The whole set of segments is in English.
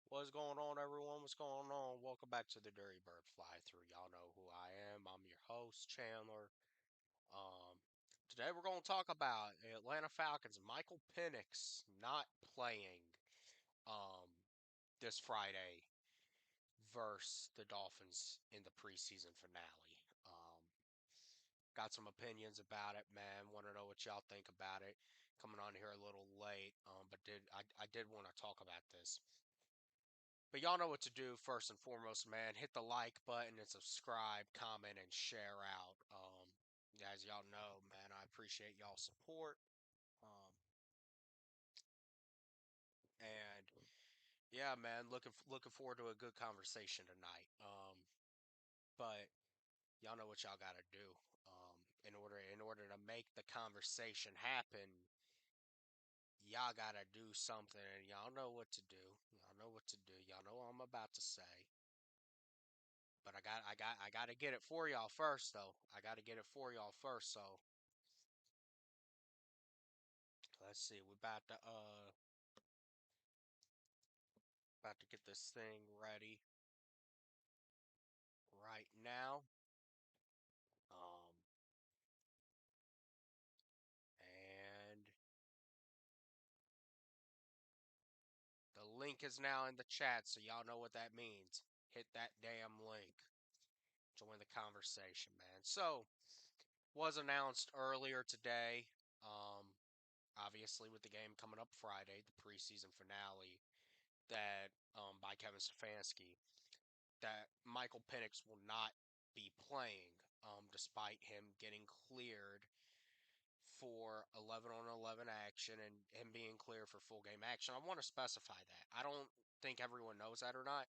What's going on, everyone? What's going on? Welcome back to the Dirty Bird Fly Through. Y'all know who I am. I'm your host, Chandler. Um, Today we're going to talk about the Atlanta Falcons. Michael Penix not playing um this Friday versus the Dolphins in the preseason finale. Got some opinions about it, man. Want to know what y'all think about it. Coming on here a little late, but I did want to talk about this. But y'all know what to do first and foremost, man. Hit the like button and subscribe, comment, and share out. As y'all know, man, I appreciate y'all support. Um, and yeah, man, looking forward to a good conversation tonight. But y'all know what y'all gotta do. In order to make the conversation happen, y'all gotta do something, and y'all know what to do. Y'all know what to do. Y'all know what I'm about to say. But I got to get it for y'all first, though. I got to get it for y'all first. So let's see. We're about to get this thing ready right now. Um, and the link is now in the chat, so y'all know what that means. Hit that damn link. Join the conversation, man. So was announced earlier today. Um, Obviously with the game coming up Friday, the preseason finale, that by Kevin Stefanski, that Michael Penix will not be playing, despite him getting cleared for 11 on 11 action and him being cleared for full game action. I want to specify that. I don't think everyone knows that or not.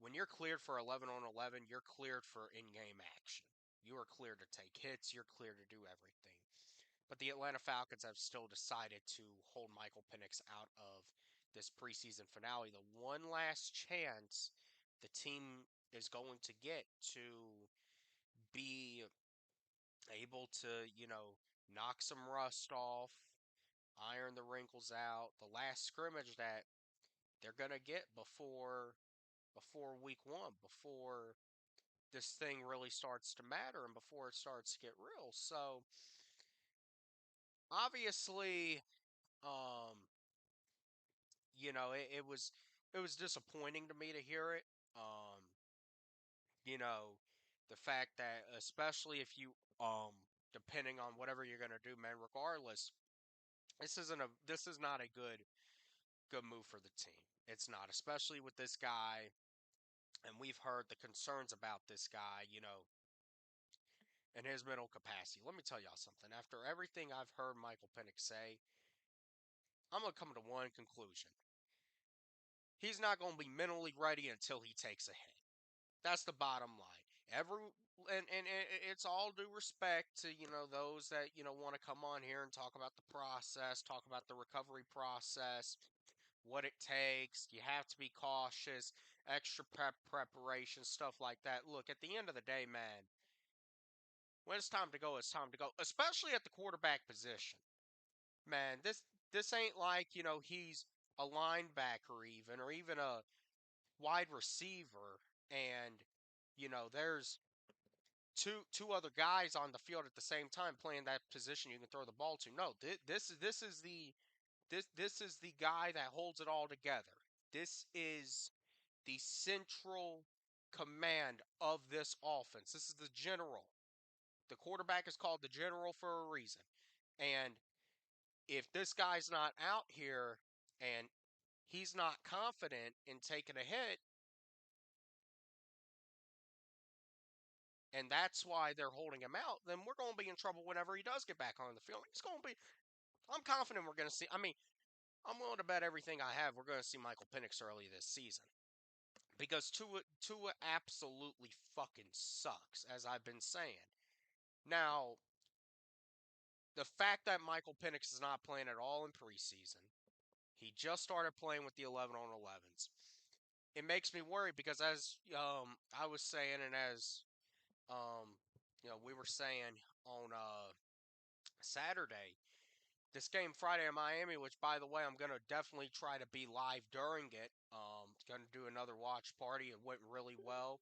When you're cleared for 11 on 11, you're cleared for in game action. You are cleared to take hits, you're cleared to do everything. But the Atlanta Falcons have still decided to hold Michael Penix out of this preseason finale. The one last chance the team is going to get to be able to, knock some rust off, iron the wrinkles out. The last scrimmage that they're gonna get before week one, before this thing really starts to matter and before it starts to get real. So obviously, um, it was disappointing to me to hear it. Um, you know, the fact that especially if you depending on whatever you're gonna do, man, regardless, this is not a good move for the team. It's not, especially with this guy, and we've heard the concerns about this guy, and his mental capacity. Let me tell y'all something. After everything I've heard Michael Penix say, I'm gonna come to one conclusion. He's not gonna be mentally ready until he takes a hit. That's the bottom line. And it's all due respect to those that want to come on here and talk about the process, talk about the recovery process, what it takes. You have to be cautious, extra preparation, stuff like that. Look, at the end of the day, man, when it's time to go, it's time to go. Especially at the quarterback position, man. This ain't like he's a linebacker even or even a wide receiver, and there's two other guys on the field at the same time playing that position you can throw the ball to. No, this is the guy that holds it all together. This is the central command of this offense. This is the general. The quarterback is called the general for a reason. And if this guy's not out here and he's not confident in taking a hit, and that's why they're holding him out, then we're going to be in trouble whenever he does get back on the field. He's going to be. I'm confident we're going to see. I mean, I'm willing to bet everything I have we're going to see Michael Penix early this season because Tua absolutely fucking sucks, as I've been saying. Now, the fact that Michael Penix is not playing at all in preseason, he just started playing with the 11 on 11s. It makes me worry because as I was saying and as we were saying on Saturday, this game Friday in Miami, which by the way, I'm gonna definitely try to be live during it. Gonna do another watch party. It went really well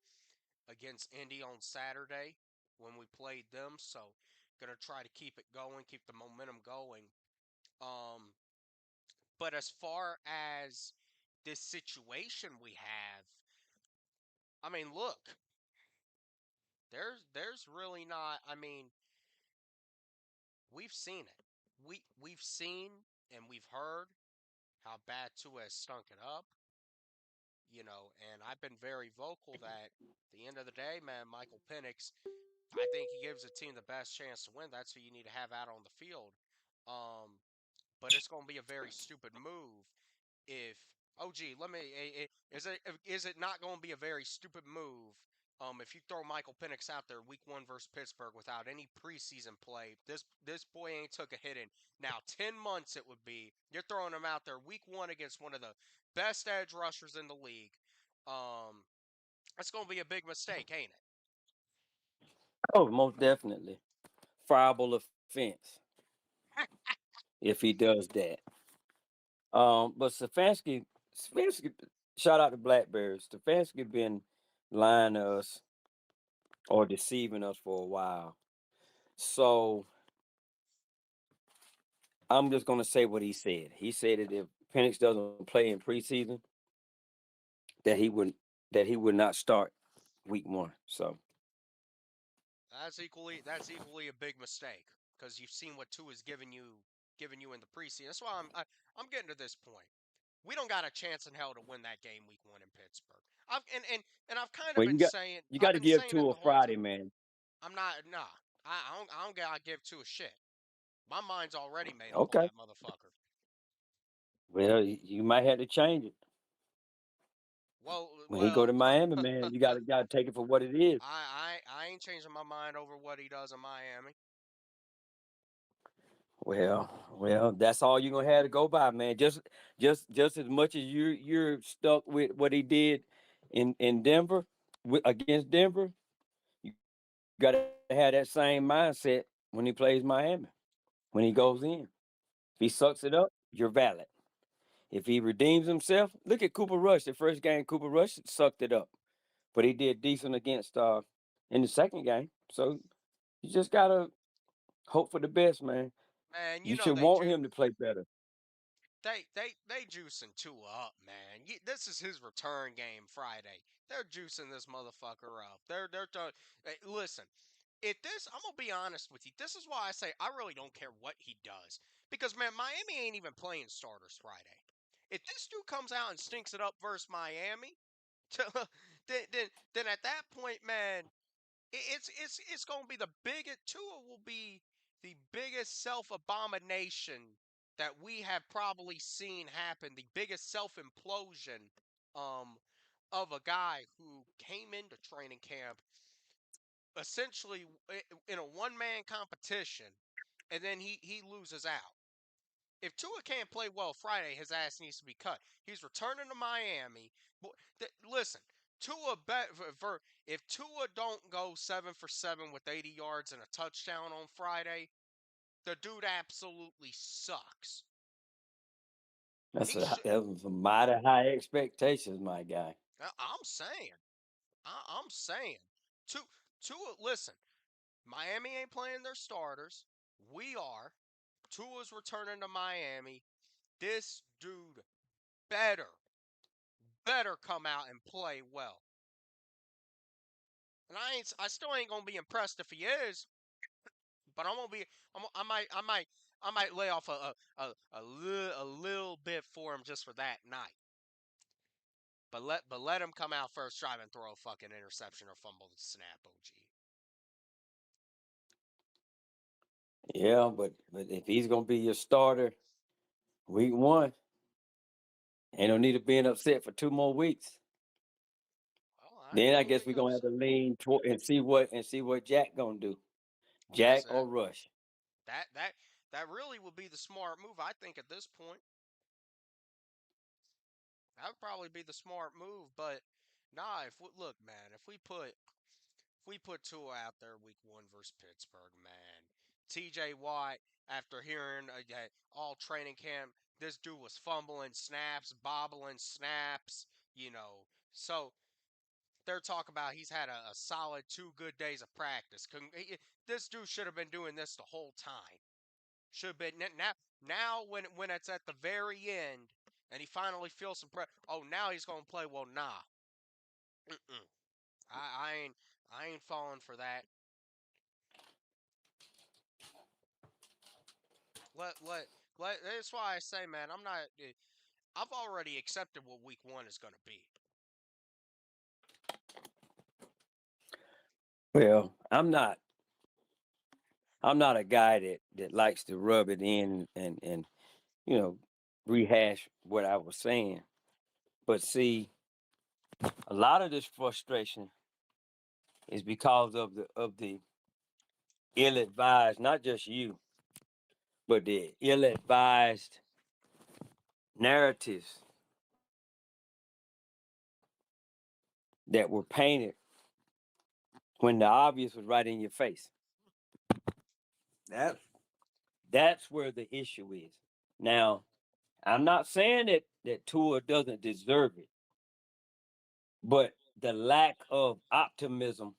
against Indy on Saturday when we played them, so gonna try to keep it going, keep the momentum going. Um, but as far as this situation we have, I mean, look, there's really not. I mean, we've seen it. We've seen and we've heard how bad Tua has stunk it up. And I've been very vocal that at the end of the day, man, Michael Penix, I think he gives the team the best chance to win. That's who you need to have out on the field. Um, but it's going to be a very stupid move if is it not going to be a very stupid move if you throw Michael Penix out there week 1 versus Pittsburgh without any preseason play. This boy ain't took a hit in now 10 months. It would be you're throwing him out there week 1 against one of the best edge rushers in the league. um that's going to be a big mistake, ain't it? Oh, most definitely. Friable offense if he does that. But Stefanski, shout out to Blackberry. Stefanski been lying to us or deceiving us for a while. So I'm just gonna say what he said. He said that if Penix doesn't play in preseason, that he would that he would not start week one. So That's equally a big mistake because you've seen what Tua is giving you in the preseason. That's why I'm getting to this point. We don't got a chance in hell to win that game week 1 in Pittsburgh. And I've kind of well, been saying you I've got to been give saying it to a the whole Friday, time. man. I'm not nah. I don't gotta give to a shit. My mind's already made up on Okay. that motherfucker. Well, you might have to change it Well, when he go to well, Miami, man. You got to take it for what it is. I ain't changing my mind over what he does in Miami. Well, that's all you're gonna have to go by, man. Just as much as you're stuck with what he did in Denver against Denver, you got to have that same mindset when he plays Miami. When he goes in, if he sucks it up, you're valid. If he redeems himself, look at Cooper Rush. The first game, Cooper Rush sucked it up, but he did decent against in the second game. So you just gotta hope for the best, man. Man, You should want him to play better. they juicing Tua up, man. This is his return game Friday. They're juicing this motherfucker up. They're done. Hey, listen, if this, I'm gonna be honest with you. This is why I say I really don't care what he does because man, Miami ain't even playing starters Friday. If this dude comes out and stinks it up versus Miami, then at that point, man, it's gonna be the biggest. Tua will be the biggest self abomination that we have probably seen happen. The biggest self implosion um of a guy who came into training camp essentially in a one man competition, and then he loses out. If Tua can't play well Friday, his ass needs to be cut. He's returning to Miami. Listen, Tua if Tua don't go 7 for 7 with 80 yards and a touchdown on Friday, the dude absolutely sucks. He should. That was some mighty high expectations, my guy. I'm saying. I'm saying. Tua, listen. Miami ain't playing their starters. We are. Tua's returning to Miami. This dude better come out and play well. And I still ain't gonna be impressed if he is, but I'm gonna be I might lay off a little bit for him just for that night. But let him come out first drive and throw a fucking interception or fumble the snap, OG. Yeah, but if he's gonna be your starter week one, ain't no need of being upset for 2 more weeks. Well, Then I I guess ain't we're gonna have upset. to lean toward and see what Jack gonna do. Jack Listen, or Rush. that that that really would be the smart move, I think, at this point. That would probably be the smart move, but nah. If we look, man, if we put Tua out there week 1 versus Pittsburgh, man, TJ Watt, after hearing that all training camp, this dude was fumbling snaps, bobbling snaps, So they're talking about he's had a solid 2 good days of practice. This dude should have been doing this the whole time. Should have been now when it's at the very end and he finally feels some pressure. Oh, now he's gonna play. Well, nah. Mm-mm. I ain't falling for that. Let let That's why I say, man, I'm not. I've already accepted what week one is gonna be. Well, I'm not a guy that likes to rub it in and you know rehash what I was saying. But see, a lot of this frustration is because of the ill-advised, not just you, but the ill-advised narratives that were painted when the obvious was right in your face. That that's where the issue is. Now, I'm not saying that Tua doesn't deserve it, but the lack of optimism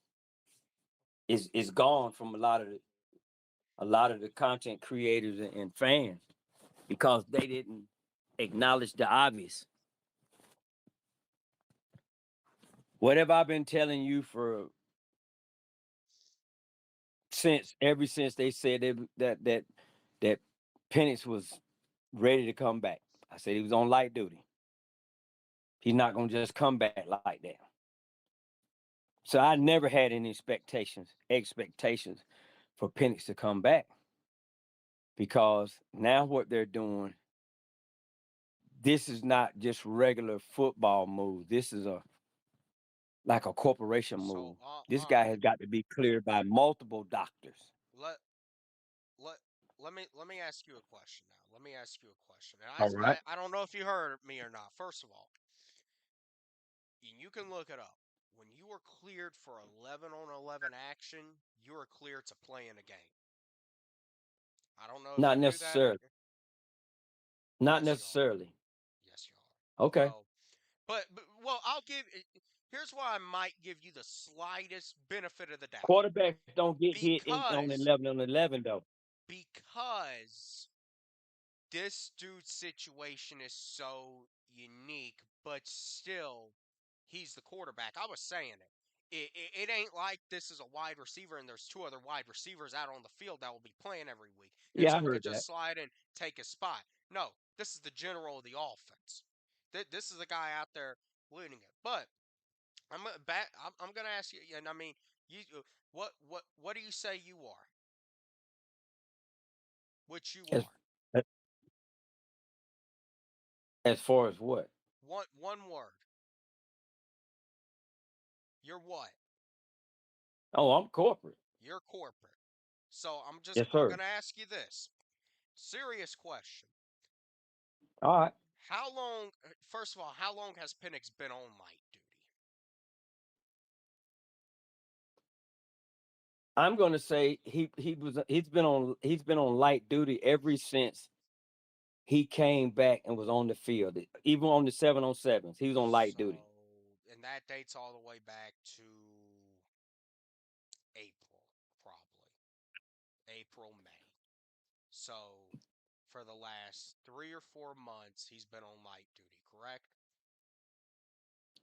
is gone from a lot of the content creators and fans because they didn't acknowledge the obvious. What have I been telling you for since they said that Penix was ready to come back? I said he was on light duty. He's not gonna just come back like that. So I never had any expectations for Penix to come back because now what they're doing, this is not just regular football move. This is a like a corporation So, move. This guy has got to be cleared by multiple doctors. let let let me ask you a question now. Let me ask you a question. And All I right. I, I don't know if you heard me or not. First of all, and you can look it up. When you were cleared for 11 on 11 action, you were cleared to play in a game. I don't know if Not you knew that. necessarily. Not Yes, you are. necessarily. Yes, you are. Okay. But well, Here's why I might give you the slightest benefit of the doubt. Quarterbacks don't get hit on Because 11 though. because this dude's situation is so unique, but still, he's the quarterback. I was saying it. It ain't like this is a wide receiver and there's two other wide receivers out on the field that will be playing every week, and Yeah, I someone could heard just that. slide in, take his spot. No, this is the general of the offense. This is the guy out there leading it. But I'm gonna ask you, and I mean, you what do you say you are? Which you As are? as far as what? One word. You're what? Oh, I'm corporate. You're corporate. So Yes, I'm sir. gonna ask you this serious question. All right. How long? First of all, how long has Penix been on light duty? I'm gonna say he's been on light duty ever since he came back and was on the field. Even on the 7-on-7s, he was on light So, duty. and that dates all the way back to April, probably April, May. So, for the last 3 or 4 months, he's been on light duty. Correct?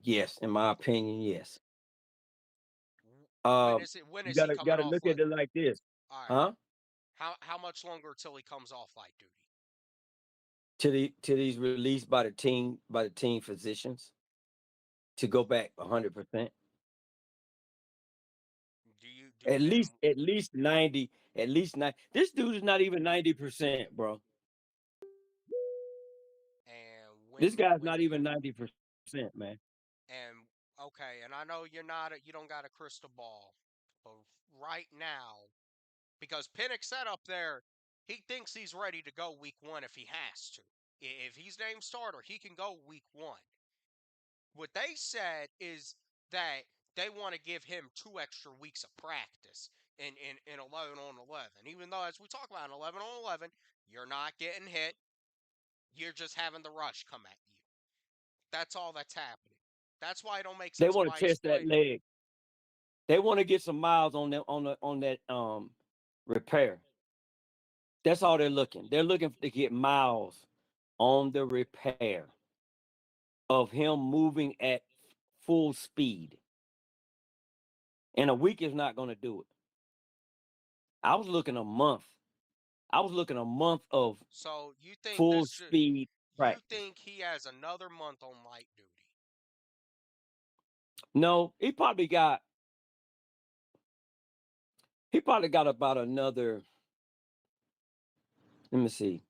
Yes, in my opinion, yes. When Um, is it? When you is he coming gotta off look light? at it like this, All right. huh? How much longer till he comes off light duty? Till he's released by the team physicians to go back 100%. Do and At least 90. At least 90. This dude is not even 90%, bro. and This guy's not even 90%, man. and okay, and I know you don't got a crystal ball, but right now, because Penix said up there, he thinks he's ready to go week one if he has to. If he's named starter, he can go week one. What they said is that they want to give him 2 extra weeks of practice. in 11 on 11. Even though, as we talk about in 11 on 11, you're not getting hit. You're just having the rush come at you. That's all that's happening. That's why it don't make They sense want why to he's test that played. leg. They want to get some miles on that repair. That's all they're looking. They're looking to get miles on the repair of him moving at full speed. And a week is not going to do it. I was looking a month. I was looking a month of So you think full this should? speed You practice. think he has another month on light duty? No, he probably got about another, let me see.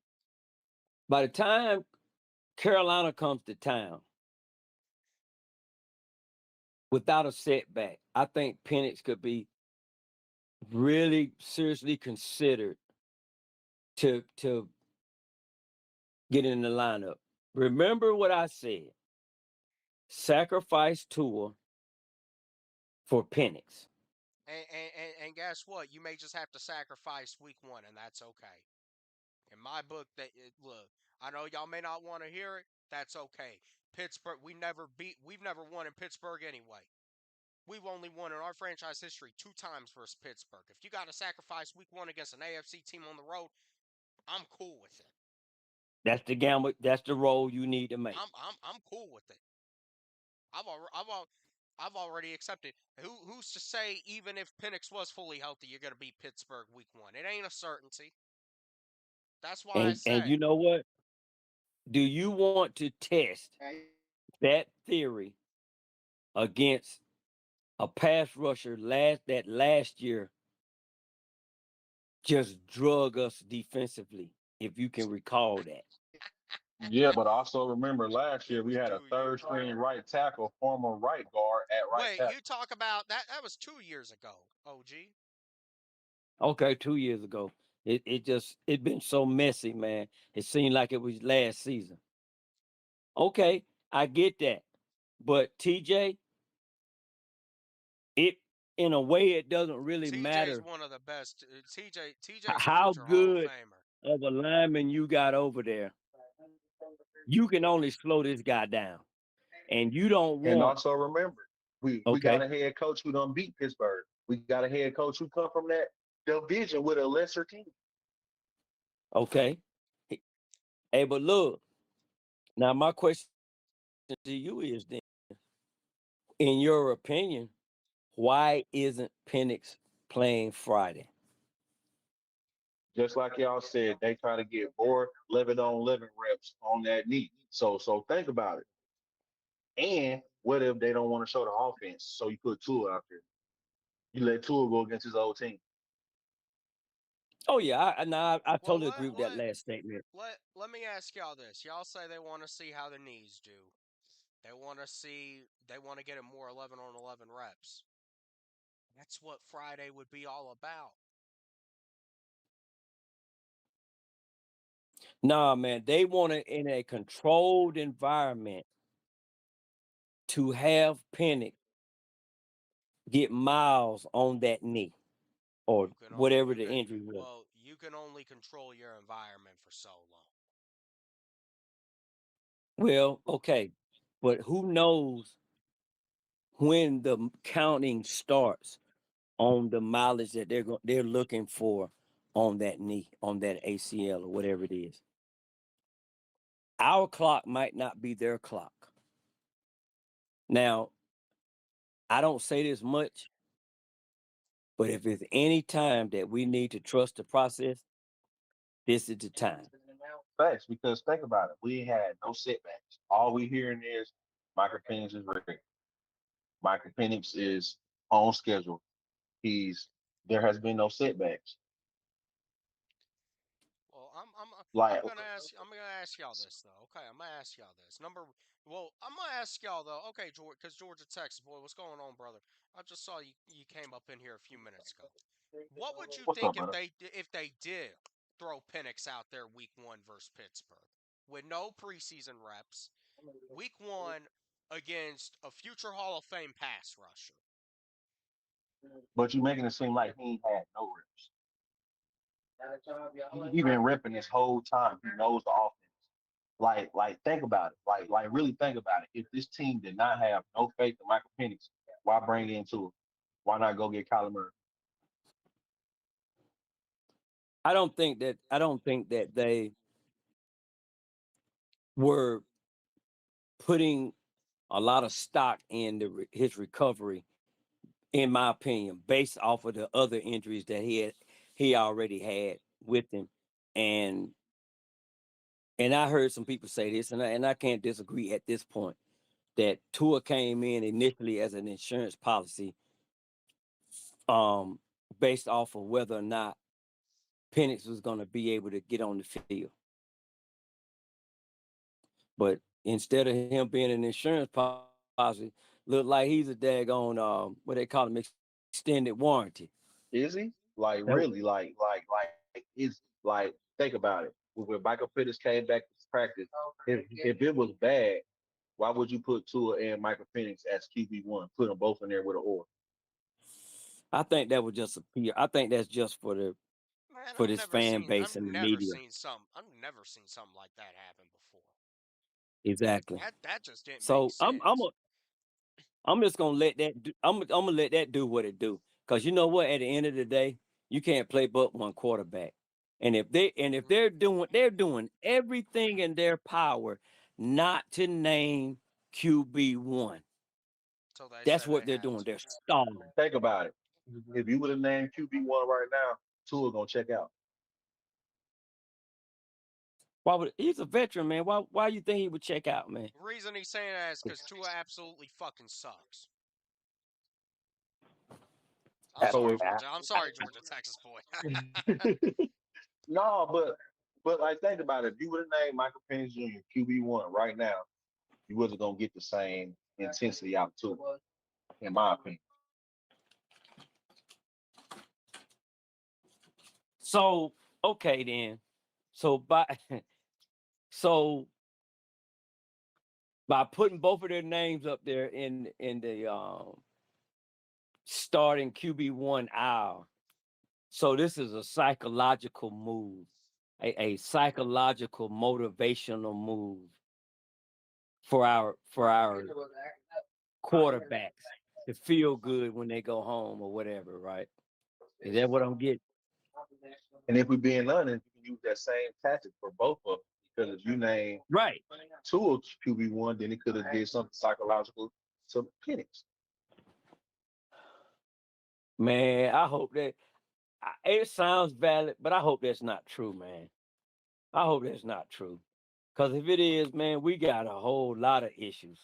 By the time Carolina comes to town without a setback, I think Penix could be really seriously considered to get in the lineup. Remember what I said. Sacrifice Tua for Penix. And guess what? You may just have to sacrifice week one, and that's okay. In my book, look, I know y'all may not want to hear it. That's okay. Pittsburgh, we've never won in Pittsburgh anyway. We've only won in our franchise history 2 times versus Pittsburgh. If you got to sacrifice week one against an AFC team on the road, I'm cool with it. That's the gamble. That's the role you need to make. I'm cool with it. I've al- I've al- I've already accepted. Who's to say even if Penix was fully healthy, you're gonna beat Pittsburgh week one? It ain't a certainty. That's why I And say you know what? Do you want to test that theory against a pass rusher last year just drug us defensively, if you can recall that? Yeah, but also remember last it year we was had a 2 years third ago. string right tackle, former right guard at right Wait, you tackle. talk about that? That was 2 years ago. OG. Okay, 2 years ago. It been so messy, man. It seemed like it was last season. Okay, I get that. But TJ, it in a way it doesn't really TJ's matter one of the best. TJ's a how future Hall of good Famer. of a lineman you got over there. You can only slow this guy down. And you don't And want, also remember, we got okay, a head coach who done beat Pittsburgh. We got a head coach who come from that division with a lesser team. okay. Hey, but look, now my question to you is then, in your opinion, why isn't Penix playing Friday? Just like y'all said, they trying to get more 11 on 11 reps on that knee. So think about it. And what if they don't want to show the offense? So you put Tua out there. You let Tua go against his old team. Oh yeah, I Well, totally agree with that last statement. let me ask y'all this. Y'all say they want to see how the knees do. They want to get it more 11 on 11 reps. That's what Friday would be all about. Nah, man, they want it in a controlled environment to have Penix get miles on that knee or whatever the injury was. You can only control your environment for so long. Well, okay, but who knows when the counting starts on the mileage that they're looking for on that knee, on that ACL or whatever it is. Our clock might not be their clock. Now, I don't say this much, but if it's any time that we need to trust the process, this is the time. Facts, because think about it. We had no setbacks. All we hearing is Michael Penix is ready. Michael Penix is on schedule. He's there has been no setbacks. Well, Like I'm gonna ask y'all this though. Okay, I'm gonna ask y'all this. I'm gonna ask y'all though. Okay, George, because Georgia, Texas boy, what's going on, brother? I just saw you came up in here a few minutes ago. What would you what's think up, brother? if they did throw Penix out there week one versus Pittsburgh with no preseason reps, week one against a future Hall of Fame pass rusher? But you making it seem like he ain't had no reps. He been ripping this whole time. He knows the offense. Think about it. Really think about it. If this team did not have no faith in Michael Penix, why bring in Tua? Why not go get Kyler Murray? I don't think that they were putting a lot of stock in his recovery, in my opinion, based off of the other injuries that he already had with him. And I heard some people say this, and I can't disagree at this point, that Tua came in initially as an insurance policy, um, based off of whether or not Penix was going to be able to get on the field. But instead of him being an insurance policy, look like he's a daggone what they call him, extended warranty. Is he? Like That- really? Is like think about it. When Michael Pitters came back to practice, if it was bad, why would you put Tua and Michael Penix as QB1? Put them both in there with an or. I think that was just a PR. I think that's just Man, for this fan base and the media. I've never seen something like that happen before. Exactly. That just didn't make So sense. I'm just gonna let that. I'm gonna let that do what it do. Cause you know what? At the end of the day, you can't play but one quarterback. And if Mm, they're doing everything in their power not to name QB1. so they That's said what they they're had doing. to. They're stalling. Think about it. If you would have named QB1 right now, Tua gonna check out. Why would he's a veteran, man? Why you think he would check out, man? The reason he's saying that is because Tua absolutely fucking sucks. So if I'm sorry, Georgia, Texas boy. no, but like think about it. If you would have named Michael Penix Jr. QB1 right now, you wasn't gonna get the same intensity out of Tua, in my opinion. So okay then. So by so by putting both of their names up there in the starting QB1 aisle. So this is a psychological move, a psychological motivational move for our quarterbacks to feel good when they go home or whatever, right? Is that what I'm getting? And if we're being honest, you can use that same tactic for both of them. Because if you name Right. Tua QB1, then it could have did something psychological to Penix. Man, I hope that it sounds valid, but I hope that's not true, man. I hope that's not true. Because if it is, man, we got a whole lot of issues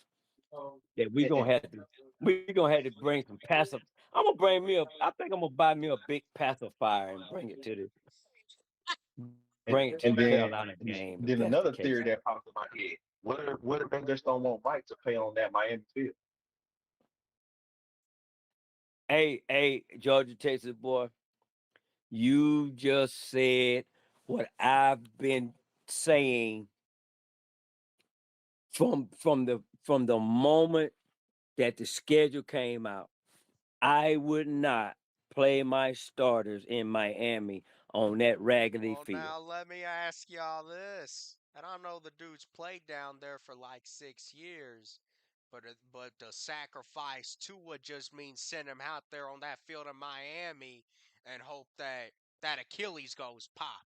that we gonna have to bring some passive. I'm gonna bring me a. I think I'm gonna buy me a big pacifier and bring it to the And then Carolina game if then that's the another case. theory that popped in my head. What if they just don't want Mike to play on that Miami field? Hey, Georgia, Texas boy, you just said what I've been saying from the moment that the schedule came out. I would not play my starters in Miami on that raggedy Well, field. now let me ask y'all this. And I know the dude's played down there for like 6 years, but the sacrifice Tua just means send him out there on that field in Miami and hope that that Achilles goes pop,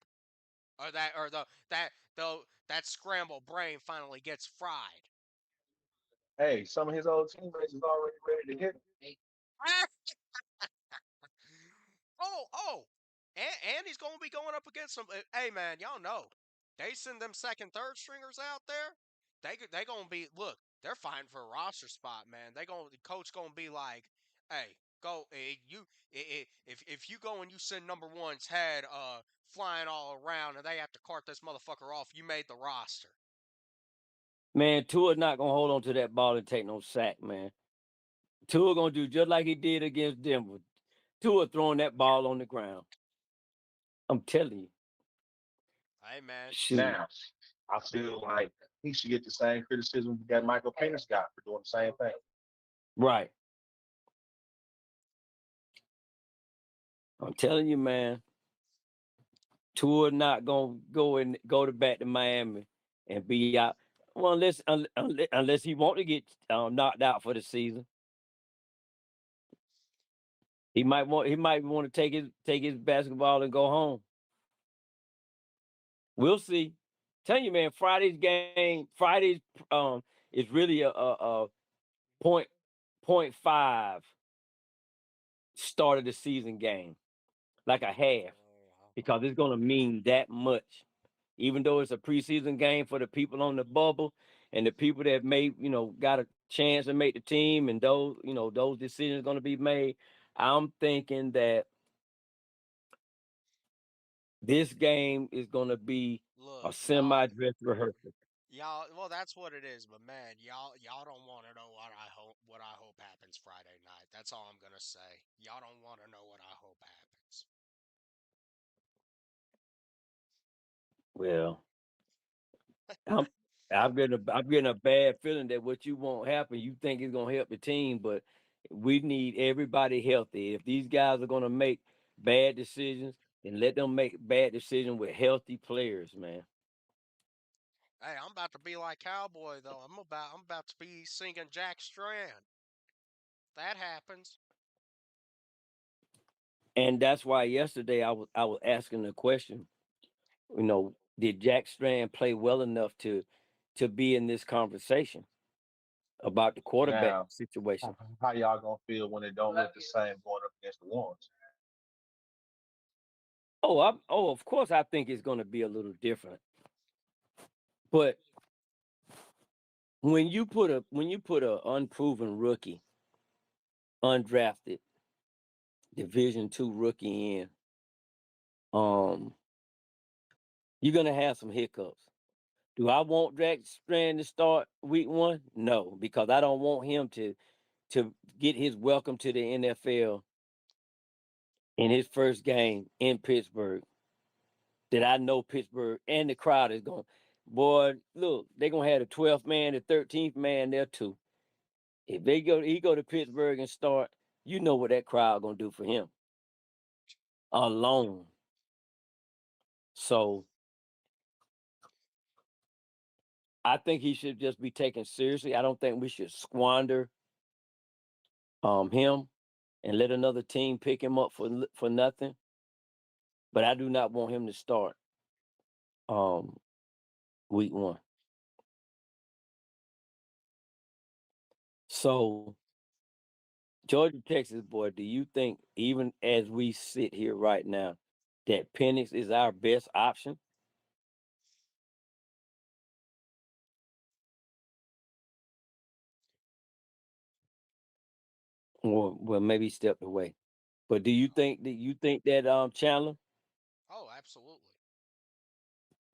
or that scrambled brain finally gets fried. Hey, some of his old teammates is already ready to hit him. Oh, and he's going to be going up against some. Hey, man, y'all know they send them second, third stringers out there. They going to be look. They're fighting for a roster spot, man. The coach going to be like, hey, go if you go and you send number one's head flying all around and they have to cart this motherfucker off, you made the roster. Man, Tua not gonna hold on to that ball and take no sack, man. Tua gonna do just like he did against Denver. Tua throwing that ball on the ground. I'm telling you. Hey, man. Shoot. Now, I feel like he should get the same criticism that Michael Penix got for doing the same thing. Right. I'm telling you, man, Tua not gonna go to back to Miami and be out. Well, unless he want to get knocked out for the season, he might want to take his basketball and go home. We'll see. Tell you, man, Friday's is really a point point five start of the season game, like a half, because it's gonna mean that much. Even though it's a preseason game for the people on the bubble and the people that got a chance to make the team, and those decisions gonna be made. I'm thinking that this game is gonna be a Look, y'all, semi-dress rehearsal. y'all. Well, that's what it is. But man, y'all don't want to know what I hope happens Friday night. That's all I'm gonna say. Y'all don't want to know what I hope happens. Well, I'm I'm getting a bad feeling that what you want happen. You think it's gonna help the team, but we need everybody healthy. If these guys are gonna make bad decisions, then let them make bad decisions with healthy players, man. Hey, I'm about to be like Cowboy though. I'm about to be singing Jack Strand. That happens. And that's why yesterday I was asking the question, did Jack Strand play well enough to be in this conversation about the quarterback Now, situation? how y'all gonna feel when it don't look the same going up against the ones? Of course I think it's gonna be a little different. But when you put a unproven rookie, undrafted Division II rookie in, um, you're gonna have some hiccups. Do I want Jack Strand to start week 1? No, because I don't want him to get his welcome to the NFL in his first game in Pittsburgh. That I know Pittsburgh and the crowd is going. Boy, look, they're gonna have the 12th man, the 13th man there too. If he go to Pittsburgh and start, you know what that crowd gonna do for him alone. So I think he should just be taken seriously. I don't think we should squander him and let another team pick him up for nothing. But I do not want him to start um week 1. So Georgia, Texas, boy, do you think even as we sit here right now that Penix is our best option? Or well, maybe he stepped away. But do you think that Chandler? Oh, absolutely.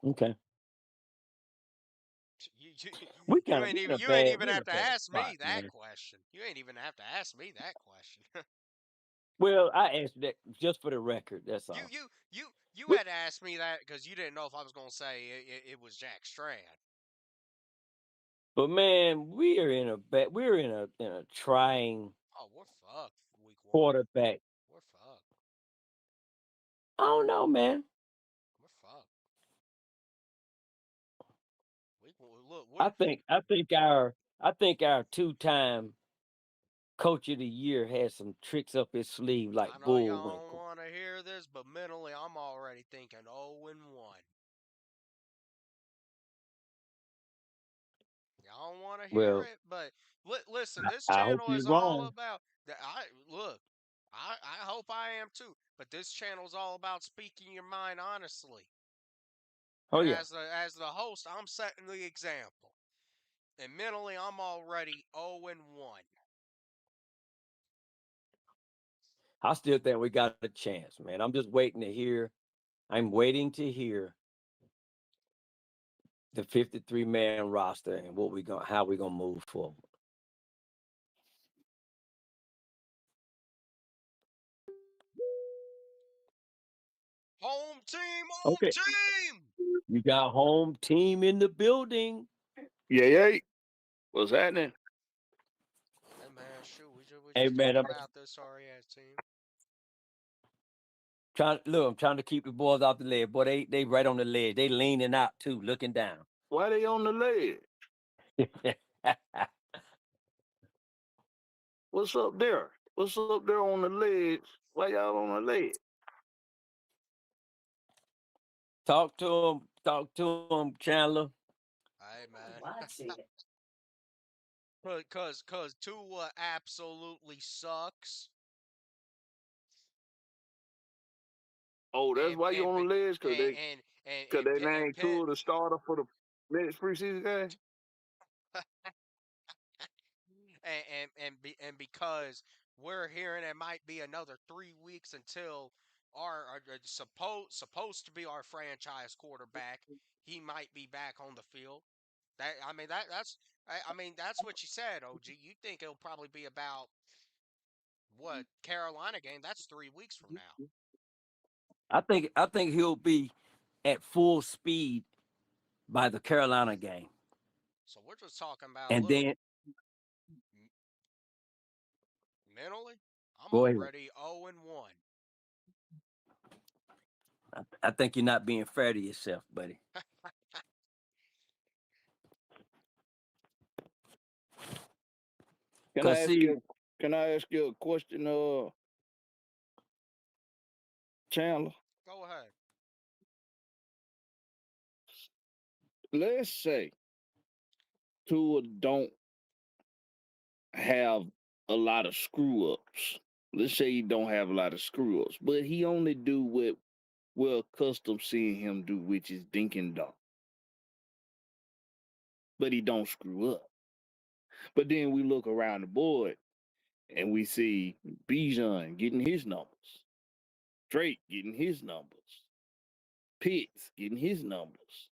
Okay. You, We kind of you ain't even we in a have to bad ask spot, me that man. question. You ain't even have to ask me that question. Well, I asked that just for the record. That's you all. you you We, had to ask me that because you didn't know if I was gonna say it was Jack Strand. but man, we're in a trying Oh, we're fucked week 1. quarterback. We're fucked. I don't know, man. We're fucked. Look, I think our 2-time coach of the year has some tricks up his sleeve like I know y'all don't Bullwinkle. want to hear this, but mentally I'm already thinking 0-1. Y'all don't want to hear Well, it, but listen, this I hope channel you're is all wrong. about. I look. I hope I am too, but this channel is all about speaking your mind honestly. Oh And yeah, as the host, I'm setting the example. And mentally, I'm already 0-1. I still think we got a chance, man. I'm just waiting to hear. I'm waiting to hear the 53-man roster and how we gonna move forward. Home Okay, team. you got home team in the building. Yeah, yeah. What's happening? Hey man, shoot, we Hey just man, talked I'm about this sorry ass team. I'm trying to keep the boys off the ledge. Boy, they right on the ledge. They leaning out too, looking down. Why they on the ledge? What's up there? What's up there on the ledge? Why y'all on the ledge? Talk to him, Chandler. Hey man, cause Tua absolutely sucks, Oh, that's and why you and on be- the ledge? Cause they cause and they and named Penn Tua the starter for the next preseason game. and because we're hearing it might be another 3 weeks until our supposed to be our franchise quarterback, he might be back on the field. I mean that's what you said, OG. You think it'll probably be about what Carolina game? That's 3 weeks from now. I think he'll be at full speed by the Carolina game. So we're just talking about And look then m- mentally. I'm go ahead. already 0-1. I think you're not being fair to yourself, buddy. Can I Cause ask see, you? Can I ask you a question, Chandler? Go ahead. Let's say Tua don't have a lot of screw ups. Let's say he don't have a lot of screw ups, but he only do what we're accustomed seeing him do, which is dink and dunk. But he don't screw up. But then we look around the board and we see Bijan getting his numbers, Drake getting his numbers, Pitts getting his numbers.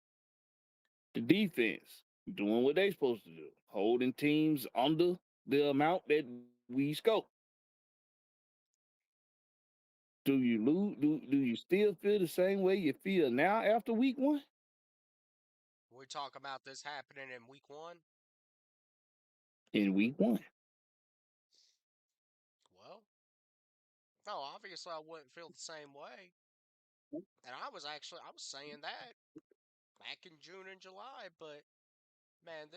The defense doing what they supposed to do, holding teams under the amount that we scope. Do you lose? Do you still feel the same way you feel now after week one? We talk about this happening in week 1. In week one, Well, no, obviously I wouldn't feel the same way. And I was saying that back in June and July, but man,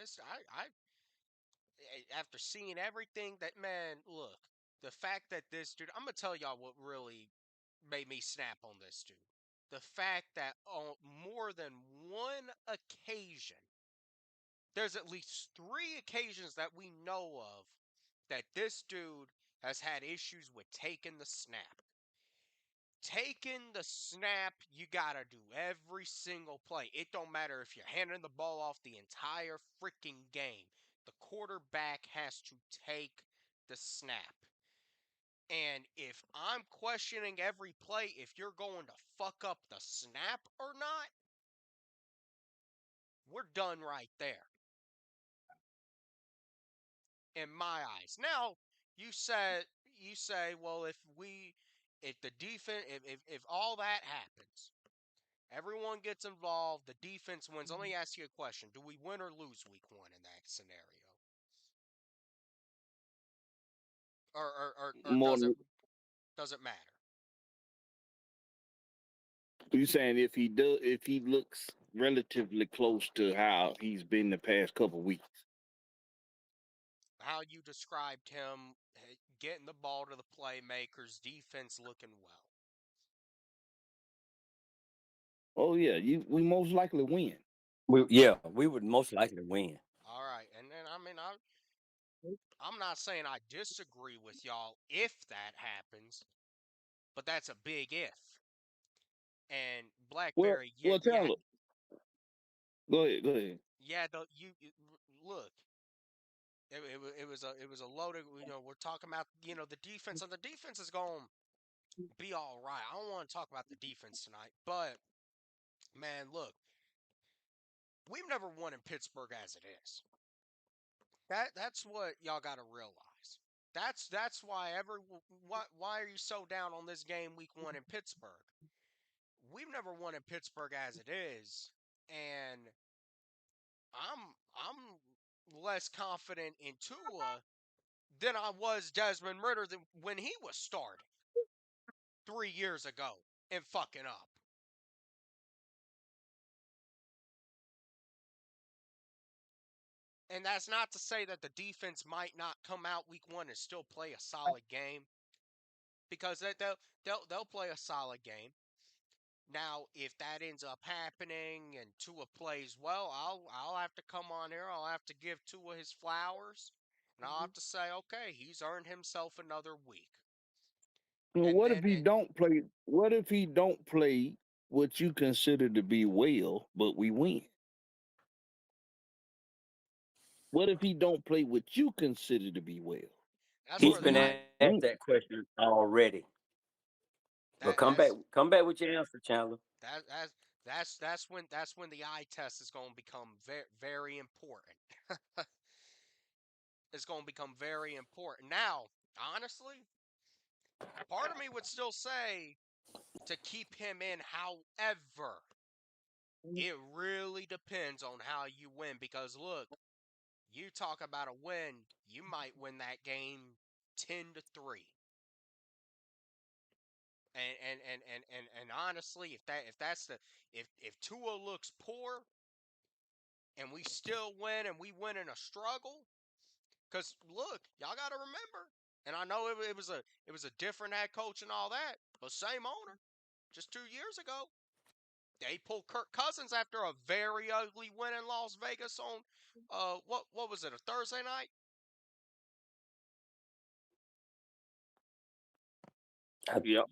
after seeing everything that man, look, the fact that this dude, I'm gonna tell y'all what really made me snap on this dude. The fact that on more than one occasion, there's at least 3 occasions that we know of that this dude has had issues with taking the snap. Taking the snap, you gotta do every single play. It don't matter if you're handing the ball off the entire freaking game. The quarterback has to take the snap. And if I'm questioning every play if you're going to fuck up the snap or not, we're done right there in my eyes. Now, you say, well, if the defense if all that happens, everyone gets involved. The defense wins. Let me ask you a question: do we win or lose week 1 in that scenario, or more than does it matter? you saying if he looks relatively close to how he's been the past couple weeks. How you described him getting the ball to the playmakers, defense looking well. Oh yeah, we most likely win. we would most likely win. All right, and then I'm not saying I disagree with y'all if that happens, but that's a big if. And Well, Blackberry, well, Chandler, go ahead. yeah, look. It was a loaded. We're talking about the defense, and the defense is going to be all right. I don't want to talk about the defense tonight, but man, look, we've never won in Pittsburgh as it is. That's what y'all got to realize. That's why why are you so down on this game week 1 in Pittsburgh? We've never won in Pittsburgh as it is, and I'm less confident in Tua than I was Desmond Ritter when he was starting 3 years ago. and fucking up. And that's not to say that the defense might not come out week one and still play a solid game, because they'll play a solid game. Now, if that ends up happening and Tua plays well, I'll have to come on here. I'll have to give Tua his flowers, and I'll have to say, okay, he's earned himself another week. Well, And what then if he don't play? What if he don't play what you consider to be well, but we win? What if he don't play what you consider to be well, that's He's where but the been we I asked that win? question already. But that come back with your answer, Chandler. that that's when the eye test is going to become very very important. It's going to become very important. Now, honestly, part of me would still say to keep him in. However, it really depends on how you win, because look, you talk about a win, you might win that game 10-3. And honestly, if Tua looks poor and we still win and we win in a struggle, because look, y'all got to remember, and I know it was a different head coach and all that, but same owner, just 2 years ago. They pulled Kirk Cousins after a very ugly win in Las Vegas on what was it, a Thursday night? Yep.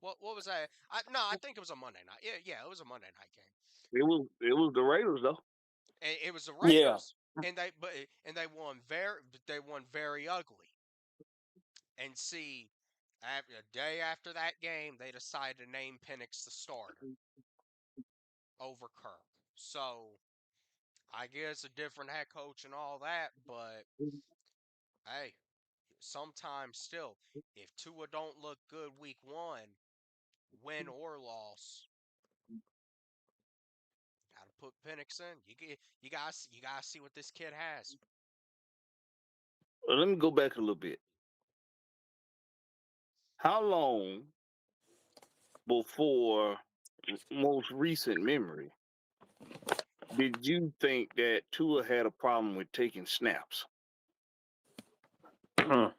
What was that? I think it was a Monday night. Yeah, it was a Monday night game. It was the Raiders though. And it was the Yeah. Raiders, and they won very ugly. And see, after a day after that game, they decided to name Penix the starter over Kirk. So I guess a different head coach and all that, but hey, sometimes still, if Tua don't look good week one, win or loss, gotta put Penix in. You guys see what this kid has. Well, let me go back a little bit. How long before most recent memory did you think that Tua had a problem with taking snaps? Mm.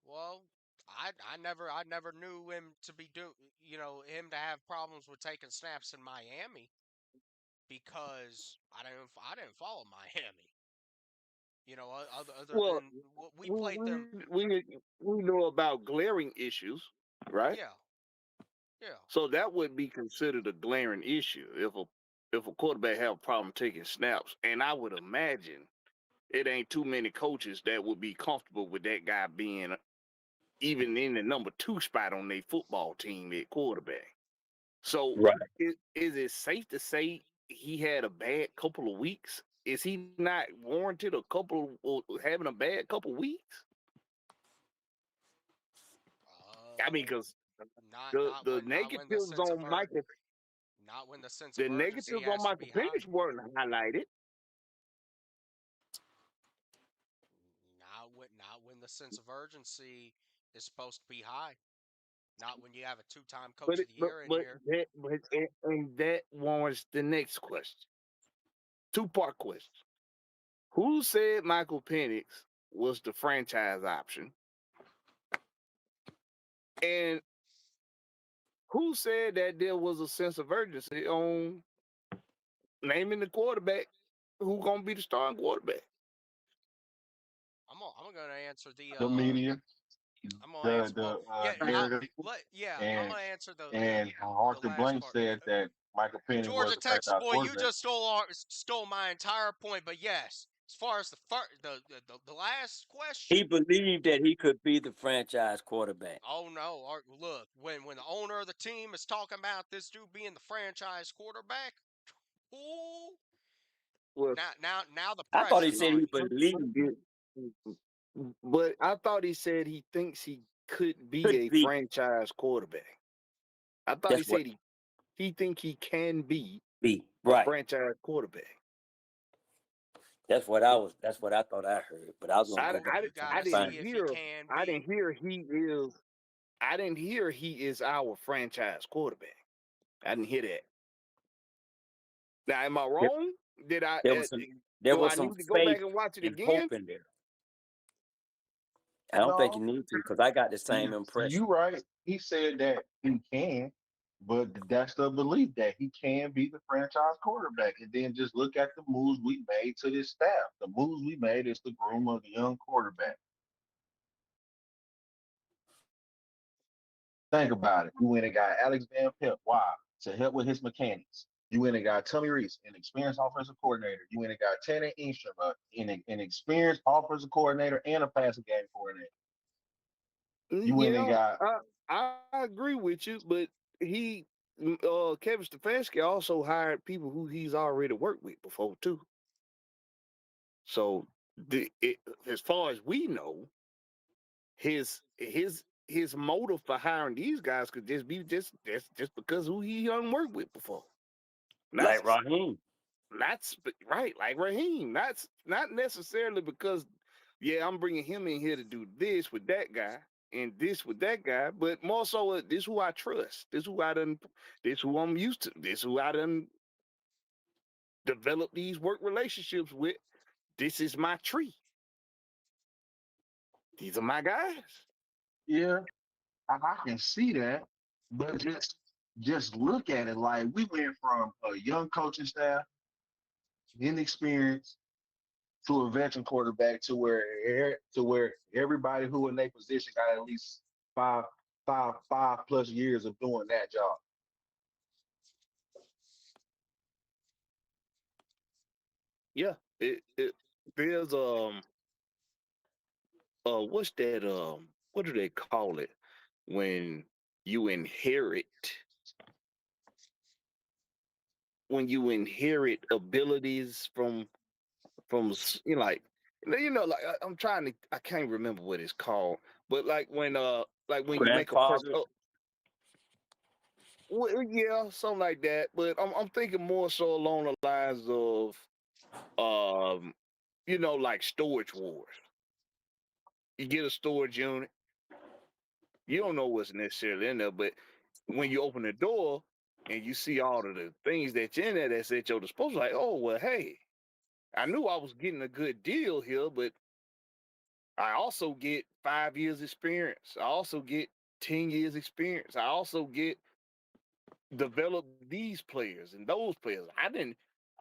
Well, I never knew him to be him to have problems with taking snaps in Miami, because I didn't follow Miami. Other Well, than we we played them. we we, we know about glaring issues, right? Yeah, yeah. So that would be considered a glaring issue if a quarterback have a problem taking snaps. And I would imagine it ain't too many coaches that would be comfortable with that guy being even in the number 2 spot on their football team at quarterback. So Right. is it safe to say he had a bad couple of weeks? Is he not warranted having a bad couple of weeks? I mean, Uh, because not the not the when not when the negatives sense of on Michael not when the sense the of urgency negatives on has to Michael be high. Penix weren't highlighted. Not when the sense of urgency is supposed to be high. Not when you have a two-time But coach it, of the but year in but here. that but and that warrants the next question. 2-part question. Who said Michael Penix was the franchise option? And who said that there was a sense of urgency on naming the quarterback who gonna be the starting quarterback? I'm gonna answer the The media, I'm gonna answer. Well, the yeah, narrative, I'm and gonna answer and the Arthur last Blank part. said that Michael Penix was Georgia the Texas franchise boy, you quarterback. just stole my entire point. But yes, as far as the last He question, believed that he could be the franchise quarterback. oh no, look, when the owner of the team is talking about this dude being the franchise quarterback, ooh, Well, now the I thought he pressure's said on he you. believed but I thought he said he thinks he could be could a be. franchise quarterback. I thought he That's what said he think he can be be. a Right. franchise quarterback. That's what I was. That's what I thought I heard. But I was gonna I, go So back I, and you try got I to to didn't find see it. if he hear can I didn't be. hear he is I didn't hear he is our franchise quarterback. I didn't hear that. Now, am I There, wrong? Did I? there was some. There Do was I some need to go back faith and watch it and again? hope in there. I don't think you No, need to because I got the same you impression. right. He said that he can, but that's the belief that he can be the franchise quarterback. And then just look at the moves we made to this staff. The moves we made is the groom of the young quarterback. Think about it. You went and got Alex Van Pelt. Why? To help with his mechanics. You went and got Tommy Reese, an experienced offensive coordinator. You went and got Tanner Instrom, an experienced offensive coordinator and a passing game coordinator. You went and Yeah, got I agree with you, but he, Kevin Stefanski also hired people who he's already worked with before too. So, as far as we know, his motive for hiring these guys could just be just because who he done worked with before. Not Like Raheem. right, like Raheem. Not necessarily because, yeah, I'm bringing him in here to do this with that guy and this with that guy, but more so, this who I trust. This who I'm used to. This who I done develop these work relationships with. This is my tree. These are my guys. yeah. I can see that, but just look at it. Like we went from a young coaching staff, inexperienced, to a veteran quarterback to where everybody who in their position got at least five plus years of doing that job. Yeah, it there's what's that what do they call it when you inherit abilities from like I'm trying to, I can't remember what it's called, but like when you make a person, Grandfather. oh, well, yeah, something like that, but I'm thinking more so along the lines of um like Storage Wars. You get a storage unit, you don't know what's necessarily in there, but when you open the door and you see all of the things that's in there that's at your disposal, like, oh well, hey, I knew I was getting a good deal here, but I also get 5 years experience. I also get 10 years experience. I also get develop these players and those players.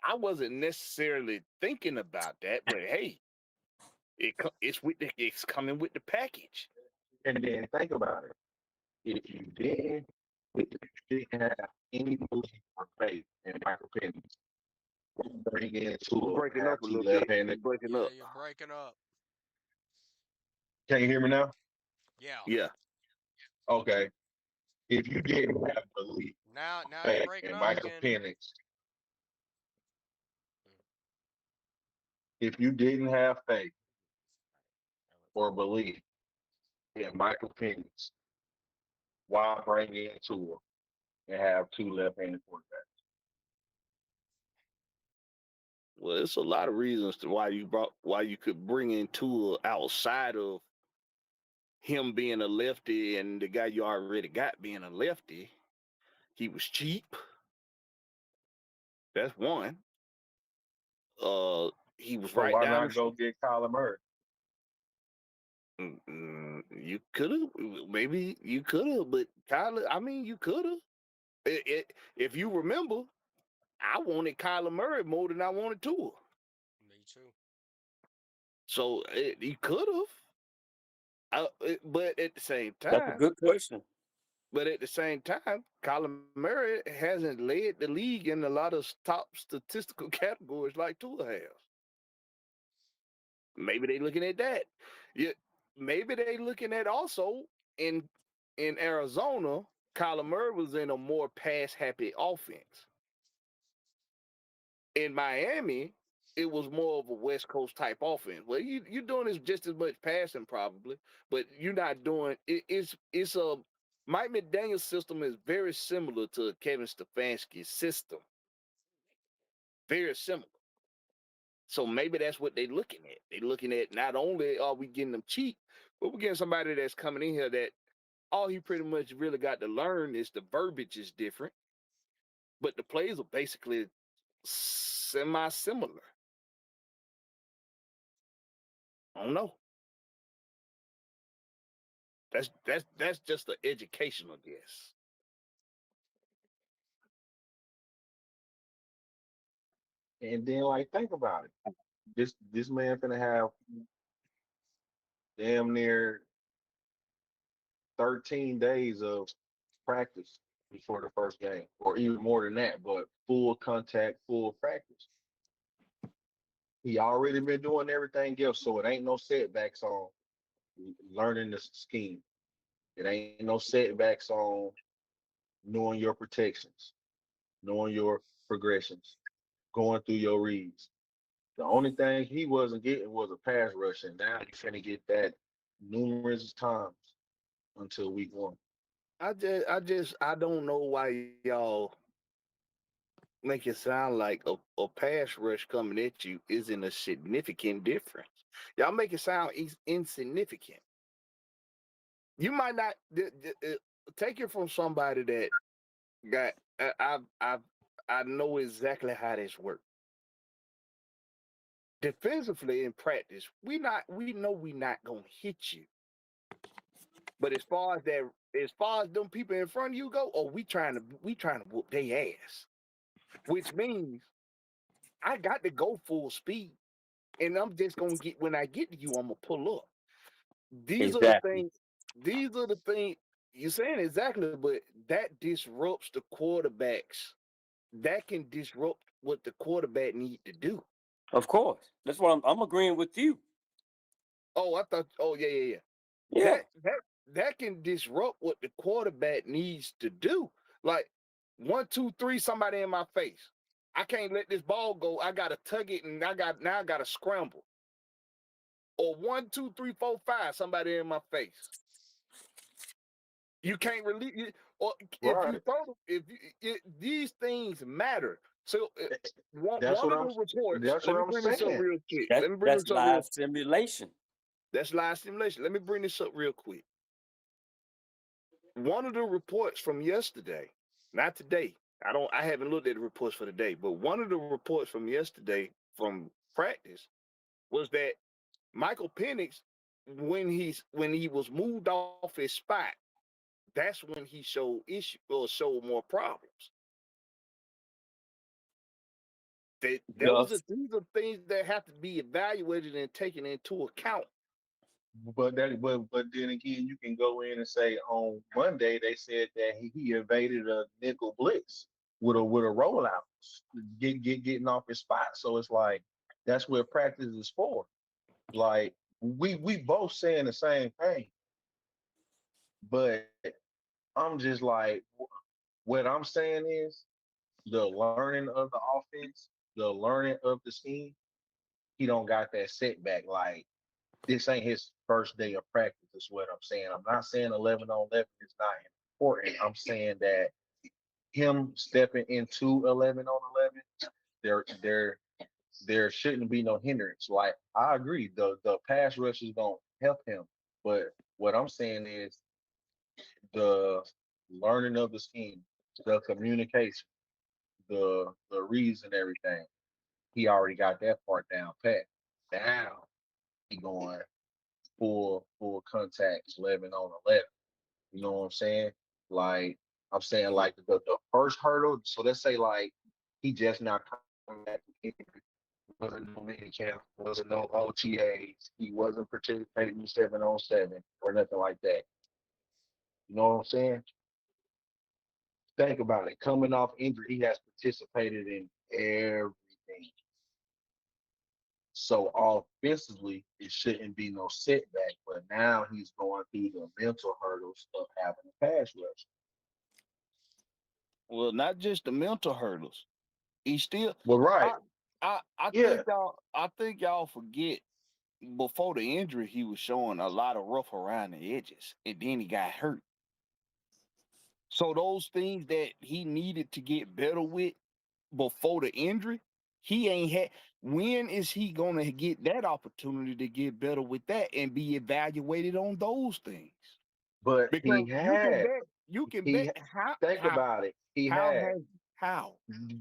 I wasn't necessarily thinking about that, but hey, it's coming with the package. And then think about it. If you didn't have any belief or faith in Michael Penix, bring in You Tua breaking and have up a two little bit. You left-handed. breaking Yeah, up. you're breaking up. Can you hear me now? Yeah. Yeah. Okay. If you didn't have belief, Now you're faith breaking in up Michael again. Penix, if you didn't have faith or belief in Michael Penix, why bring in Tua and have two left-handed quarterbacks? Well, it's a lot of reasons to why you could bring in Tua outside of him being a lefty and the guy you already got being a lefty. He was cheap. That's one. Uh, he was So right why down not go get Kyler Murray? You could have, maybe you could have, but Kyler, I mean, you could have. If you remember, I wanted Kyler Murray more than I wanted Tua. Me too. So he could have. But at the same That's a time, good question. Kyler Murray hasn't led the league in a lot of top statistical categories like Tua has. Maybe they looking at that. Yeah, maybe they looking at also in Arizona, Kyler Murray was in a more pass happy offense. In Miami, it was more of a West Coast type offense. Well, you're doing this just as much passing probably, but you're not doing it. It's a Mike McDaniel's system is very similar to Kevin Stefanski's system. Very similar. So maybe that's what they're looking at. They're looking at not only are we getting them cheap, but we're getting somebody that's coming in here that all he pretty much really got to learn is the verbiage is different, but the plays are basically semi-similar. I don't know. That's just an educational guess. And then like think about it. This man finna have damn near 13 days of practice before the first game, or even more than that, but full contact, full practice. He already been doing everything else, so it ain't no setbacks on learning the scheme. It ain't no setbacks on knowing your protections, knowing your progressions, going through your reads. The only thing he wasn't getting was a pass rush, and now he's finna get that numerous times until week one. I don't know why y'all make it sound like a pass rush coming at you isn't a significant difference. Y'all make it sound insignificant. You might not take it from somebody that got. I know exactly how this works. Defensively in practice, we know we not gonna hit you. But as far as them people in front of you go, oh, we trying to whoop their ass, which means I got to go full speed, and I'm just gonna get when I get to you, I'm gonna pull up. These are the Exactly. things. These are the things you're saying exactly, but that disrupts the quarterbacks. That can disrupt what the quarterback need to do. Of course. That's what I'm agreeing with you. Oh, I thought. Oh, yeah. Yeah. That can disrupt what the quarterback needs to do. Like 1, 2, 3, somebody in my face. I can't let this ball go. I gotta tug it, and I gotta scramble. Or 1, 2, 3, 4, 5, somebody in my face. You can't release it. Or if you Right. throw, these things matter. So That's one what of I'm. the reports. That's Let what me I'm bring this up saying. real quick. That Let me bring that's this up real. live simulation. That's live simulation. Let me bring this up real quick. One of the reports from yesterday, not today. I haven't looked at the reports for today, but one of the reports from yesterday from practice was that Michael Penix, when he was moved off his spot, that's when he showed issue or showed more problems. Thus, These are things that have to be evaluated and taken into account. But then again, you can go in and say on Monday they said that he evaded a nickel blitz with a rollout, getting off his spot. So it's like that's what practice is for. Like we both saying the same thing, but I'm just like what I'm saying is the learning of the offense, the learning of the scheme. He don't got that setback. Like this ain't his first day of practice, is what I'm saying. I'm not saying 11 on 11 is not important. I'm saying that him stepping into 11 on 11, there there shouldn't be no hindrance. Like I agree, the pass rush is gonna help him, but what I'm saying is the learning of the scheme, the communication, the reads and everything. He already got that part down pat. Now he going full contact 11 on 11. You know what I'm saying? Like I'm saying, like the first hurdle. So let's say like he just not coming back. Wasn't no mini camp, wasn't no OTAs. He wasn't participating in 7-on-7 or nothing like that. You know what I'm saying? Think about it. Coming off injury, he has participated in everything. So offensively, it shouldn't be no setback. But now he's going through the mental hurdles of having a pass rush. Well, not just the mental hurdles. He still. Well, right. I I Yeah. think y'all forget before the injury he was showing a lot of rough around the edges, and then he got hurt. So those things that he needed to get better with before the injury, he ain't had. When is he gonna get that opportunity to get better with that and be evaluated on those things? But Because he had you can bet he think how about it. He how had has how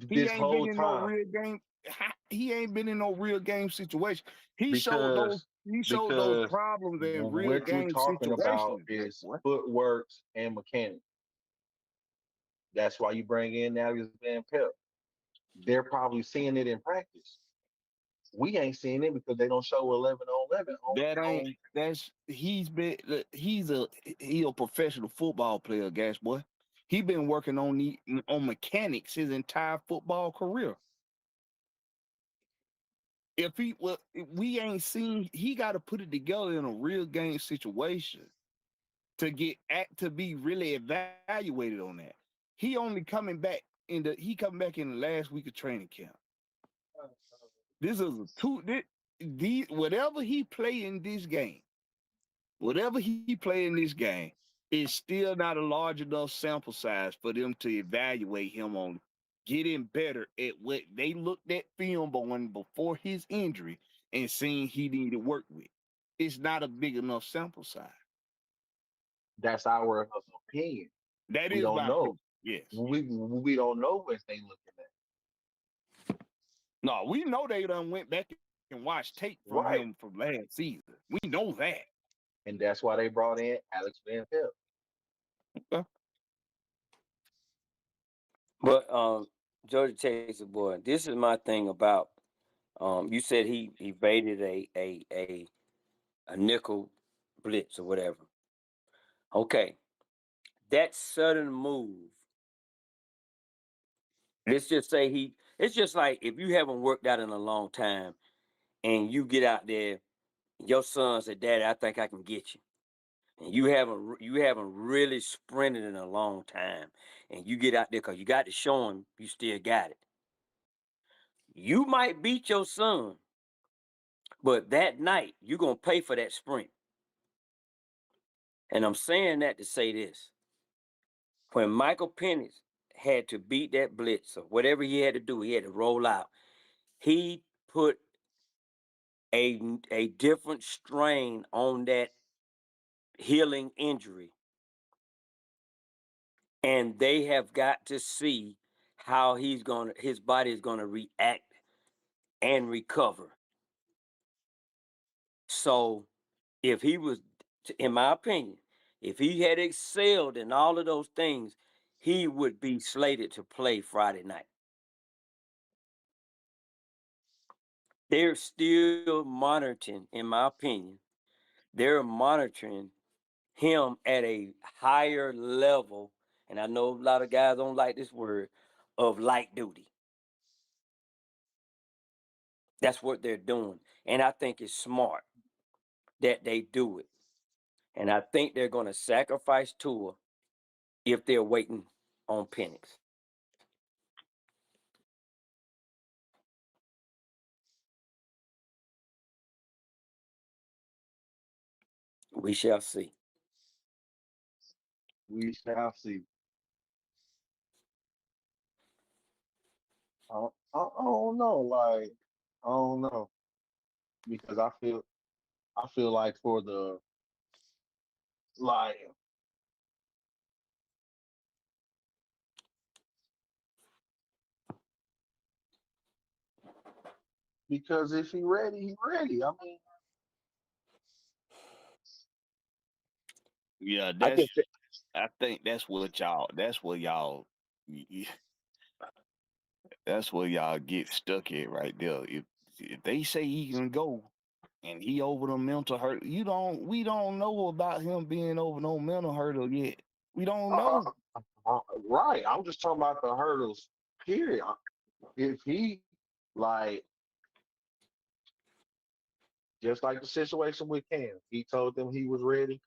he this ain't been whole in no time real game. He ain't been in no real game situation. He showed those because problems in real what you're game talking about situations. is What? footwork and mechanics. That's why you bring in Navius Van Pelt. They're probably seeing it in practice. We ain't seeing it because they don't show 11 on 11 That ain't on that's he a professional football player, gas boy. He been working on mechanics his entire football career. If we ain't seen, he got to put it together in a real game situation to be really evaluated on that. He only coming back in the last week of training camp. This is a two these whatever he play in this game, whatever he play in this game is still not a large enough sample size for them to evaluate him on getting better at what they looked at film on before his injury and seeing he needed work with. It's not a big enough sample size. that's our opinion. That We is don't my know. opinion. Yes. We don't know what they looking at. No, we know they done went back and watched tape from Right. him from last season. We know that. And that's why they brought in Alex Van Pelt. But Georgia Texas boy, this is my thing about you said he evaded a nickel blitz or whatever. Okay. That sudden move, let's just say it's just like if you haven't worked out in a long time and you get out there, your son said, Daddy, I think I can get you. And you haven't really sprinted in a long time. And you get out there because you got to show him you still got it. You might beat your son, but that night you're gonna pay for that sprint. And I'm saying that to say this. When Michael Penix had to beat that blitz or whatever he had to do, he had to roll out. He put a different strain on that healing injury. And they have got to see how his body is gonna react and recover. So if he was, in my opinion, if he had excelled in all of those things, he would be slated to play Friday night. They're still monitoring, in my opinion, they're monitoring him at a higher level. And I know a lot of guys don't like this word of light duty. That's what they're doing. And I think it's smart that they do it. And I think they're going to sacrifice Tua if they're waiting on Penix. We shall see. We shall see. I don't know. Like, I don't know. Because I feel like for the like because if he ready, he ready. I mean, Yeah, I that's just thi- I think that's where y'all get stuck at right there. If they say he can go and he over the mental hurt, we don't know about him being over no mental hurdle yet. We don't uh, know. right. I'm just talking about the hurdles. Period. If he like just like the situation with Cam, he told them he was ready.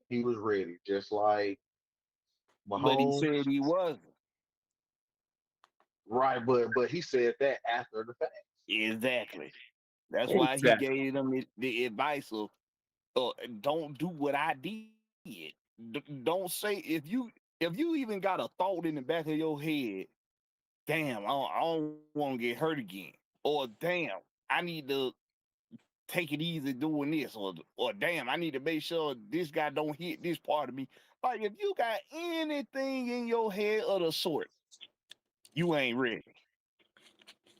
He was ready. Just like But he Mahomes. said he wasn't. Right, but he said that after the fact. Exactly. That's why he Exactly. gave them the advice of don't do what I did. Don't say if you even got a thought in the back of your head, damn, I don't want to get hurt again. Or damn, I need to take it easy doing this, or damn, I need to make sure this guy don't hit this part of me. Like if you got anything in your head of the sort, you ain't ready.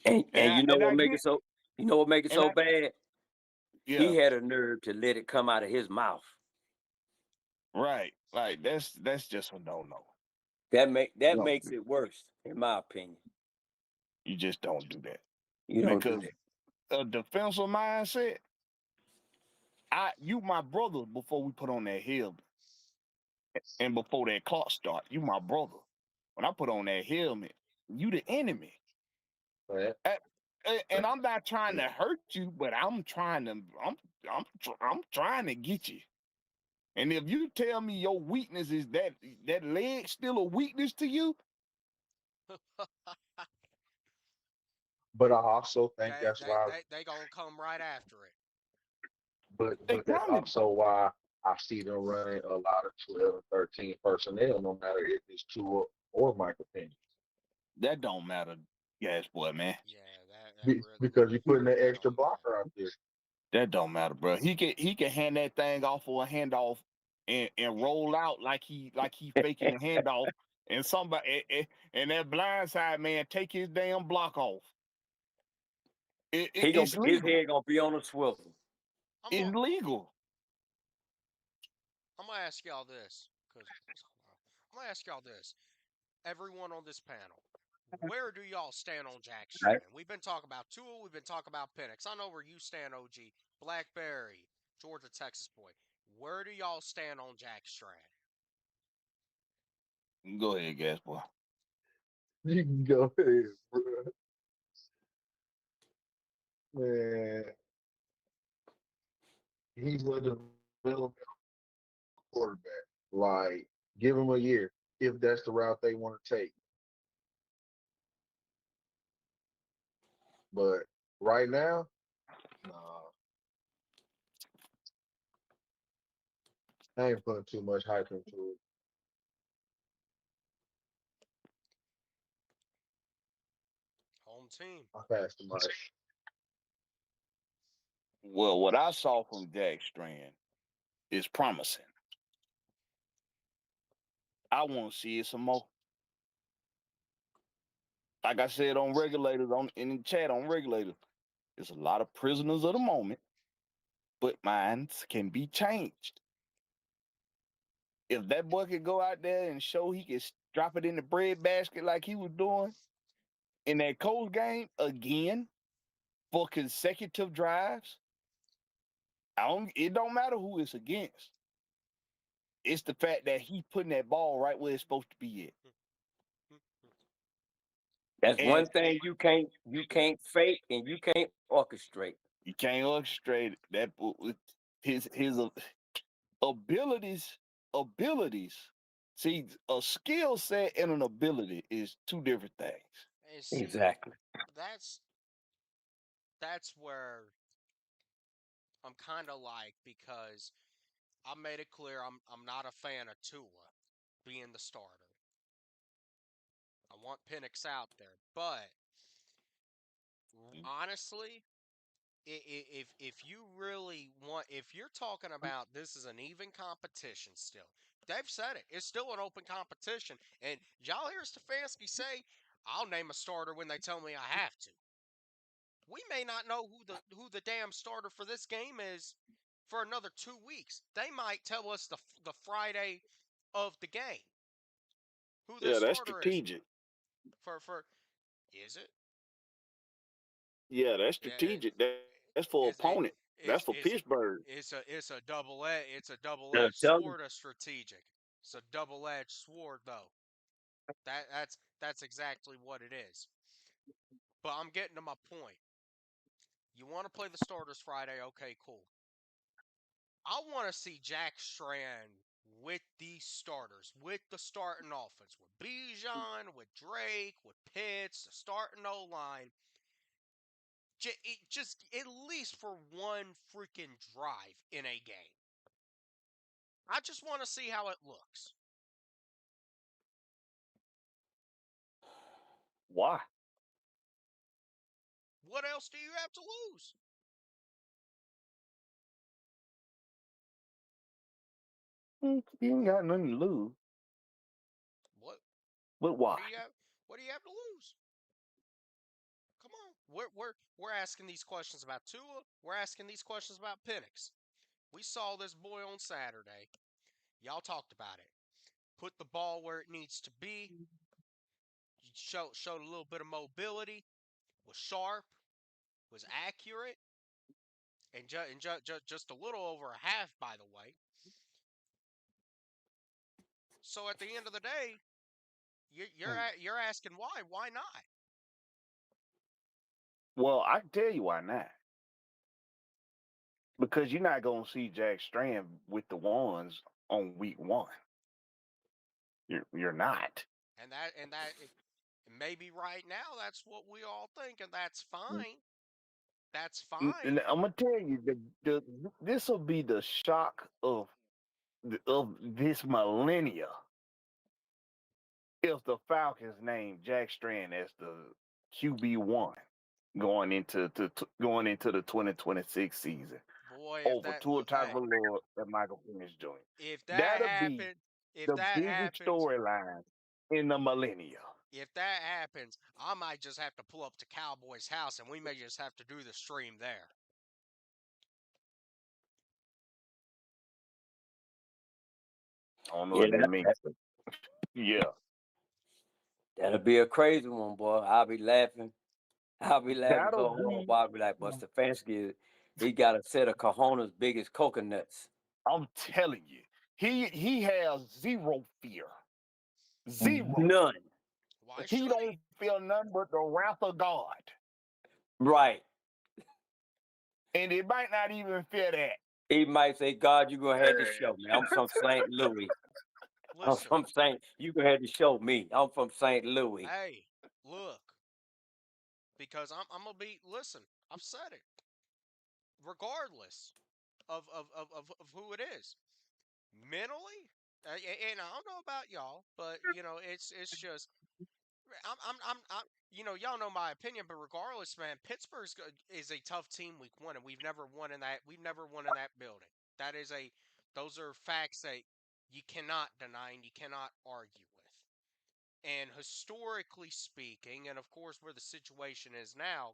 And you know And what I make it get so you know what make it and so I bad? yeah, He had a nerve to let it come out of his mouth. right. Like that's just a no. That No, makes it worse, in my opinion. you just don't do that You don't do because that. a defensive mindset. You my brother before we put on that helmet and before that clock start. You my brother. When I put on that helmet, you the enemy. Right? And I'm not trying to hurt you, but I'm trying to get you. And if you tell me your weakness is that leg still a weakness to you, But I also think they that's they why. they they gonna come right after it. they But that's coming. also why I see them running a lot of 12 and 13 personnel, no matter if it's Tua or Michael Penix, That don't matter, gas boy, man. Yeah, that really because you're putting that extra don't matter. blocker out there. That don't matter, bro. He can hand that thing off for a handoff and roll out like he faking the handoff, and and that blindside man take his damn block off. It's His legal. head gonna be on a swivel. I'm gonna It's legal. I'm gonna ask y'all this because I'm gonna ask y'all this. Everyone on this panel, where do y'all stand on Jack Right? Strand? We've been talking about Tua, we've been talking about Penix. I know where you stand, OG. Blackberry, Georgia, Texas boy. Where do y'all stand on Jack Strand? Go ahead, gas boy. You can go ahead, bro. Man, he's a developmental quarterback. Like, give him a year if that's the route they want to take. But right now, nah, I ain't putting too much hype into it. Home team. I passed the mic. Well, what I saw from Jack Strand is promising. I want to see it some more. Like I said on regulators on in the chat on regulators, there's a lot of prisoners of the moment, but minds can be changed. If that boy could go out there and show he can drop it in the bread basket like he was doing in that Colts game again for consecutive drives, it don't matter who it's against. It's the fact that he putting that ball right where it's supposed to be at. That's And one thing you can't fake and you can't orchestrate. you can't orchestrate that with his abilities. Abilities. See, a skill set and an ability is two different things. And see, Exactly. that's that's where I'm kind of like because I made it clear I'm not a fan of Tua being the starter. I want Penix out there, but honestly, if you really want, if you're talking about this is an even competition still, they've said it. It's still an open competition, and y'all hear Stefanski say, "I'll name a starter when they tell me I have to." We may not know who the damn starter for this game is for another 2 weeks. They might tell us the Friday of the game who their Yeah, that's starter is. strategic. For is it? Yeah, that's Yeah, strategic. That's for opponent. is it That's for is Pittsburgh. it's a double I'm edged telling you, sword of strategic. It's a double edged sword though. That's exactly what it is. But I'm getting to my point. You want to play the starters Friday? Okay, cool. I want to see Jack Strand with these starters, with the starting offense, with Bijan, with Drake, with Pitts, the starting O line. Just at least for one freaking drive in a game. I just want to see how it looks. Why? What else do you have to lose? You ain't got nothing to lose. What? But What why? do you have? What do you have to lose? Come on. We're asking these questions about Tua. We're asking these questions about Penix. We saw this boy on Saturday. Y'all talked about it. Put the ball where it needs to be. Showed a little bit of mobility. Was sharp. Was accurate. And just a little over a half, by the way. So at the end of the day, you're asking why? Why not? Well, I can tell you why not. Because you're not gonna see Jack Strand with the ones on week one. You're not. And that maybe right now that's what we all think, and that's fine. That's And fine. I'm gonna tell you, this will be the shock of this millennia if the Falcons name Jack Strand as the QB1 going into the 2026 season Boy, if over that Tua look, hey, Tagovailoa and Michael Penix Jr. if that That'll be happens, if the that biggest happens, storyline in the millennia. if that happens, I might just have to pull up to Cowboy's house, and we may just have to do the stream there. I don't know Yeah, what that means. Yeah. that'll be a crazy one, boy. I'll be laughing. I'll be laughing That'll so hard. be, Boy, I'll be like, but Stefanski, he got a set of cojones big as coconuts. I'm telling you, he has zero fear. Zero. None. Why He should don't he? feel nothing but the wrath of God. Right. And it might not even fear that. He might say, God, you're going to have to show me. I'm from St. Louis. I'm Listen, from St. You going to have to show me. I'm from St. Louis. hey, look, because I'm gonna be. Listen, I've said it. Regardless of who it is, mentally, and I don't know about y'all, but it's just y'all know my opinion, but regardless, man, is a tough team week one, and we've never won in that building. Those are facts that you cannot deny and you cannot argue with. And historically speaking, and of course where the situation is now,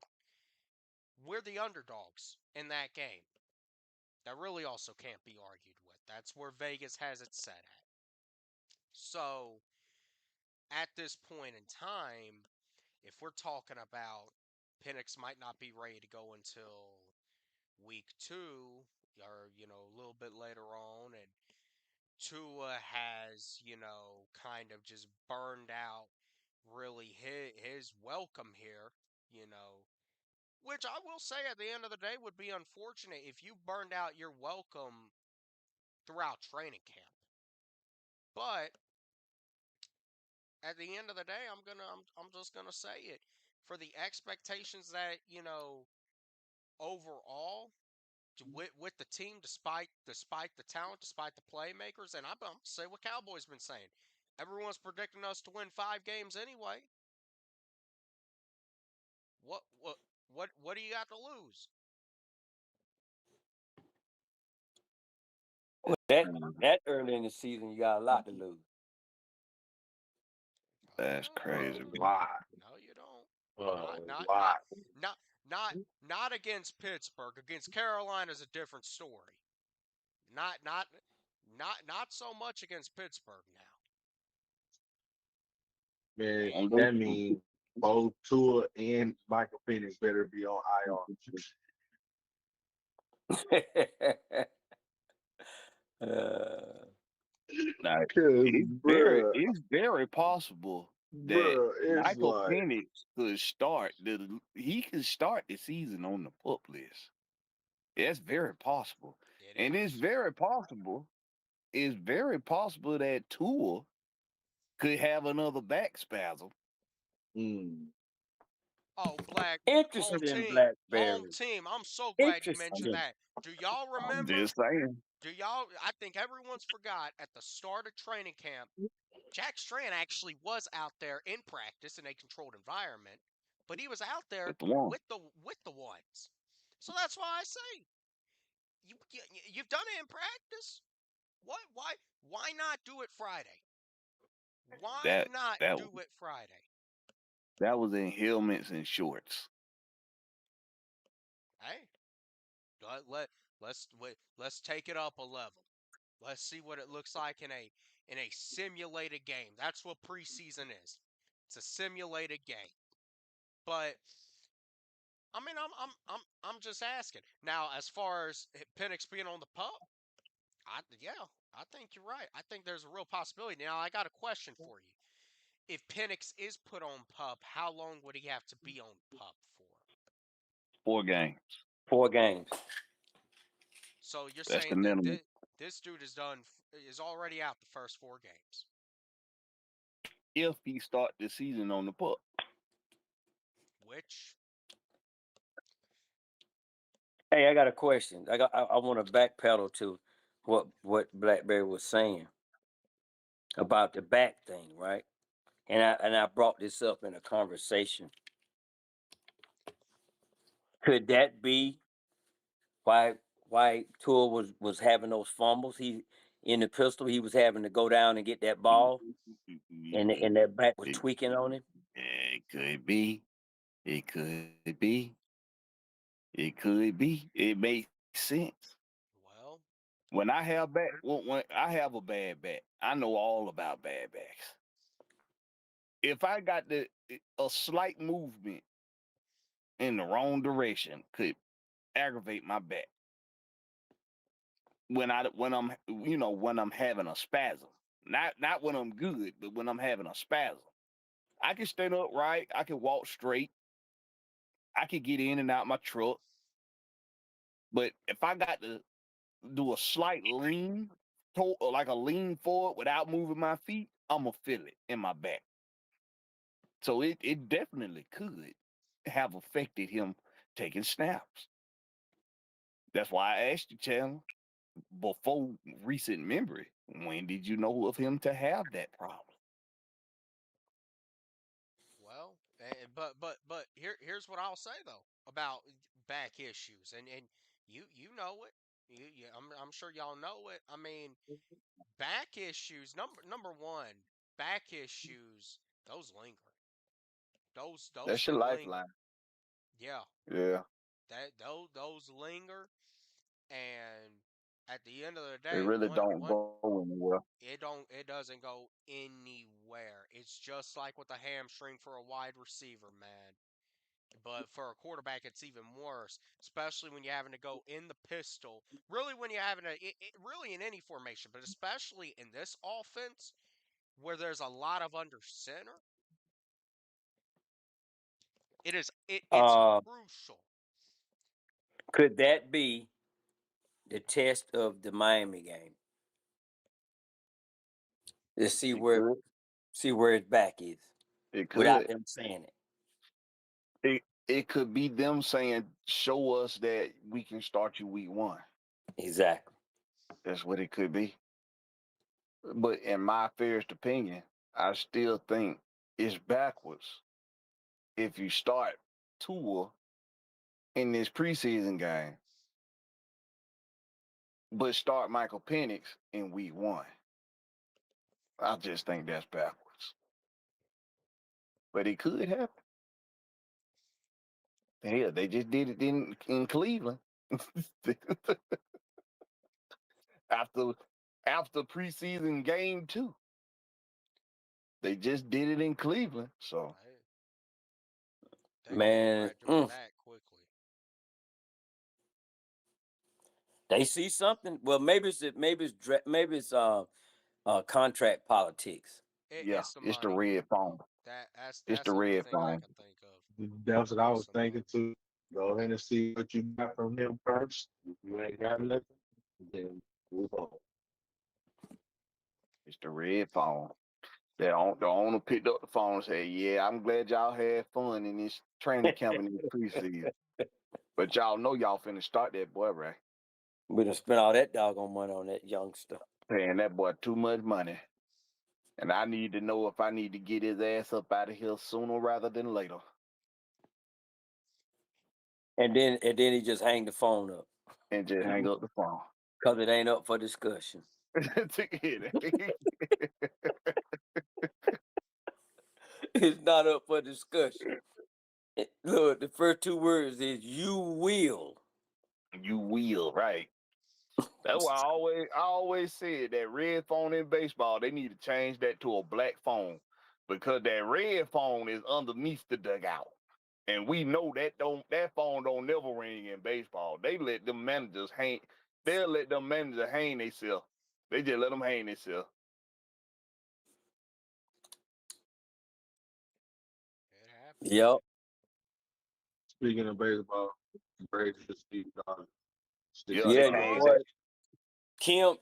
we're the underdogs in that game. That really also can't be argued with. That's where Vegas has it set at. So, at this point in time, if we're talking about Penix might not be ready to go until week two, or a little bit later on, and Tua has kind of just burned out really his welcome here, you know, which I will say at the end of the day would be unfortunate if you burned out your welcome throughout training camp. But at the end of the day, I'm just gonna say it, for the expectations that overall with the team, despite the talent, despite the playmakers, and I'm gonna say what Cowboys been saying. Everyone's predicting us to win 5 games anyway. What what what do you got to lose? That early in the season, you got a lot to lose. That's A crazy. lot. No, you don't. A Not not lot. not not not not against Pittsburgh. Against Carolina's a different story. Not so much against Pittsburgh now. Man, On that those- means both Tua and Michael Penix better be on uh, Now, IR. Cause bruh, it's very possible that it's Michael like, Penix could start the season on the pup list. That's very possible. It And is. it's very possible that Tua could have another back spasm. mm, Oh, Black, interested in home Blackberry. team. I'm so glad you mentioned Interesting. that. Do y'all I'm remember? just saying. I think everyone's forgot at the start of training camp, Jack Strand actually was out there in practice in a controlled environment, but he was out there with the one. with the ones. So that's why I say you've done it in practice. What? Why not do it Friday? Why That not that do it Friday? that was in helmets and shorts. Hey, let's take it up a level. Let's see what it looks like in a simulated game. That's what preseason is. It's a simulated game. But I mean, I'm just asking. Now, as far as Penix being on the pup, yeah, I think you're right. I think there's a real possibility. Now, I got a question for you. If Penix is put on pup, how long would he have to be on pup for? 4 games. 4 games. So you're That's the saying that minimum. this dude is already out the first 4 games, If he start the season on the pup. which Hey, I got a question. I want to backpedal to what Blackberry was saying about the back thing, right? And I brought this up in a conversation. Could that be why Tua was having those fumbles? He in the pistol, he was having to go down and get that ball, and that back was It, tweaking on him. it could be. It could be. It could be. It makes sense. well, When I have a bad back, I know all about bad backs. If I got a slight movement in the wrong direction, could aggravate my back. When I'm having a spasm, not when I'm good, but when I'm having a spasm, I can stand upright. I can walk straight. I can get in and out my truck. But if I got to do a slight lean, like a lean forward without moving my feet, I'm gonna feel it in my back. So it definitely could have affected him taking snaps. That's why I asked you, Chandler, before recent memory, when did you know of him to have that problem? well, but here's what I'll say though about back issues, and you know it. I'm sure y'all know it. I mean, back issues. Number one, back issues. Those linger. Those That's your can linger. lifeline. Yeah, Yeah, those linger, and at the end of the they day, really don't one go anywhere. it doesn't go anywhere. It's just like with a hamstring for a wide receiver, man. But for a quarterback, it's even worse, especially when you're having to go in the pistol. Really, when you're having really in any formation, but especially in this offense where there's a lot of under center, it's Uh, crucial. could that be the test of the Miami game? To It could. see where his back is It without could. them saying it. It could be them saying, "Show us that we can start you week 1." Exactly. That's what it could be. But in my fairest opinion, I still think it's backwards if you start Tua in this preseason game, but start Michael Penix in week 1. I just think that's backwards. But it could happen. Hell, they just did it in Cleveland. after after preseason game 2. They just did it in Cleveland. So Hey, they can get Man, right doing that quickly. they see something. Well, maybe it's contract politics. yeah, It's the it's the money. red phone. It's That's the the only red thing I phone. can think of. That's what I It's was the thinking money. too. Go ahead and see what you got from him first. If you ain't got nothing, then move on. It's the red phone. The owner picked up the phone and said, "Yeah, I'm glad y'all had fun in this training camp in this preseason. But y'all know y'all finna start that boy, right? We done spent all that doggone money on that youngster. Paying that boy too much money. And I need to know if I need to get his ass up out of here sooner rather than later." And then he just hang the phone up and just hang up the phone. because it ain't up for discussion. It's not up for discussion. Look, the first two words is "you will." You will, right? That's why I always said that red phone in baseball, they need to change that to a black phone because that red phone is underneath the dugout. And we know that phone don't never ring in baseball. They let them managers hang. They'll let them managers hang themselves. They just let them hang themselves. It happens. Yep. Speaking of baseball, Braves just beat Yeah, they Yeah, $65. your came boy back.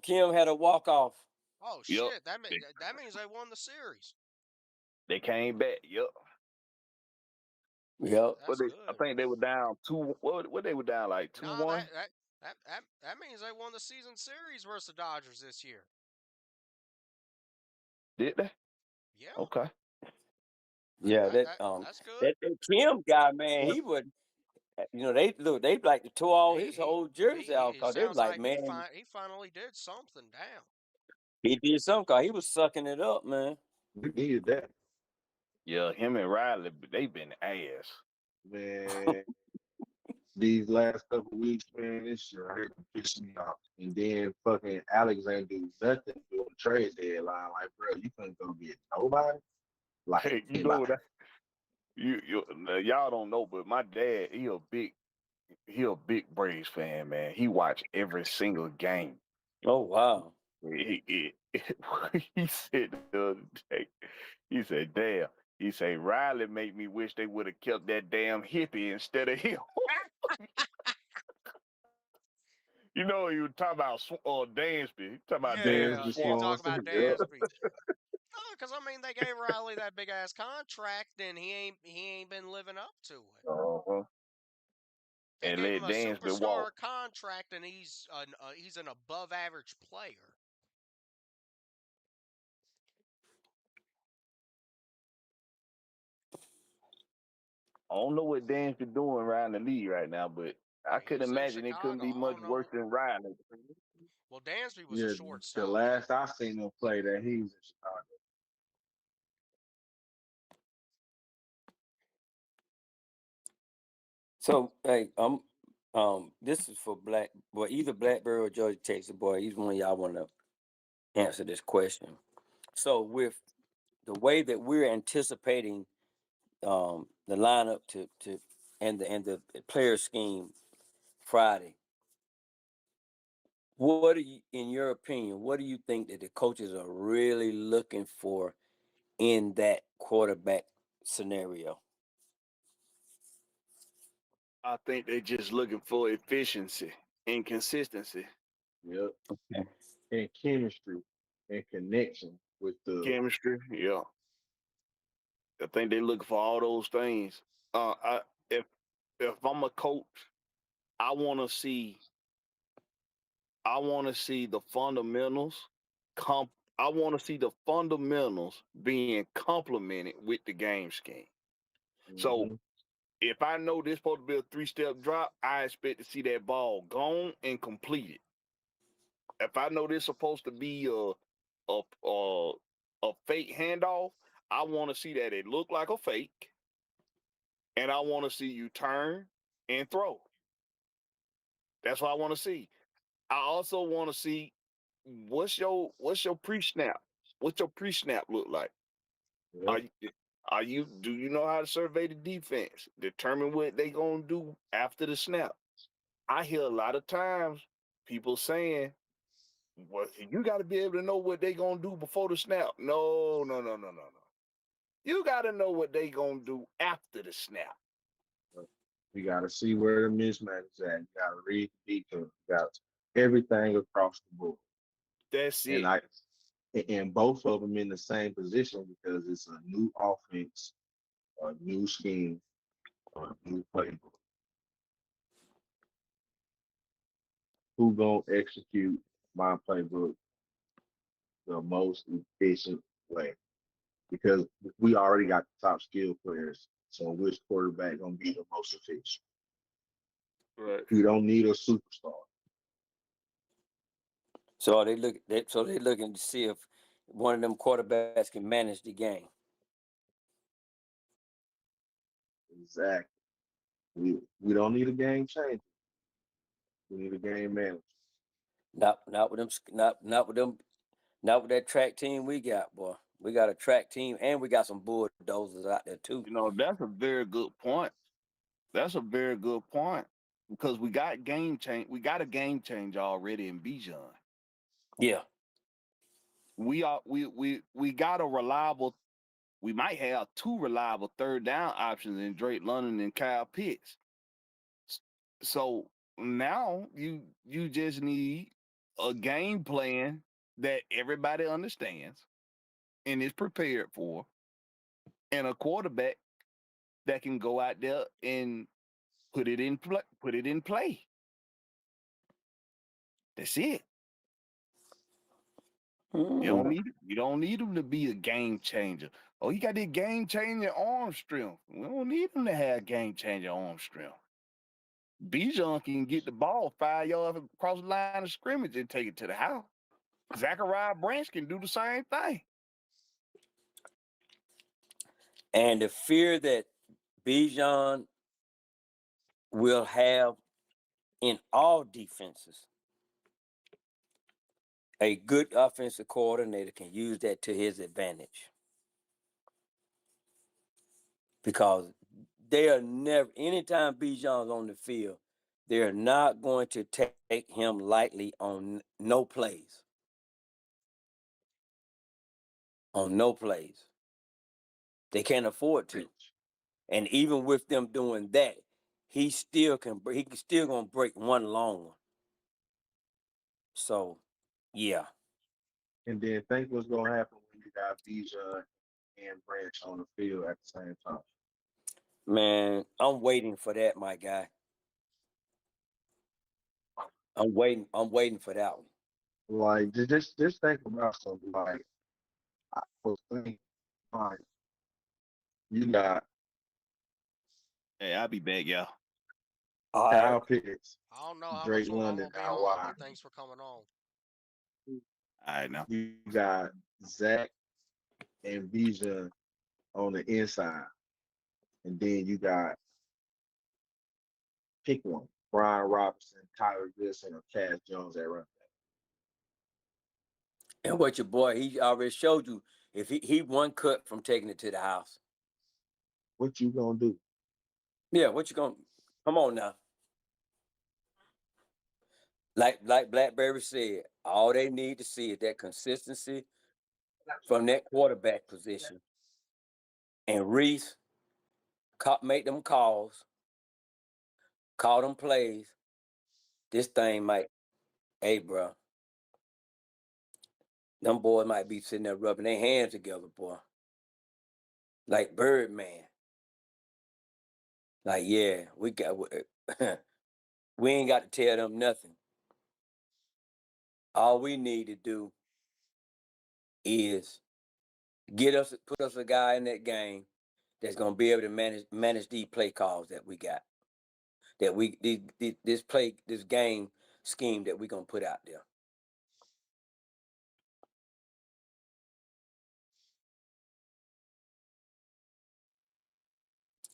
Kim had a walk off. Oh Yep, shit! That means they won the series. they came back. Yep. Yep. But That's I good. think they were down 2. What they were down like two Nah, one? that means they won the season series versus the Dodgers this year. Did they? Yeah, Okay. Yeah, that's good. that Kim guy, man, he would. They like to tore all his He whole jersey he out it because they was sounds like, like man, he finally did something down. he did something because he was sucking it up, man. We needed that, Yeah, him and Riley, they've been ass. man. These last couple weeks, man, this shit right here pissing me off. And then fucking Alex ain't do nothing during the trade deadline. Like, bro, you couldn't go get nobody. Like, Hey, you know anybody. that y'all don't know, but my dad, he a big Braves fan, man. He watch every single game. Oh wow. He said the other day, he said, "Damn," he said, "Riley made me wish they would have kept that damn hippie instead of him." You know, he was talking about Dansby. He talking about Dance Dansby Yeah, the he Swamp. talked Swanson. about Yep. Dansby. No, because I mean they gave Riley that big ass contract, and he ain't been living up to it. Uh-huh. They And gave him let a Dansby walk. superstar contract, and he's an above average player. I don't know what Dansby doing around the league right now, but I could He's in imagine it couldn't Chicago. be I much don't worse know. than Riley. Well, Dansby was a Yeah, the shortstop. last I seen him play that he was in Chicago. So hey, this is for Black boy, either Blackbird or Georgia Texas boy. Either one of y'all want to answer this question. So with the way that we're anticipating the lineup to and the player scheme Friday, what do you, in your opinion, what do you think that the coaches are really looking for in that quarterback scenario? I think they're just looking for efficiency and consistency. Yep. Okay. And chemistry and connection with the Chemistry, yeah. I think they look for all those things. I if if I'm a coach, I want to see the fundamentals. Comp, I want to see the fundamentals being complemented with the game scheme. So mhm. if I know this supposed to be a 3-step drop, I expect to see that ball gone and completed. If I know this supposed to be a a, a fake handoff, I want to see that it look like a fake, and I want to see you turn and throw. That's what I want to see. I also want to see what's your pre-snap. What's your pre-snap look like? Are Yep. you do you know how to survey the defense? Determine what they gonna do after the snap. I hear a lot of times people saying, "Well, you got to be able to know what they gonna do before the snap." No, no, no, no, no, no. You got to know what they gonna do after the snap. You got to see where the mismatch is at. You got to read the defense. You got everything across the board. That's And it. both of them in the same position because it's a new offense, a new scheme, a new playbook. Who gonna execute my playbook the most efficient way? Because we already got the top skill players. So which quarterback gonna be the most efficient? Right. You don't need a superstar. So they looking to see if one of them quarterbacks can manage the game. Exactly. We don't need a game changer. We need a game manager. Not with them. Not with them. Not with that track team we got, boy. We got a track team and we got some bulldozers out there too. You know, that's a very good point. That's a very good point because we got game change. We got a game change already in Bijan. Yeah. We got a reliable. We might have two reliable third down options in Drake London and Kyle Pitts. So now you just need a game plan that everybody understands and is prepared for, and a quarterback that can go out there and put it in play. Put it in play. That's it. Mm. You don't need him to be a game changer. Oh, he got that game changing arm strength. We don't need him to have game changing arm strength. Bijan can get the ball 5 yards across the line of scrimmage and take it to the house. Zachariah Branch can do the same thing. And the fear that Bijan will have in all defenses, a good offensive coordinator can use that to his advantage because they are never. Anytime Bijan's on the field, they're not going to take him lightly on no plays. On no plays, they can't afford to. Preach. And even with them doing that, he still can. He can still gonna break one long one. So, yeah, And then think what's gonna happen when you got Bijan and Branch on the field at the same time. man, I'm waiting for that, my guy. I'm waiting. I'm waiting for that one. Like just think about something. Like I was thinking, like you got Hey, I'll be back, y'all. All right. Kyle Pitts, I don't know how Drake much longer I'm London gonna be out on, wide. but thanks for coming on. All right, now. You got Zach and Bijan on the inside, and then you got pick one: Brian Robinson, Tyler Goodson, or Cass Jones at running back. And what your boy, he already showed you. If he one cut from taking it to the house. What you gonna do? Yeah, what you gonna? Come on now. Like Blackberry said, all they need to see is that consistency from that quarterback position. And Reese make them calls, call them plays. This thing might, hey, bro, them boys might be sitting there rubbing their hands together, boy. Like Birdman. Like, yeah, we ain't got to tell them nothing. All we need to do is put us a guy in that game that's gonna be able to manage these play calls that we got. That this game scheme that we gonna put out there.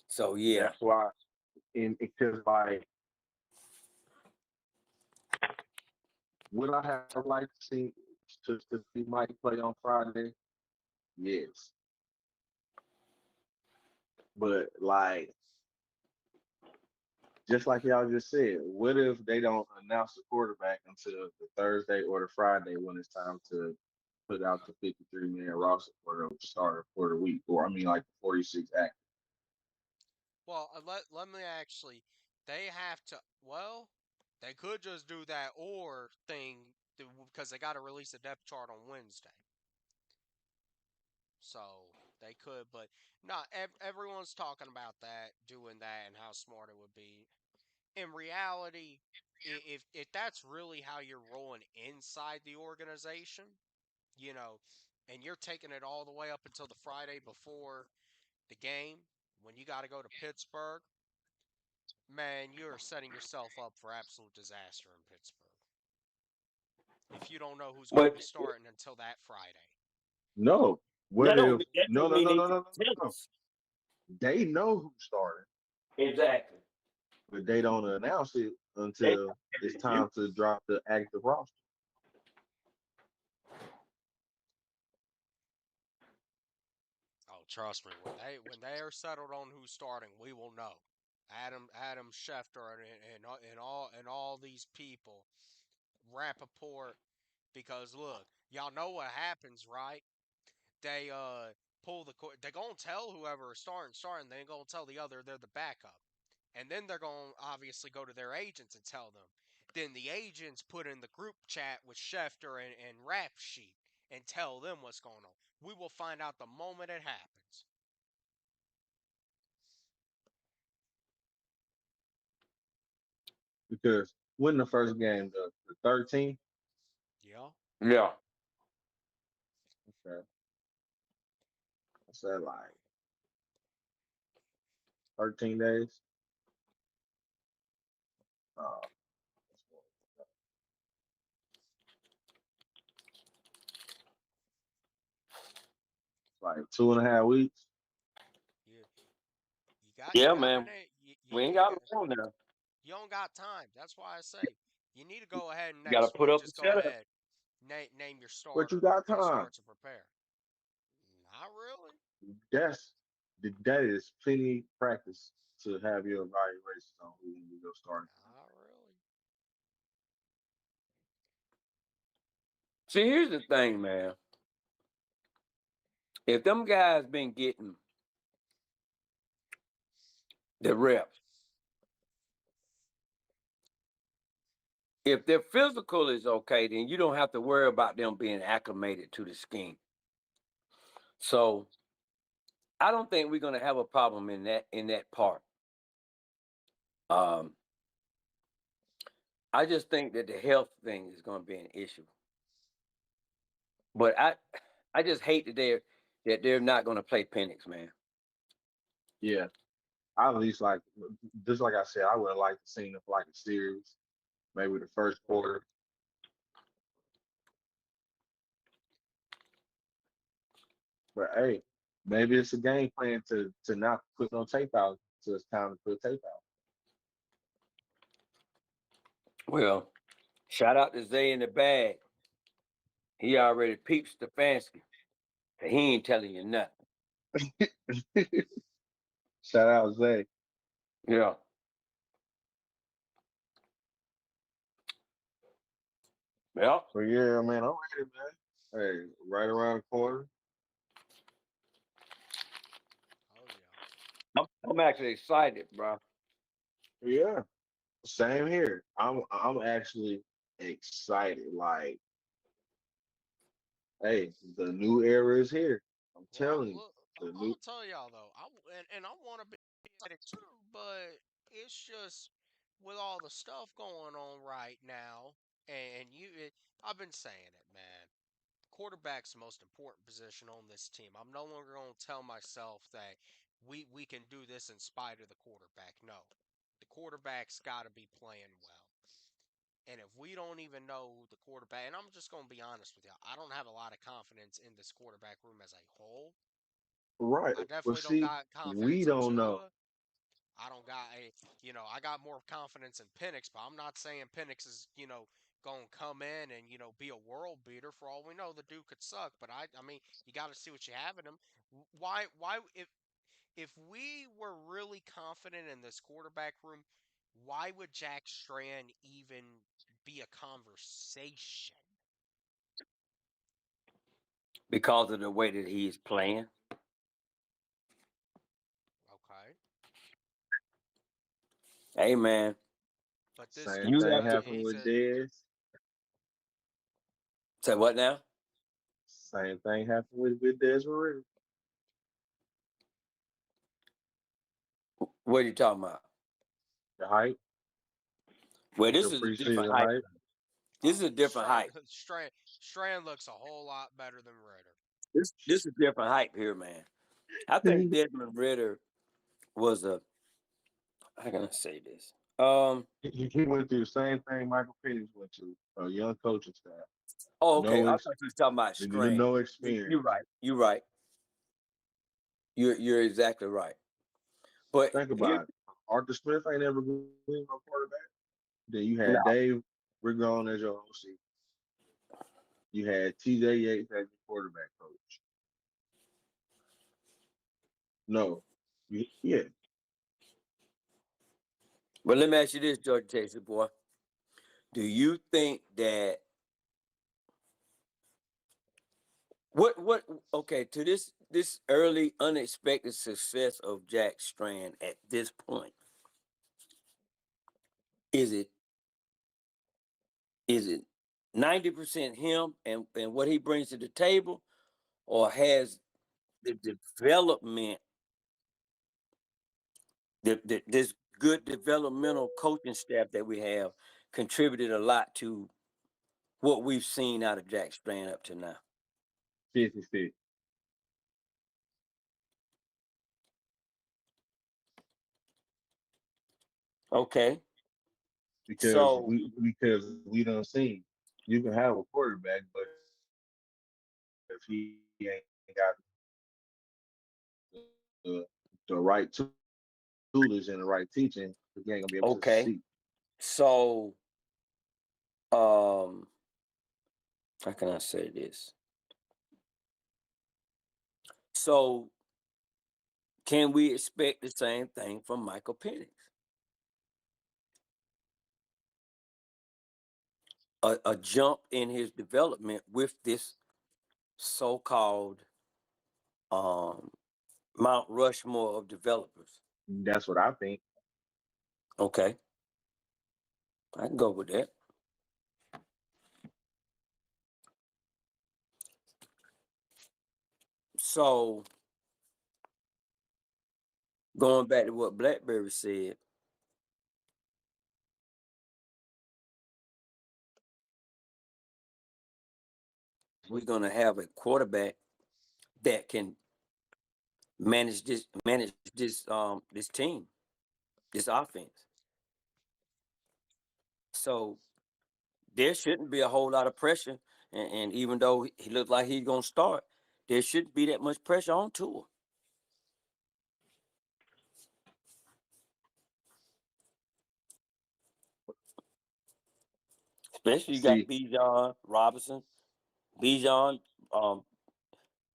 So yeah, That's why, in because like, would I have liked to see Mike play on Friday? Yes, but like just like y'all just said, what if they don't announce the quarterback until the Thursday or the Friday when it's time to put out the 53-man roster for the starter for the week, or I mean like the 46 act. Well, let me actually. They have to. Well, they could just do that or thing because they got to release a depth chart on Wednesday. So they could, but not everyone's talking about that, doing that, and how smart it would be. In reality, if that's really how you're rolling inside the organization, you know, and you're taking it all the way up until the Friday before the game when you got to go to Pittsburgh, Man, you're setting yourself up for absolute disaster in Pittsburgh if you don't know who's going to But be starting until that Friday. No. What that if? don't No, no, mean no, they no, can no, no, tell no. us. They know who's starting, Exactly. but they don't announce it They, until it's you, time to drop the active roster. Oh, trust me, when they are settled on who's starting, we will know. Adam Schefter and all these people, Rappaport, because look, y'all know what happens, right? They they gonna tell whoever is starting, they gonna tell the other they're the backup. And then they're gonna obviously go to their agents and tell them. Then the agents put in the group chat with Schefter and Rap Sheet and tell them what's going on. We will find out the moment it happens. Because when the first game, the 13th, Yeah. yeah. okay, I said like 13 days. Uh, like 2.5 weeks. You you Yeah, got man. it. We ain't got long now. You don't got time. That's why I say you need to go ahead and You got to next put week up a just go setup. ahead name your But you starter got and time. start to prepare. Not really. That's that is plenty practice to have your evaluations on who you go starting. Not really. See, here's the thing, man. If them guys been getting the reps, if their physical is okay, then you don't have to worry about them being acclimated to the scheme. So I don't think we're gonna have a problem in that part. Um, I just think that the health thing is gonna be an issue. But I just hate that they're not gonna play Penix, man. Yeah, I at least like just like I said, I would have liked to see them for like a series, maybe the first quarter. But hey, maybe it's a game plan to not put no tape out until it's time to put tape out. Well, shout out to Zay in the bag. He already peeped Stefanski. He ain't telling you nothing. Shout out Zay. Yeah. Well, But yeah, man, I'm ready, man. Hey, right around the corner. Oh yeah. I'm actually excited, bro. Yeah, same here. I'm actually excited. Like, hey, the new era is here. I'm Well, telling you, look, the I'm new gonna tell y'all though. And I want to be excited too, but it's just with all the stuff going on right now, and I've been saying it, man. Quarterback's the most important position on this team. I'm no longer going to tell myself that we can do this in spite of the quarterback. No, the quarterback's got to be playing well. And if we don't even know the quarterback, and I'm just going to be honest with you, I don't have a lot of confidence in this quarterback room as a whole. right. I Well, definitely don't see, got we confidence in don't know. Tua. I don't got I got more confidence in Penix, but I'm not saying Penix is, going to come in and, be a world beater. For all we know, the dude could suck, but I mean, you got to see what you have in him. Why, if we were really confident in this quarterback room, why would Jack Strand even be a conversation? Because of the way that he's playing. Okay. Hey, man. But this Same You dude, thing have to happened he's with a Dez. say what now? Same thing happened with Desiree. What are you talking about? The hype, Well, this the is a different preseason hype. hype. This is a different hype. Strand looks a whole lot better than Ritter. This is different hype here, man. I think Desmond Ritter was a how can I say this? He went through the same thing Michael Penix went to. A young coaching staff, Oh, okay. no I thought you were talking about strength. no You're experience. right. You're right. You're exactly right. But Think here, about it. Arthur Smith ain't ever been no quarterback. Then you no, had Dave Riggon as your OC. You had TJ Yates as your quarterback coach. No. Yeah. but let me ask you this, George Texas boy. Do you think that what okay to this early unexpected success of Jack Strand at this point, is it is it 90% him and what he brings to the table, or has the development, this good developmental coaching staff that we have contributed a lot to what we've seen out of Jack Strand up to now? 50-50. Okay, Because so we don't see you can have a quarterback, but if he ain't got the right tutors and the right teaching, he ain't gonna be able to okay, succeed. so um, how can I say this? So can we expect the same thing from Michael Penix? A jump in his development with this so-called um, Mount Rushmore of developers. That's what I think. Okay, I can go with that. So going back to what Blackberry said, we're gonna have a quarterback that can manage this team, this offense. So there shouldn't be a whole lot of pressure. And even though he looked like he's gonna start, there shouldn't be that much pressure on Tua. Especially you got See, Bijan Robinson, Bijan, um,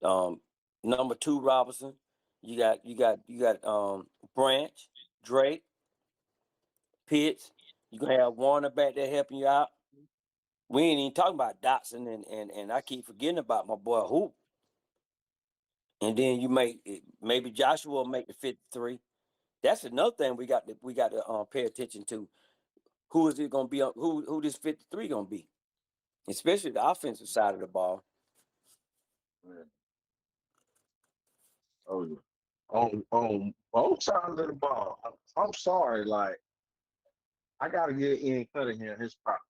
um, number two Robinson. You got Branch, Drake, Pitts. You gonna have Warner back there helping you out. We ain't even talking about Dotson and I keep forgetting about my boy Hoop. And then you maybe Joshua will make the 53. That's another thing we got to pay attention to. Who is it gonna be? Who this 53 gonna be? Especially the offensive side of the ball. man, oh yeah. On both sides of the ball, I'm sorry, like I gotta get Ian Cunningham his props.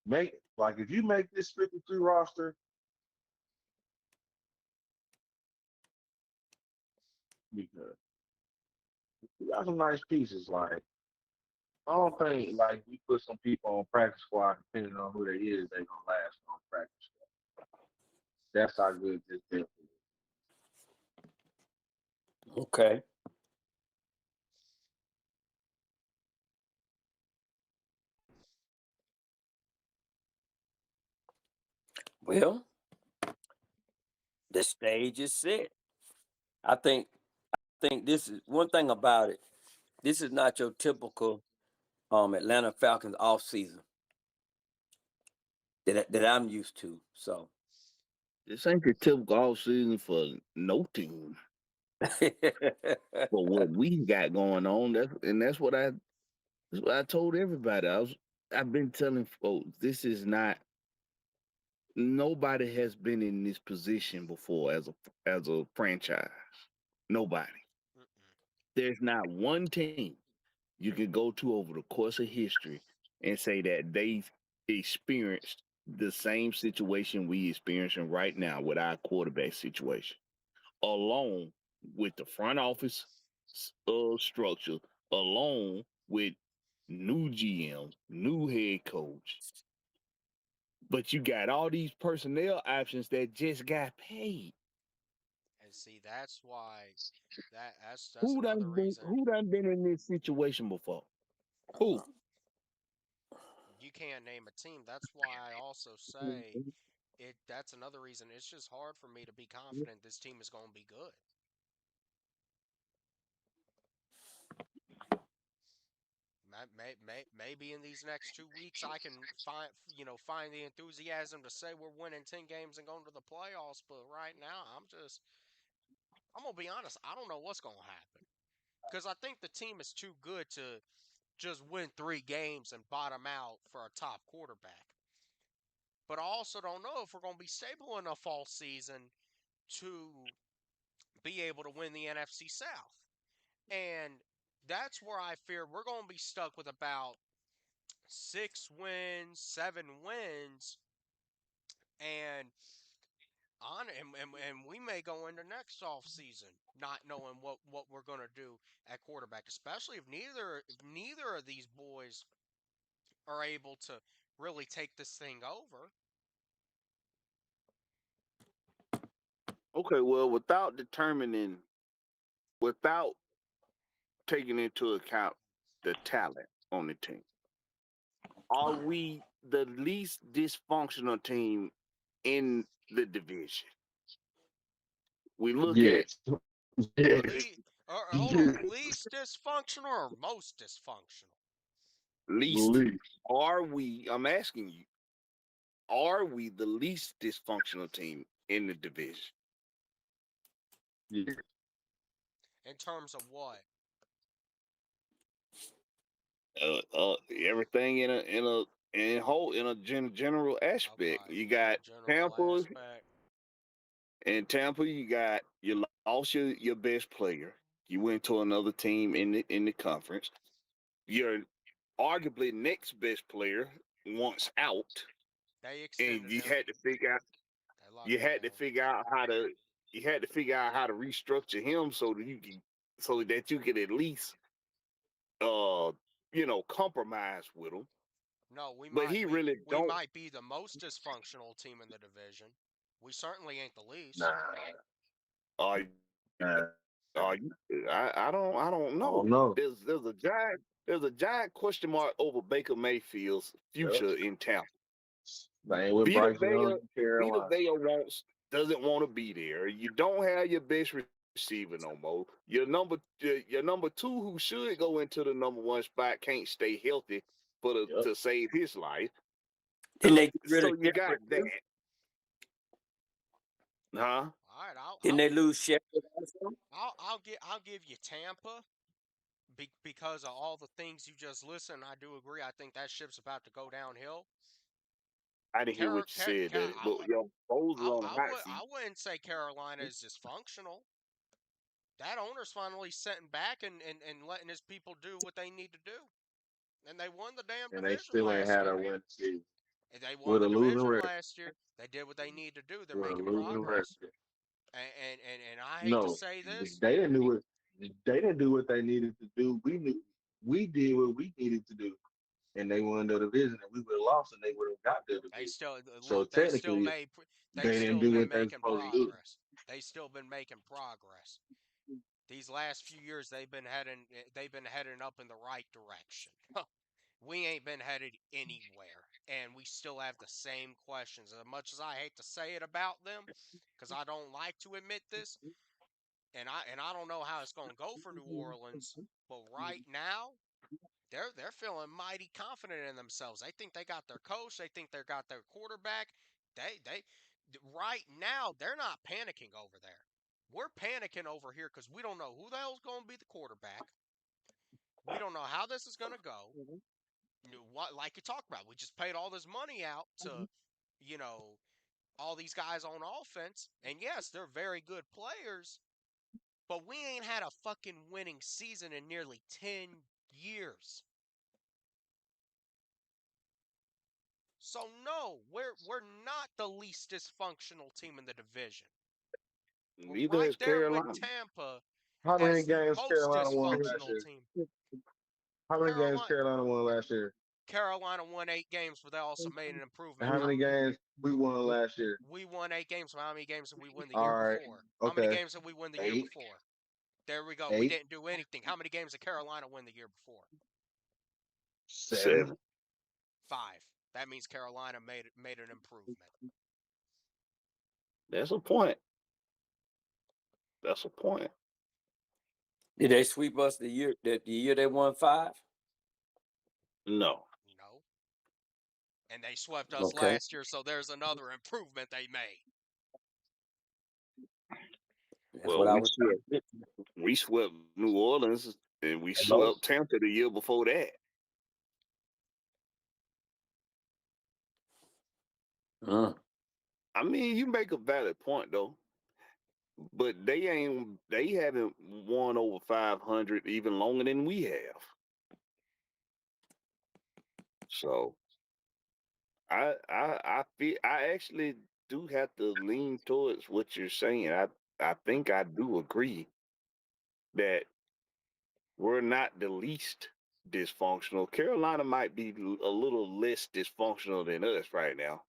Make like if you make this 53 roster, because you got some nice pieces. Like I don't think like we put some people on practice squad depending on who they is, they gonna last on practice squad. That's how good this depth is. Okay. Well, the stage is set. I think this is one thing about it. This is not your typical Atlanta Falcons off season that I'm used to. So This ain't the typical off season for no team. But what we got going on, that's what I told everybody. I've been telling folks this is not, nobody has been in this position before as a franchise. Nobody. Mm-mm. There's not one team you can go to over the course of history and say that they've experienced the same situation we experiencing right now with our quarterback situation, along with the front office structure, along with new GM, new head coach. But you got all these personnel options that just got paid. And see, that's why that's Who another done been reason who done been in this situation before? Who? you can't name a team. That's why I also say it. That's another reason. It's just hard for me to be confident this team is going to be good. Maybe in these next 2 weeks I can find the enthusiasm to say we're winning 10 games and going to the playoffs. But right now, I'm gonna be honest. I don't know what's gonna happen because I think the team is too good to just win 3 games and bottom out for a top quarterback. But I also don't know if we're gonna be stable enough all season to be able to win the NFC South. And that's where I fear we're going to be stuck with about 6 wins, 7 wins, and and we may go into next off season not knowing what we're going to do at quarterback, especially if neither of these boys are able to really take this thing over. Okay, well, without taking into account the talent on the team, are we the least dysfunctional team in the division? We look at Yes. Yes. Hold on, Yes. least dysfunctional or most dysfunctional? least. Believe. Are we? I'm asking you. Are we the least dysfunctional team in the division? Yes. In terms of what? Everything in a general aspect. Okay, You in a got general Tampa. aspect. In Tampa, you lost your best player. You went to another team in the conference. Your arguably next best player wants out, They and extended him. They you locked him had to in. figure out how to restructure him so that you could at least uh compromise with him. No, we But might he we really we don't. might be the most dysfunctional team in the division. We certainly ain't the least. Nah. Are Nah. are you? I don't I know. don't know. There's a giant question mark over Baker Mayfield's Yep. future in Tampa. Man, with Vita Bryce Vea Young in Vita Carolina. Vea doesn't want to be there. You don't have your best receiver no more. Your number two, who should go into the number one spot, can't stay healthy Yep. to save his life. Then So they get rid so of you got Shepard that, too. huh? All right, Didn't they lose Shepard also? I'll give you Tampa because of all the things you just listened. I do agree. I think that ship's about to go downhill. I didn't hear what you said, that but your Bose is on the hot I seat. wouldn't say Carolina is dysfunctional. That owner's finally sitting back and letting his people do what they need to do. And they won the damn And they division still ain't last had a year. win season And they won with a the losing division record. last year. They did what they need to do. They're With a making losing progress. record. And I hate to No, say this. they didn't do what they didn't do what they needed to do. We did what we needed to do, and they won the division, and we would have lost, and they would have got the They division. still So they still technically, made they they didn't still do been what they were making supposed to do. progress. They still been making progress. These last few years they've been heading up in the right direction. We ain't been headed anywhere, and we still have the same questions. As much as I hate to say it about them, because I don't like to admit this, and I don't know how it's going to go for New Orleans, but right now they're feeling mighty confident in themselves. They think they got their coach. They think they got their quarterback. They right now they're not panicking over there. We're panicking over here because we don't know who the hell's going to be the quarterback. We don't know how this is going to go. What, like you talked about, we just paid all this money out to, you know, all these guys on offense. And yes, they're very good players, but we ain't had a fucking winning season in nearly 10 years. So no, we're not the least dysfunctional team in the division. We're Neither right is there with Carolina. Tampa How many as the games most Carolina won last dysfunctional year? team. How many games Carolina Carolina won last year? Carolina won 8 games, but they also made an And improvement. how many games we won last year? We won 8 games. So how many games did we win the All year right. before? How many Okay. games did we win the year 8. before? There we go. We 8. didn't do anything. How many games did Carolina win the year before? 7. 7. 5. That means Carolina made an improvement. That's a point. That's a point. Did they sweep us the year they won 5? No. No. And they swept us Okay. last year, so there's another improvement they made. That's Well, what I was saying. we swept New Orleans and we Hello? swept Tampa the year before that. I mean, you make a valid point though, but they haven't won over 500 even longer than we have. So I feel I actually do have to lean towards what you're saying. I think I do agree that we're not the least dysfunctional. Carolina might be a little less dysfunctional than us right now,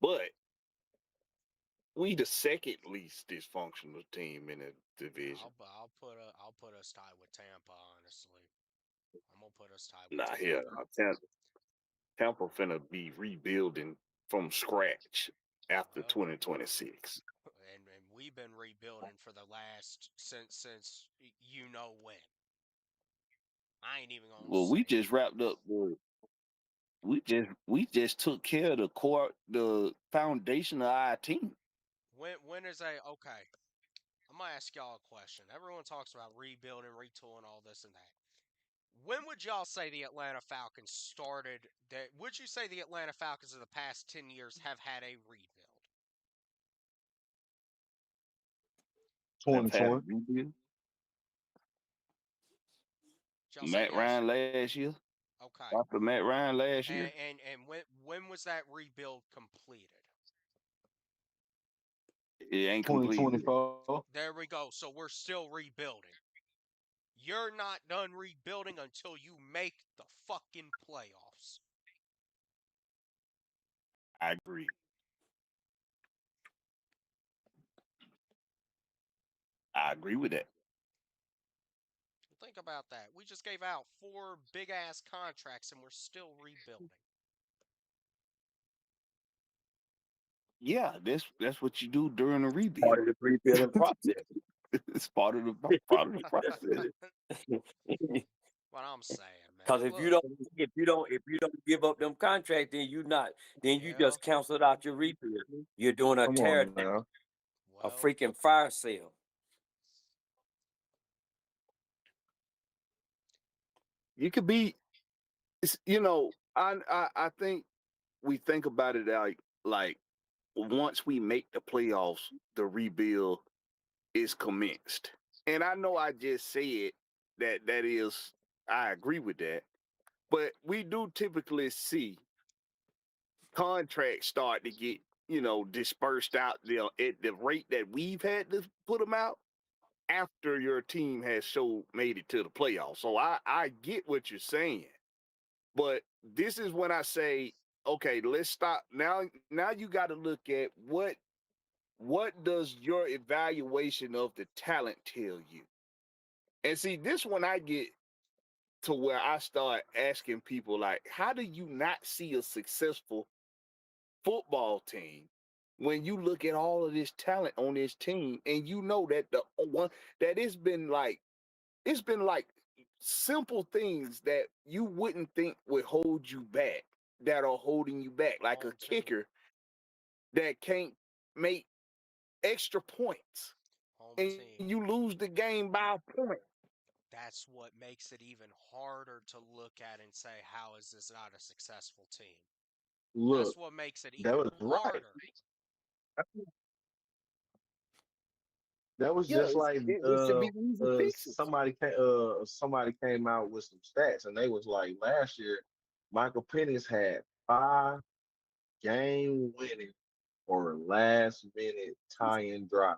but we the second least dysfunctional team in the division. I'll put us tied with Tampa. Honestly, I'm gonna put us tied with Nah, here, Tampa. Tampa finna be rebuilding from scratch after Well, 2026. and we've been rebuilding for the last since you know when. I ain't even gonna Well, say we it. just wrapped up. We just took care of the foundation of our team. When is a okay? I'm gonna ask y'all a question. Everyone talks about rebuilding, retooling, all this and that. When would y'all say the Atlanta Falcons started? That would you say the Atlanta Falcons of the past 10 years have had a rebuild? Have had a 2020. rebuild. Did y'all say Matt yes? Ryan last year. Okay. After Matt Ryan last year, And when was that rebuild completed? it ain't complete yet. 2024. There we go. So we're still rebuilding. You're not done rebuilding until you make the fucking playoffs. I agree. I agree with that. Think about that. We just gave out 4 big ass contracts and we're still rebuilding. Yeah, that's what you do during a Part rebuild. of the rebuilding process. It's part of the process. What I'm saying, Because man. Look, if you don't give up them contracts, then you yeah. just canceled out your rebuild. You're doing a Come tear on down, now. a Well, freaking fire sale. You could be, I think we think about it like once we make the playoffs, the rebuild is commenced. And I know I just said that is I agree with that, but we do typically see contracts start to get dispersed out at the rate that we've had to put them out after your team has made it to the playoffs. So I get what you're saying, but this is when I say, okay, let's stop now. Now you got to look at what does your evaluation of the talent tell you? And see, this when I get to where I start asking people like, how do you not see a successful football team when you look at all of this talent on this team and you know that the one that it's been like simple things that you wouldn't think would hold you back that are holding you back, like a home team. kicker that can't make extra points Home and you team. lose the game by a point. That's what makes it even harder to look at and say, how is this not a successful team? Look, That's what makes it that even was right. harder. That was Yeah, just like it should be easy fixes. somebody came out with some stats and they was like last year Michael Penix had 5 game winning or last minute tying drive.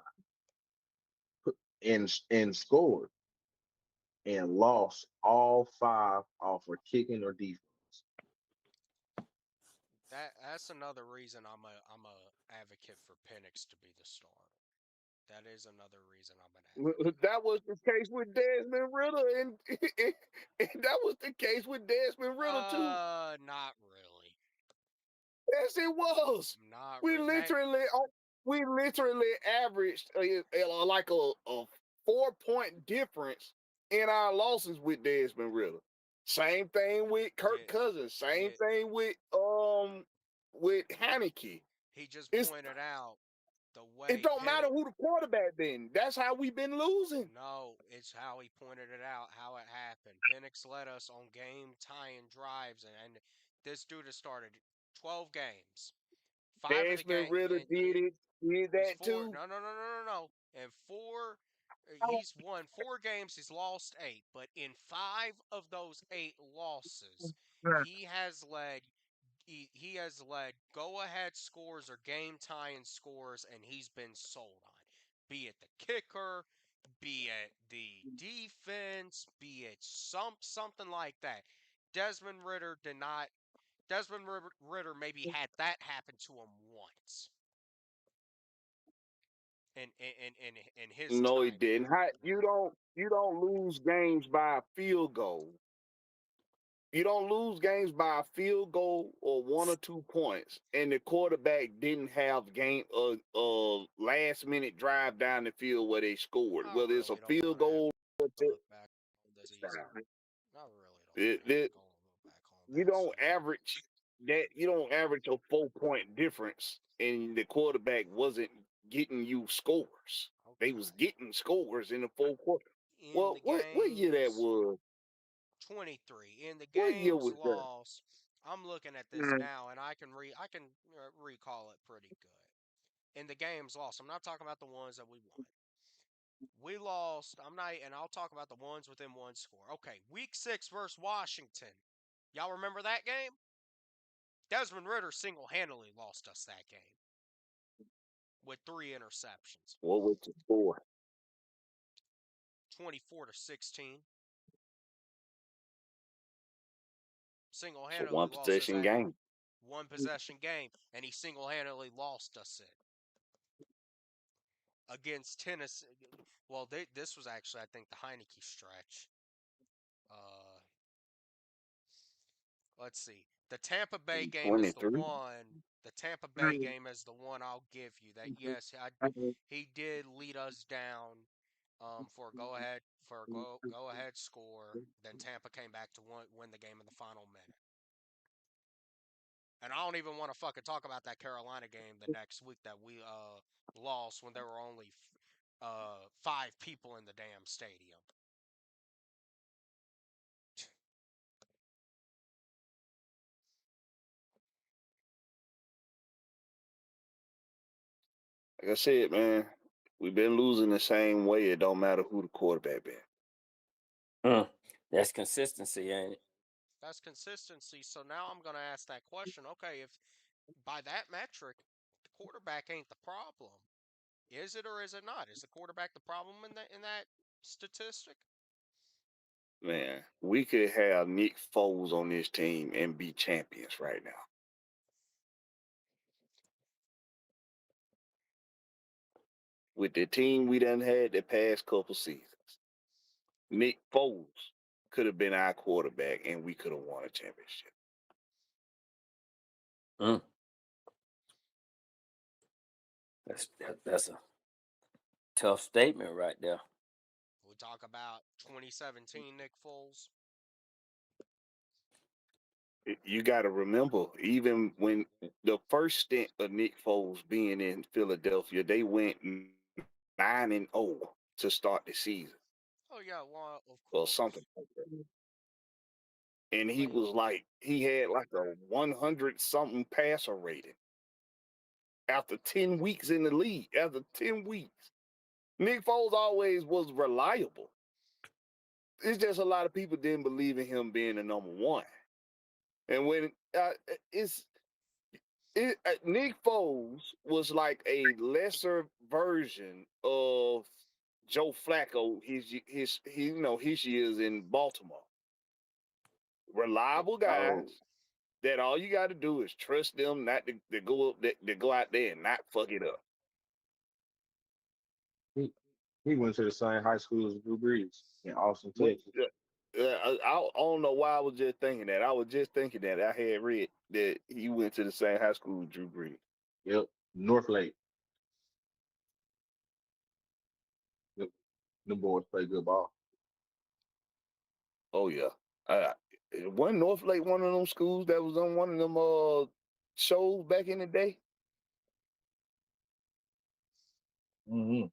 and scored and lost all five off for kicking or defense. That's another reason I'm a advocate for Penix to be the starter. That is another reason I'm an advocate. That was the case with Desmond Ritter, and that was the case with Desmond Ritter too. Not really. Yes, it was. Not We really. literally, we literally averaged like a 4 point difference in our losses with Desmond Ritter. Same thing with Kirk Did Cousins. Same did thing with Haneke. he just It's pointed out the it way don't matter Penix? who the quarterback been. That's how we been losing. No, it's how he pointed it out, how it happened. Penix led us on game tying drives, and this dude has started 12 games. Five of the Desmond game, Ritter and did he's that four. too. No, no, no, no, no, no. And four, he's won 4 games. He's lost 8, but in 5 of those 8 losses, he has led. He has led go-ahead scores or game-tying scores, and he's been sold on. Be it the kicker, be it the defense, be it something like that. Desmond Ritter did not. Desmond Ritter maybe had that happen to him once in his No, he time didn't. here. You don't lose games by a field goal. You don't lose games by a field goal or 1 or 2 points, and the quarterback didn't have game last minute drive down the field where they scored. I Whether it's a really don't field want to have goal or to look back on the season. I really don't want it, to have to it, go and look back on you that don't season. average that. You don't average a 4 point difference, and the quarterback wasn't getting you scores. They was Okay. getting scores in the fourth quarter. In Well, the what year that games, was? 23. In the What year games was that? lost, I'm looking at this now, and I can recall it pretty good. In the games lost, I'm not talking about the ones that we won. We lost. I'm not, and I'll talk about the ones within one score. Okay, Week 6 versus Washington. Y'all remember that game? Desmond Ritter single-handedly lost us that game with 3 interceptions, What was the score? 24-16. It's a Single-handedly one lost us possession that game. one possession game, and he single-handedly lost us it against Tennessee. Well, this was actually, I think, the Heineke stretch. Uh, let's see. The Tampa Bay game is the 23. one. The Tampa Bay game is the one I'll give you. That yes, he did lead us down for a go ahead score. Then Tampa came back to win the game in the final minute. And I don't even want to fucking talk about that Carolina game the next week that we lost when there were only 5 people in the damn stadium. Like I said, man, we've been losing the same way. It don't matter who the quarterback been. That's consistency, ain't it? That's consistency. So now I'm gonna ask that question. Okay, if by that metric, the quarterback ain't the problem, is it or is it not? Is the quarterback the problem in that statistic? Man, we could have Nick Foles on this team and be champions right now. With the team we done had the past couple seasons, Nick Foles could have been our quarterback and we could have won a championship. Mm. That's a tough statement right there. We talk about 2017 Nick Foles. You got to remember, even when the first stint of Nick Foles being in Philadelphia, they went 9-0 to start the season Oh yeah, well of or something course. like that. And I mean, he had like a 100 something passer rating after 10 weeks in the league. After 10 weeks, Nick Foles always was reliable. It's just a lot of people didn't believe in him being the number one. And when it's Nick Foles was like a lesser version of Joe Flacco his years in Baltimore. Reliable Oh, guys that all you got to do is trust them not to go up to go out there and not fuck it up. he went to the same high school as Drew Brees in Austin, But Texas. I don't know why I was just thinking that. I was just thinking that I had read that he went to the same high school with Drew Brees. Yep, North Lake. Yep. The boys play good ball. Oh yeah. Uh, wasn't North Lake one of them schools that was on one of them shows back in the day? Hmm.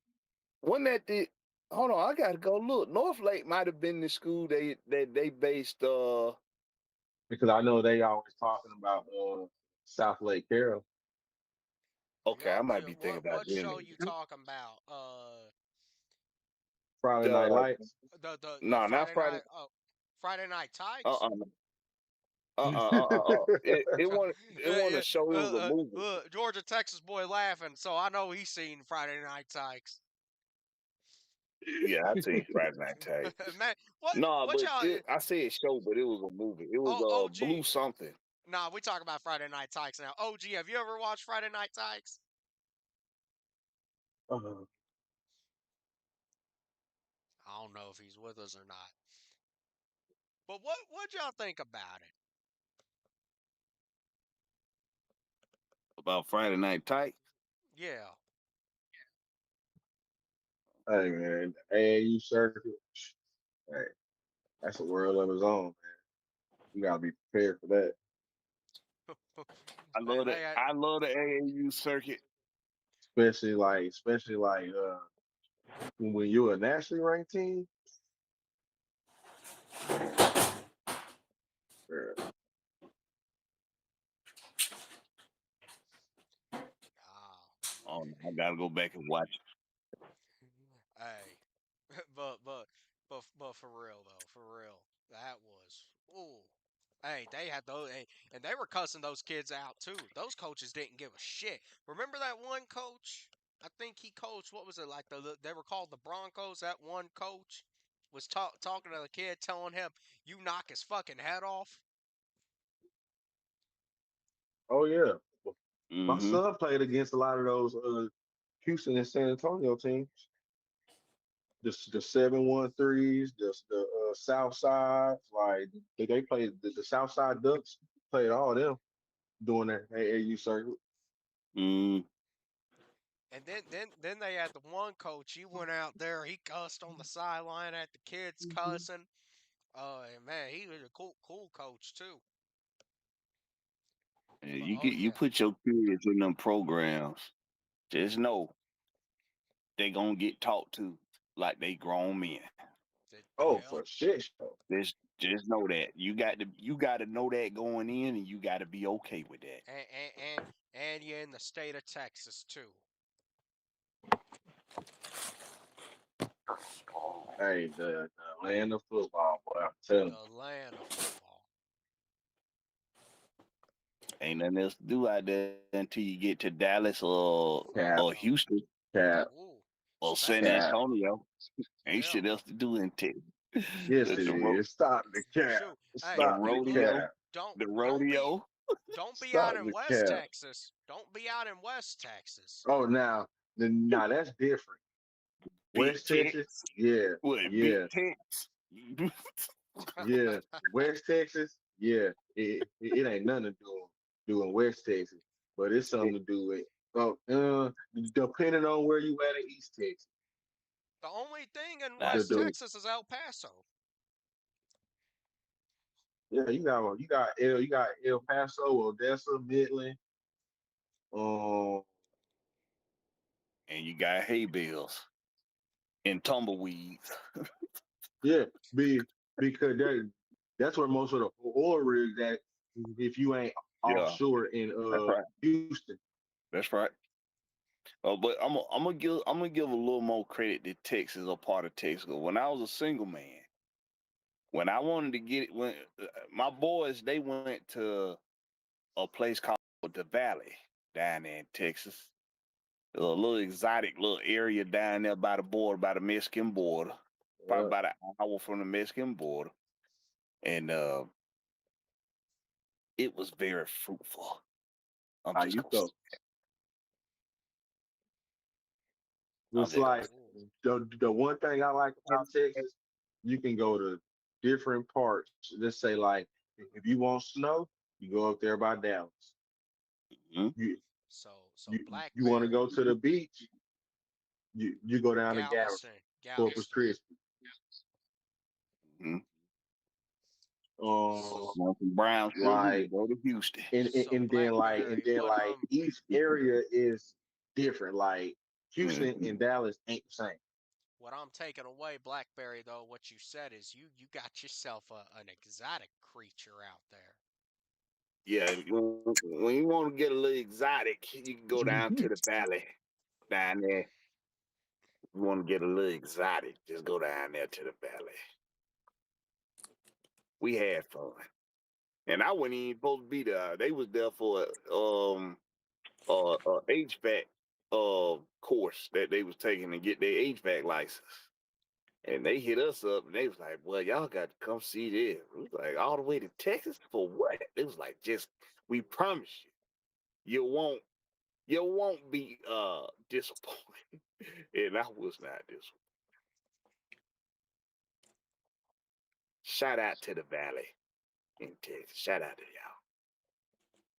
Wasn't that the hold on, I gotta go look. North Lake might have been the school they based Because I know they always talking about South Lake Carroll. okay, I What might be thinking about what them. show you talking about? Friday Night Uh Lights. The no, not Friday Friday. night Friday Night Tykes. Uh-uh. It wasn't a show, it was a movie. Georgia Texas boy laughing, so I know he's seen Friday Night Tykes. Yeah, I seen Friday Night Tag. Man, No, what but y'all? I said show, but it was a movie. It was Oh, Blue OG. something. Nah, we talk about Friday Night Tykes now. OG, have you ever watched Friday Night Tykes? Uh, I don't know if he's with us or not. But what y'all think about it? About Friday Night Tag. Yeah. hey man, AAU circuit. Hey, that's a world of its own, man. You gotta be prepared for that. I Man, love it. I love the AAU circuit. Especially like when you're a nationally ranked team. Yeah. oh, Oh, I gotta go back and watch it. hey, but for real though, for real, that was ooh. Hey, they had those, and they were cussing those kids out too. Those coaches didn't give a shit. Remember that one coach? I think he coached. What was it like? They were called the Broncos. That one coach was talking to the kid, telling him, "You knock his fucking head off." Oh yeah. My Mm-hmm. son played against a lot of those Houston and San Antonio teams. The 7-1-3s, the South Side, like they played the South Side Ducks played all of them doing their AAU circuit. Mm. And then they had the one coach. He went out there. He cussed on the sideline at the kids cussing. And man, he was a cool coach too. Yeah, But oh you yeah, put your kids in them programs. Just know they gonna get taught to like they grown men. Oh, yep. for shit show. Just know that you got to know that going in, and you got to be okay with that. And you're in the state of Texas too. Hey, the land of football, boy. I'm telling The land of football. Ain't nothing else to do out there until you get to Dallas you. Oh Cap, no. Houston cap, Ooh. or San Spain. cap. Antonio. Ain't Yeah. shit else to do in Texas. Yes, The, it the, ro- is. Stop the cap. Shoot. the Hey, Stop the look. rodeo, cap. Don't the don't be rodeo. don't be out Stop in the West cap. Texas. Don't be out in West Texas. Oh, now that's different. Big West Texas, Tex. yeah, What, Big yeah, Tex? yeah. West Texas, yeah. It ain't nothing to do in West Texas, but it's something to do with. Oh, depending on where you at in East Texas, The only thing in I the, West the see. Texas is El Paso. yeah, you got El Paso, Odessa, Midland, um, And you got hay bales and tumbleweeds. yeah, because that's where most of the oil rigs at. If you ain't Yeah, offshore in that's right. Houston, That's right. But I'm gonna give a little more credit to Texas, a part of Texas. When I was a single man, when I wanted to get it, when my boys they went to a place called the Valley down there in Texas. a little exotic little area down there by the border, by the Mexican border, probably Yeah. about an hour from the Mexican border, and it was very fruitful. I'm How just you gonna, go? I'm It's just gonna. like Ooh. the one thing I like about Texas, you can go to different parts. Let's say like if you want snow, you go up there by Dallas. Mhm. You So you you want to Blackberry, go to the beach, you go down to Galveston, Galveston, Corpus Galveston. Christi. Mhm. Um, Want some brown sugar? You like go to Houston. So and Blackberry, then what like each area is different. Like Houston Mhm. and Dallas ain't the same. what I'm taking away, Blackberry, though, what you said is you got yourself an exotic creature out there. Yeah, when you want to get a little exotic, you can go down to the valley. Down there, you want to get a little exotic, just go down there to the valley. We had fun, and I wasn't even supposed to be there. They was there for HVAC course that they was taking to get their HVAC license. And they hit us up and they was like, well, y'all got to come see this. We was like, all the way to Texas for what? It was like, just we promise you, you won't be disappointed. And I was not disappointed. Shout out to the Valley in Texas. Shout out to y'all.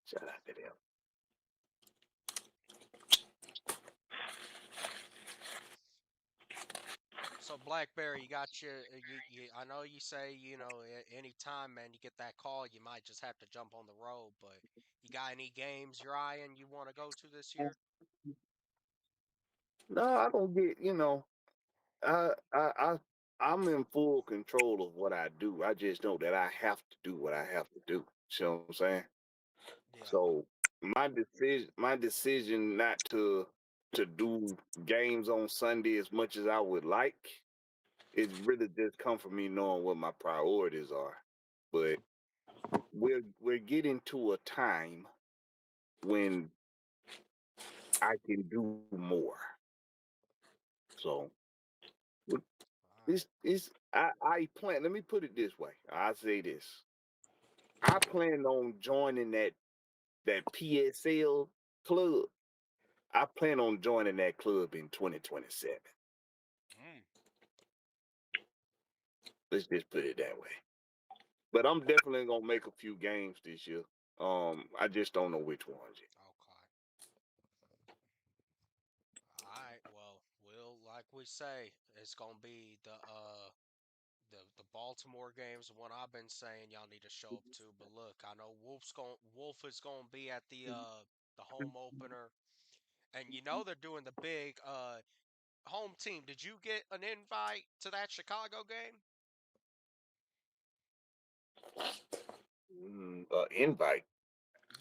Shout out to them. So Blackberry, you got you. I know you say any time, man, you get that call, you might just have to jump on the road. But you got any games you're eyeing you want to go to this year? No, I don't get, I I I I'm in full control of what I do. I just know that I have to do what I have to do. See what I'm saying? Yeah. So my decision not to do games on Sunday as much as I would like, it's really just come from me knowing what my priorities are. But we're getting to a time when I can do more. So All right. I plan. Let me put it this way. I say this. I plan on joining that PSL club. I plan on joining that club in 2027. Mm, Let's just put it that way. But I'm definitely gonna make a few games this year. I just don't know which ones yet. okay. All right. Well, like we say, it's gonna be the Baltimore games. What I've been saying, y'all need to show up to. But look, I know Wolf is gonna be at the home opener, and they're doing the big home team. Did you get an invite to that Chicago game? Invite.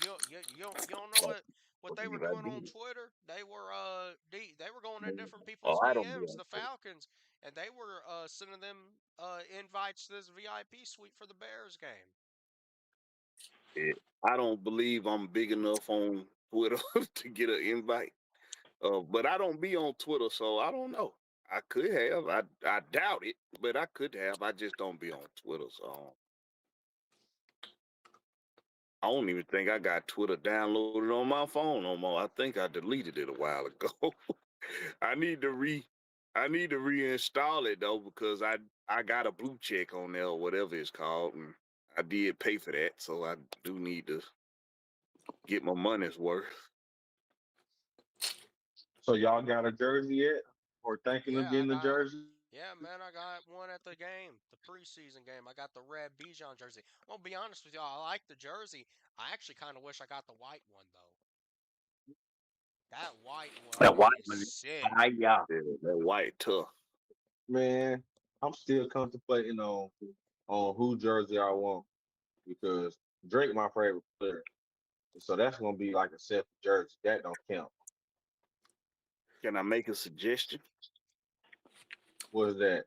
You don't know Oh, what what they do were you got doing on to Twitter? They were going to different Oh, people's I don't be DMs, on the Twitter. Falcons, and they were sending them invites to this VIP suite for the Bears game. Yeah, I don't believe I'm big enough on Twitter to get an invite. But I don't be on Twitter, so I don't know. I could have. I doubt it, but I could have. I just don't be on Twitter, so I don't even think I got Twitter downloaded on my phone no more. I think I deleted it a while ago. I need to re I need to reinstall it though because I got a blue check on there or whatever it's called, and I did pay for that, so I do need to get my money's worth. So y'all got a jersey yet? Or thinking of Yeah, I getting a got. jersey? Yeah, man, I got one at the game, the preseason game. I got the red Bijan jersey. Well, be honest with y'all, I like the jersey. I actually kind of wish I got the white one though. That white one That white is one. sick. Yeah. Yeah, that white tough. Man, I'm still contemplating on who jersey I want because Drake my favorite player. So that's gonna be like a separate jersey. That don't count. Can I make a suggestion? What is that?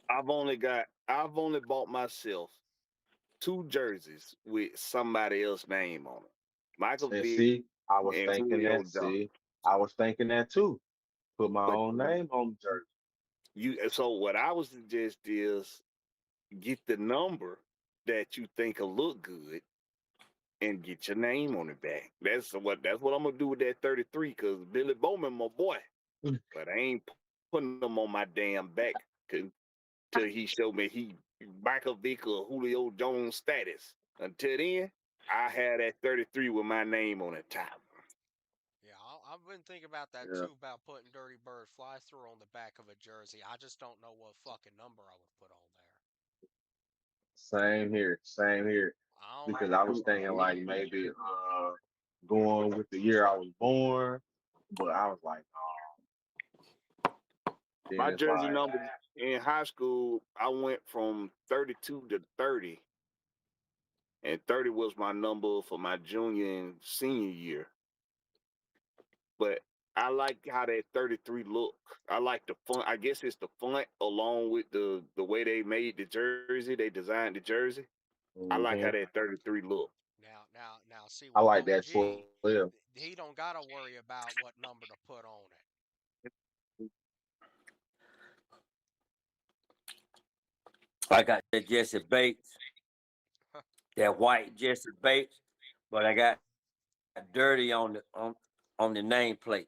I've only bought myself two jerseys with somebody else's name on it. Michael And Vick see? I was and thinking Julio that. Jones. See, I was thinking that too. Put my But own name on the jersey. so what I would suggest is get the number that you think will look good and get your name on the back. That's what I'm gonna do with that 33 because Billy Bowman, my boy. But I ain't putting him on my damn back till he showed me he Michael Vick or Julio Jones status. Until then, I had that 33 with my name on the top. Yeah, I've been thinking about that Yeah. too, about putting Dirty Bird fly through on the back of a jersey. I just don't know what fucking number I would put on there. Same here. Same here. I don't Because know. I was thinking like maybe going with the year I was born, but I was like, oh, then My it's jersey like, number in high school, I went from 32 to 30. And 30 was my number for my junior and senior year. But I like how that 33 look. I like the font. I guess it's the font along with the way they made the jersey. They designed the jersey. I like how hmm that 33 look. Now, see I with like Bubba that G, 12. he don't gotta worry about what number to put on it. I got that Jesse Bates, that white Jesse Bates, but I got dirty on the nameplate.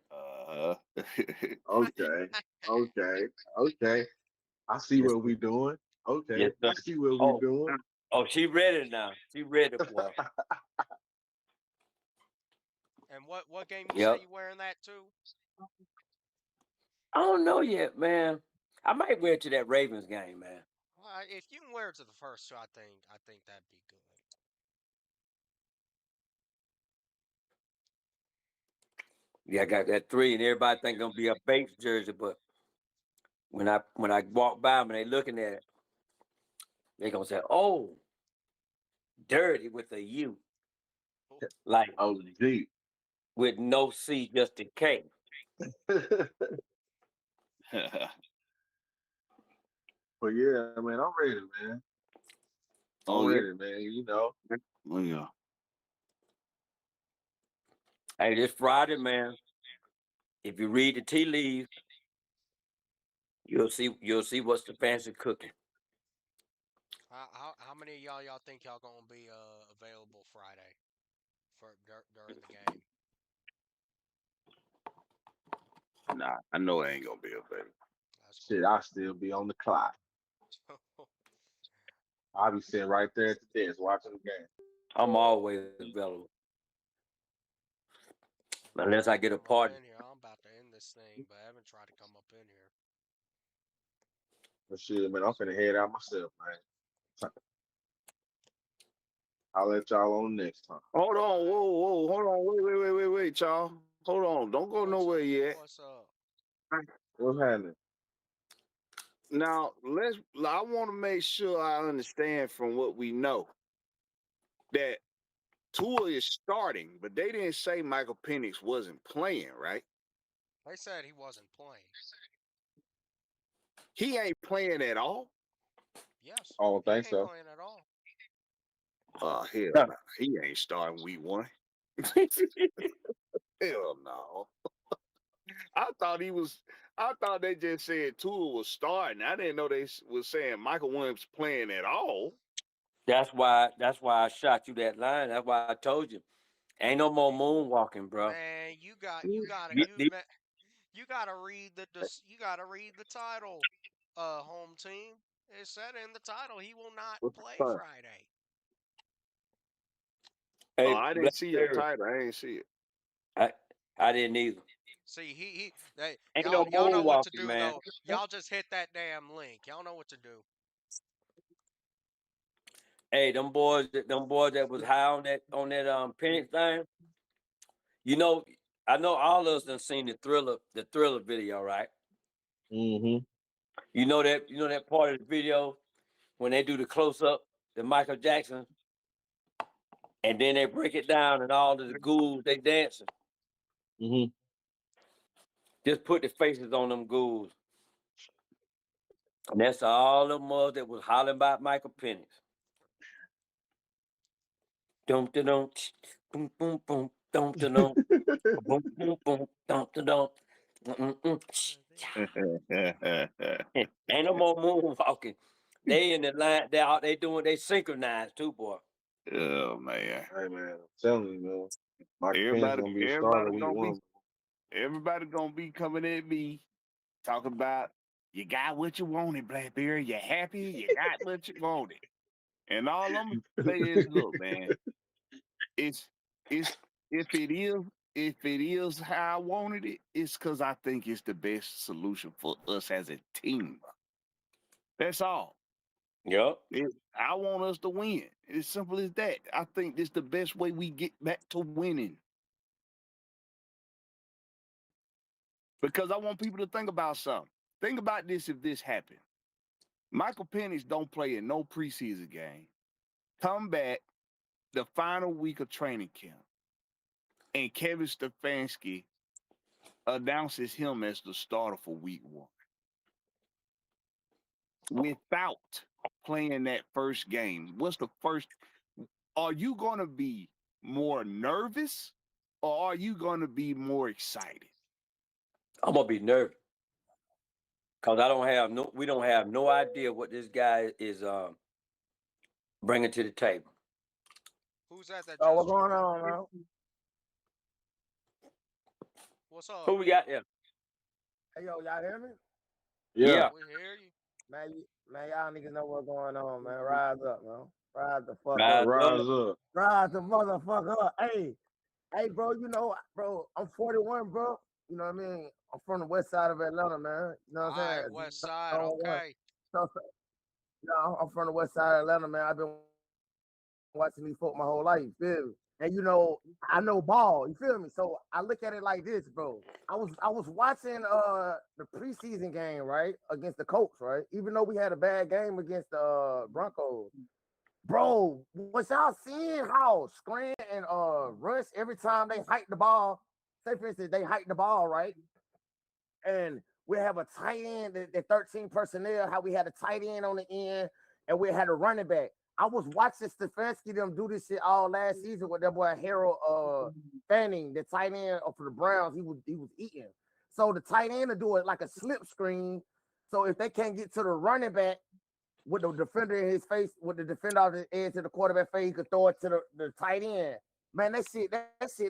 Okay. Okay. Okay. I see Yes, what we doing. yes, Okay. sir. I see what we Oh, doing. she ready now. She ready, boy. And what game you say Yep. you wearing that to? I don't know yet, man. I might wear it to that Ravens game, man. Well, if you can wear it to the first two, I think that'd be good. Yeah, I got that 3, and everybody think gonna be a Bates jersey, but when I walk by them and they looking at it, they gonna say, "Oh, dirty with a U, like Oh, deep. with no C, just a K." But yeah, man, I'm ready, man. I'm Oh yeah. ready, man. You know, Oh yeah. Hey, this Friday, man. If you read the tea leaves, you'll see what's the fancy cooking. How many of y'all think y'all gonna be available Friday for during the game? Nah, I know I ain't gonna be available. That's shit, cool. I'll still be on the clock. I'll be sitting right there at the desk watching the game. I'm always available unless I Try to get a come up party. in here. I'm about to end this thing, but Evan tried to come up in here. But shit, man, I'm finna head out myself, man. I'll let y'all on next time. Hold All on, right. whoa, hold on, wait, y'all. Hold on, don't go nowhere yet. What's up? What's happening? Now I want to make sure I understand from what we know that Tua is starting, but they didn't say Michael Penix wasn't playing, right? They said he wasn't playing. He ain't playing at all. Yes, I don't he think ain't so. playing at all. Hell no. He ain't starting week 1. Hell no. I thought he was. I thought they just said Tua was starting. I didn't know they was saying Michael Williams playing at all. That's why I shot you that line. That's why I told you. Ain't no more moonwalking, bro. Man, The- you gotta read you gotta read the title. Home team. It said in the title he will not What's play the time? Friday. Oh, Hey, I didn't see your Blackberry, title. I didn't see it. I I didn't either. See, they, Ain't no y'all know what to moonwalking, do man. though. Y'all just hit that damn link. Y'all know what to do. Hey, them boys that was high on that Penix thing. You know, I know all of us done seen the thriller video, right? Mm-hmm. You know that part of the video when they do the close up, the Michael Jackson, and then they break it down and all of the ghouls they dancing. Mm-hmm. Just put the faces on them ghouls. And that's all the ones that was hollering about Michael Penix. Dum dum dum, boom boom boom. Dum dum dum. Boom boom boom. Dum dum dum. Ain't no more moonwalking. They in the line. They doing. They synchronized too, boy. Oh man. Hey man, I'm telling you, man. Michael Penix Everybody gonna be the starter everybody week gonna be one. everybody gonna be coming at me talking about you got what you wanted, Blackberry. You happy? You got what you wanted. And all I'm gonna say is, look, man, it's it's if it is how I wanted it, it's because I think it's the best solution for us as a team. That's all. Yep. I want us to win. It's simple as that. I think this the best way we get back to winning. Because I want people to think about something. Think about this if this happened. Michael Penix don't play in no preseason game. Come back the final week of training camp. And Kevin Stefanski announces him as the starter for week one. Without playing that first game. What's the first? Are you going to be more nervous or are you going to be more excited? I'm gonna be nervous because we don't have no idea what this guy is bringing to the table. Who's that Oh, what's just going joined? on, man? What's Who up? we got there? Hey, yo, y'all hear me? Yeah. Yeah. We hear you. Man, y'all niggas know what's going on, man. Rise up, man. Rise the fuck Rise up. up. Rise up. Rise the motherfucker up. Hey, bro, bro, I'm 41, bro. You know what I mean? I'm from the west side of Atlanta, man. You know All what I'm right, saying? West Side. Zone 1. Okay. I'm from the west side of Atlanta, man. I've been watching these folk my whole life, you feel me? And I know ball, you feel me? So I look at it like this, bro. I was watching the preseason game, right? Against the Colts, right? Even though we had a bad game against the Broncos. Bro, was y'all seeing how Screen and Rush every time they hike the ball, say for instance, they hike the ball, right? And we have a tight end, the 13 personnel, how we had a tight end on the end, and we had a running back. I was watching Stefanski them do this shit all last season with that boy Harold Fanning, the tight end for the Browns. He was eating. So the tight end to do it like a slip screen. So if they can't get to the running back with the defender in his face, with the defender off the edge to the quarterback face, he could throw it to the tight end. Man, that shit,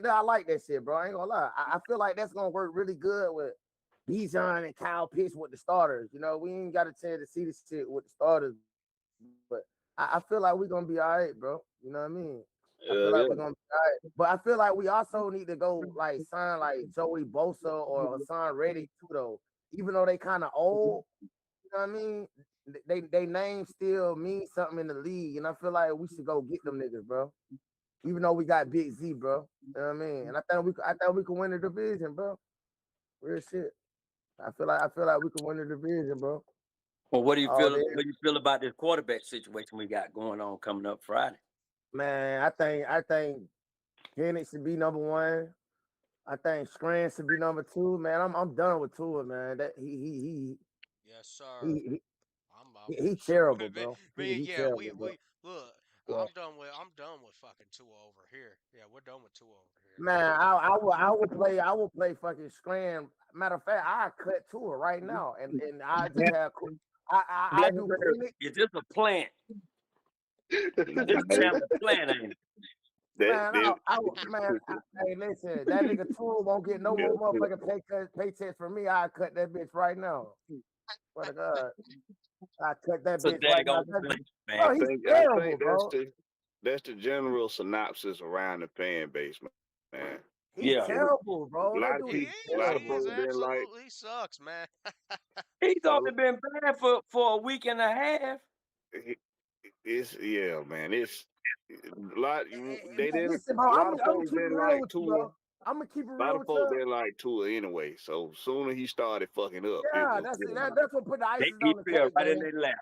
I like that shit, bro. I ain't gonna lie. I feel like that's gonna work really good with Bijan and Kyle Pitts with the starters. You know, we ain't got a chance to see this shit with the starters, but I feel like we're gonna be all right, bro. You know what I mean? I feel like we're Yeah, gonna be all right. But I feel like we also need to go like sign like Joey Bosa or Hassan Reddick too, though. Even though they kind of old, you know what I mean? They name still mean something in the league, and I feel like we should go get them niggas, bro. Even though we got Big Z, bro. You know what I mean? And I think we can win the division, bro. Real shit. I feel like we can win the division, bro. Well, what do you All feel? day. What do you feel about this quarterback situation we got going on coming up Friday? Man, I think Penix should be number one. I think Scran should be number two. Man, I'm done with Tua, man. That Yes, sir. he I'm he for sure. terrible, bro. Me, He yeah. terrible, bro. We look. Yeah. I'm done with fucking Tua over here. Yeah, we're done with Tua over here. Man, I will play fucking Scram. Matter of fact, I cut Tua right now, and I just have I do Blackberry, Penix. is this a plant? This sounds a plant, ain't it? Man, hey, listen, that nigga Tua won't get no more motherfucking paychecks from me. I cut that bitch right now. Swear to God, I cut that It's a bitch right now. daggone plant, man. Bro, he's terrible, bro. that's the general synopsis around the fan base, man. He's Yeah. terrible, A bro. lot That of dude people, is a lot of He is folks terrible. been like, absolutely sucks, man. He's a, only been bad for a week and a half. it's yeah, man. It's a lot. They Man, didn't. listen, bro, A I'm lot of gonna folks keep it didn't real like with you, Tua. bro. I'm gonna keep it A lot real of with folks you. didn't like Tua anyway. So sooner he started fucking up, it Yeah, was you know. that's what put the They ices he on the fell cake, right in gang. their lap.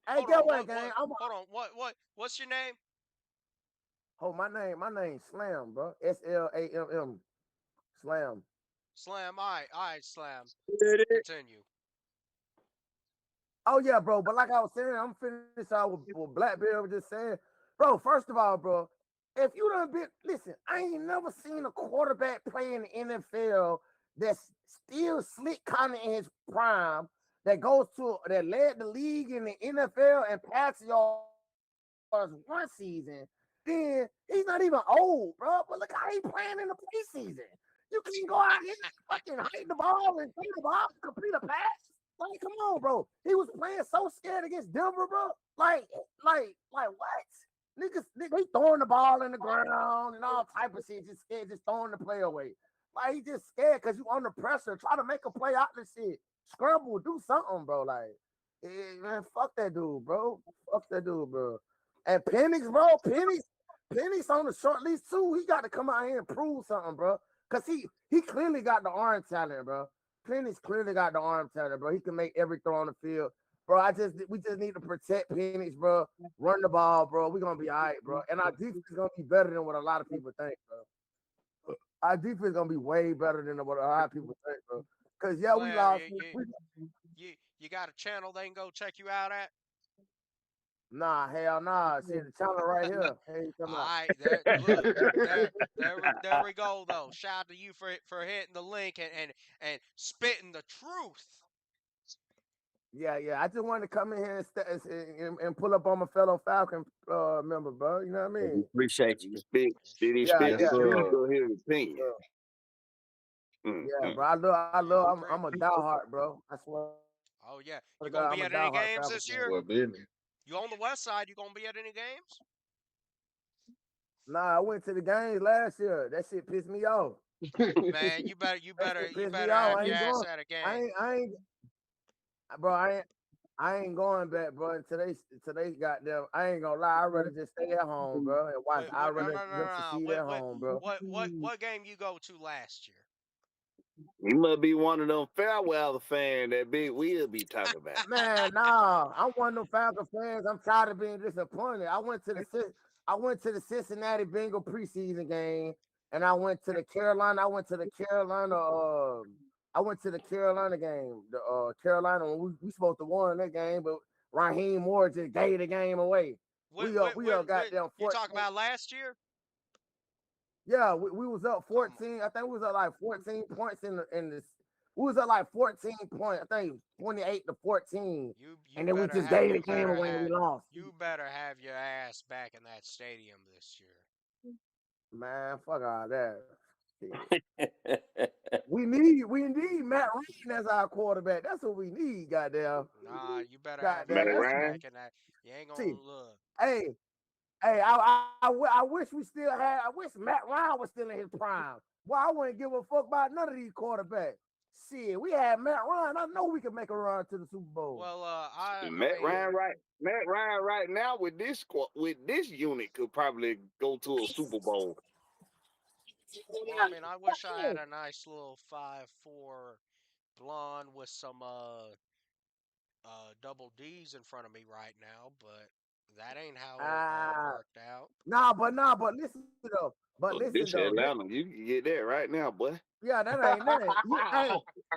Hey, Hold get on. what, gang? Hold on. What's your name? My name Slam, bro. SLAMM. Slam. Slam. All right, Slam. It Continue. Oh yeah, bro. But like I was saying, I'm finished out with Blackbeard. Was just saying, bro. First of all, bro, if you done been listen, I ain't never seen a quarterback play in the NFL that's still slick kind of in his prime that led the league in the NFL and passed yards one season. Then he's not even old, bro. But look how he playing in the preseason. You can go out here and fucking hide the ball and throw the ball, complete a pass. Like, come on, bro. He was playing so scared against Denver, bro. Like what? Niggas, he throwing the ball in the ground and all type of shit, just scared, just throwing the play away. Like he just scared because you under pressure. Try to make a play out this shit. Scramble, do something, bro. Like, man, fuck that dude, bro. Fuck that dude, bro. And Penix, bro, Penix on the short list too. He got to come out here and prove something, bro. Cause he clearly got the arm talent, bro. Penix clearly got the arm talent, bro. He can make every throw on the field. Bro, we just need to protect Penix, bro. Run the ball, bro. We're gonna be all right, bro. And our defense is gonna be better than what a lot of people think, bro. Our defense is gonna be way better than what a lot of people think, bro. Cause yeah, we Well, lost. you got a channel they can go check you out at? Nah, hell nah. See the channel right here. Hey, All come out. right, look, there we go though. Shout out to you for hitting the link and spitting the truth. Yeah. I just wanted to come in here and pull up on my fellow Falcon member, bro. You know what I mean? Appreciate you. Did he Yeah, spit Yes, the yeah. truth sir. or his opinion? Yeah, bro. I'm a diehard, bro. I swear Oh yeah, to you gonna God, be I'm a at any diehard games Falcon this fan. year? What business? You on the west side? You gonna be at any games? Nah, I went to the games last year. That shit pissed me off. Man, you better That shit pissed me off. have your ass at a game. I ain't, bro. I ain't going back, bro. And today goddamn, I ain't gonna lie. I'd rather just stay at home, bro, and watch. Wait, I'd what? No, rather no, no, them no. succeed Wait, at home, bro. what game you go to last year? You must be one of them fair weather fans that Big Will be talking about. Man, nah, I'm one of them Falcon fans. I'm tired of being disappointed. I went to the Cincinnati Bengal preseason game, and I went to the Carolina. I went to the Carolina game. The Carolina, we supposed to win that game, but Raheem Moore just gave the game away. We up goddamn You 14. talking about last year? Yeah, we was up 14. I think we was up like 14 points in this. We was up like 14 points. I think 28-14. And then we just gave the game away and we lost. You better have your ass back in that stadium this year. Man, fuck all that. We need Matt Ryan as our quarterback. That's what we need, goddamn. Nah, you better have Goddamn. your Matt ass Ryan? back in that. You ain't gonna See, look. Hey, I wish we still had. I wish Matt Ryan was still in his prime. Well, I wouldn't give a fuck about none of these quarterbacks. Shit, we had Matt Ryan. I know we can make a run to the Super Bowl. Well, Matt Ryan right now with this unit could probably go to a Super Bowl. well, I mean, I wish I had a nice little 5'4" blonde with some double D's in front of me right now, but that ain't how it worked out. But listen though. But So listen this though. Atlanta, you can get that right now, boy. Yeah, that ain't.